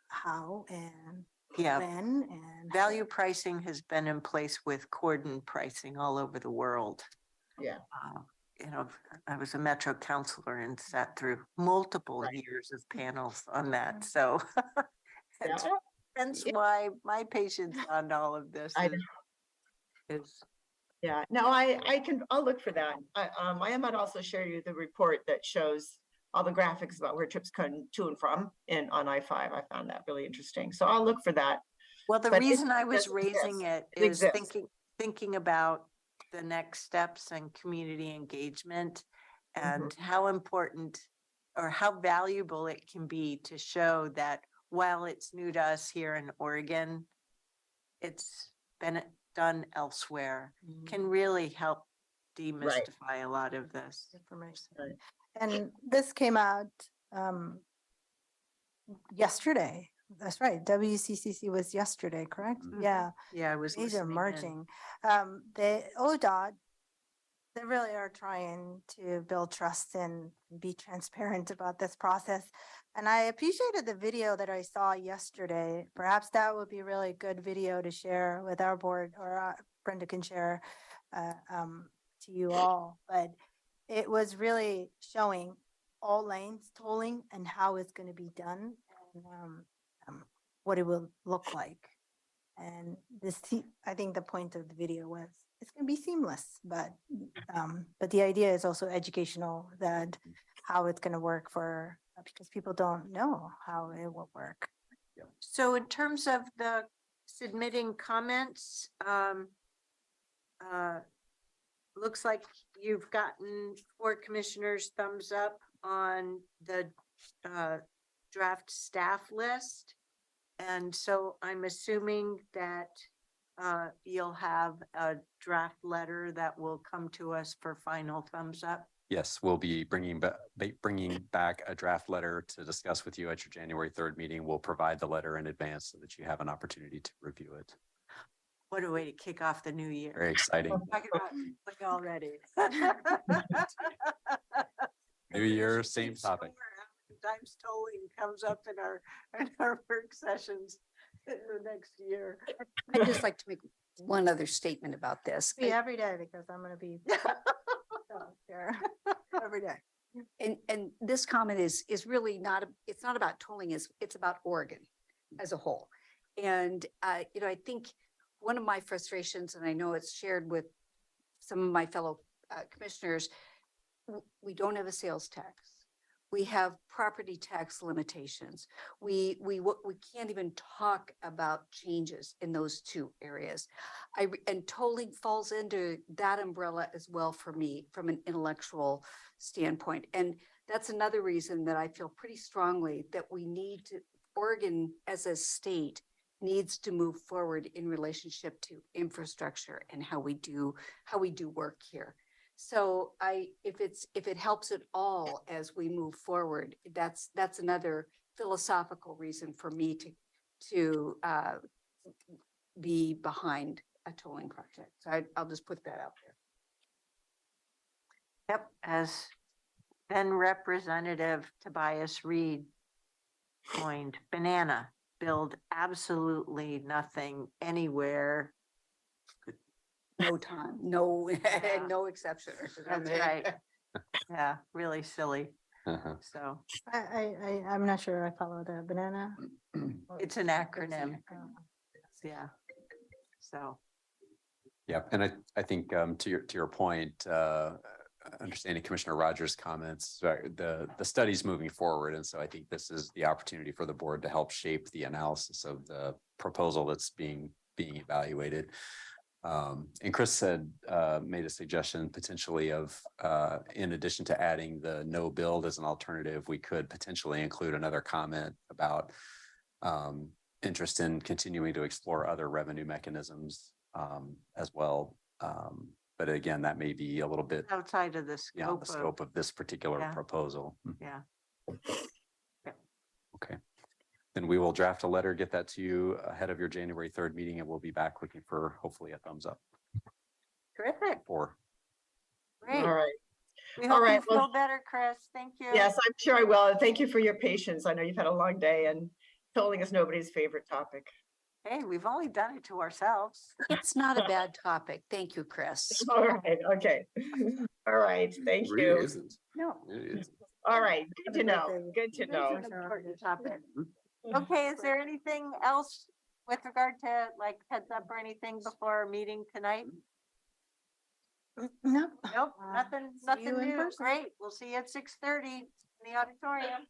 how and Yeah, when and. value pricing has been in place with cordon pricing all over the world. yeah. You know, I was a Metro counselor and sat through multiple Right. years of panels on that, so. Yeah. Hence why my patience on all of this I know. is Yeah, no, I'll look for that. I might also share you the report that shows all the graphics about where trips come to and from on I-5. I found that really interesting. So I'll look for that. Well, the But it reason I was does raising exist. it It is exists. thinking about the next steps and community engagement and Mhm. how important or how valuable it can be to show that while it's new to us here in Oregon, it's been done elsewhere, can really help demystify a lot of this. Information. Right. And this came out yesterday. That's right. WCCC was yesterday, correct? Mhm. Yeah. Yeah, I was These are listening in. merging. The ODOT, they really are trying to build trust and be transparent about this process. And I appreciated the video that I saw yesterday. Perhaps that would be a really good video to share with our board, or Brenda can share to you all. But it was really showing all lanes tolling and how it's going to be done, and what it will look like. And I think the point of the video was it's going to be seamless, but the idea is also educational, that how it's going to work because people don't know how it will work. So in terms of the submitting comments, looks like you've gotten 4 commissioners' thumbs up on the draft staff list. And so I'm assuming that you'll have a draft letter that will come to us for final thumbs up. Yes, we'll be bringing back a draft letter to discuss with you at your January 3rd meeting. We'll provide the letter in advance so that you have an opportunity to review it. What a way to kick off the new year. Very exciting. Talking about like already. New year, same topic. Times tolling comes up in our work sessions in the next year. I'd just like to make one other statement about this. Be every day, because I'm going to be here every day. And this comment is really not, it's not about tolling, it's about Oregon as a whole. And, I think one of my frustrations, and I know it's shared with some of my fellow commissioners, we don't have a sales tax. We have property tax limitations. We can't even talk about changes in those 2 areas. And tolling falls into that umbrella as well for me from an intellectual standpoint. And that's another reason that I feel pretty strongly that Oregon as a state needs to move forward in relationship to infrastructure and how we do work here. So if it helps at all as we move forward, that's another philosophical reason for me to be behind a tolling project. So I'll just put that out there. Yep, as then Representative Tobias Reed coined, banana, build absolutely nothing anywhere. No time, no, Yeah. no exception. That's right. Yeah, really silly. Uh-huh. So I'm not sure I follow the banana. it's an acronym. Yeah. So. Yeah, and I think to your point, understanding Commissioner Rogers' comments, the study's moving forward, and so I think this is the opportunity for the board to help shape the analysis of the proposal that's being evaluated. And Chris made a suggestion potentially of, in addition to adding the no build as an alternative, we could potentially include another comment about interest in continuing to explore other revenue mechanisms as well. But again, that may be a little bit Outside of the scope, the scope of this particular proposal. Yeah. Okay. Then we will draft a letter, get that to you ahead of your January 3rd meeting, and we'll be back looking for hopefully a thumbs up. Terrific. Great. All right. We hope you feel better, Chris. Thank you. Yes, I'm sure I will. Thank you for your patience. I know you've had a long day, and tolling is nobody's favorite topic. Hey, we've only done it to ourselves. It's not a bad topic. Thank you, Chris. All right. Okay. All right. Thank It really you. isn't. No. It isn't. All right. Good to know. Good to know. It's an important topic. Okay, is there anything else with regard to like heads up or anything before our meeting tonight? Nope. Nope, nothing, See you nothing in new. person. Great. We'll see you at 6:30 in the auditorium.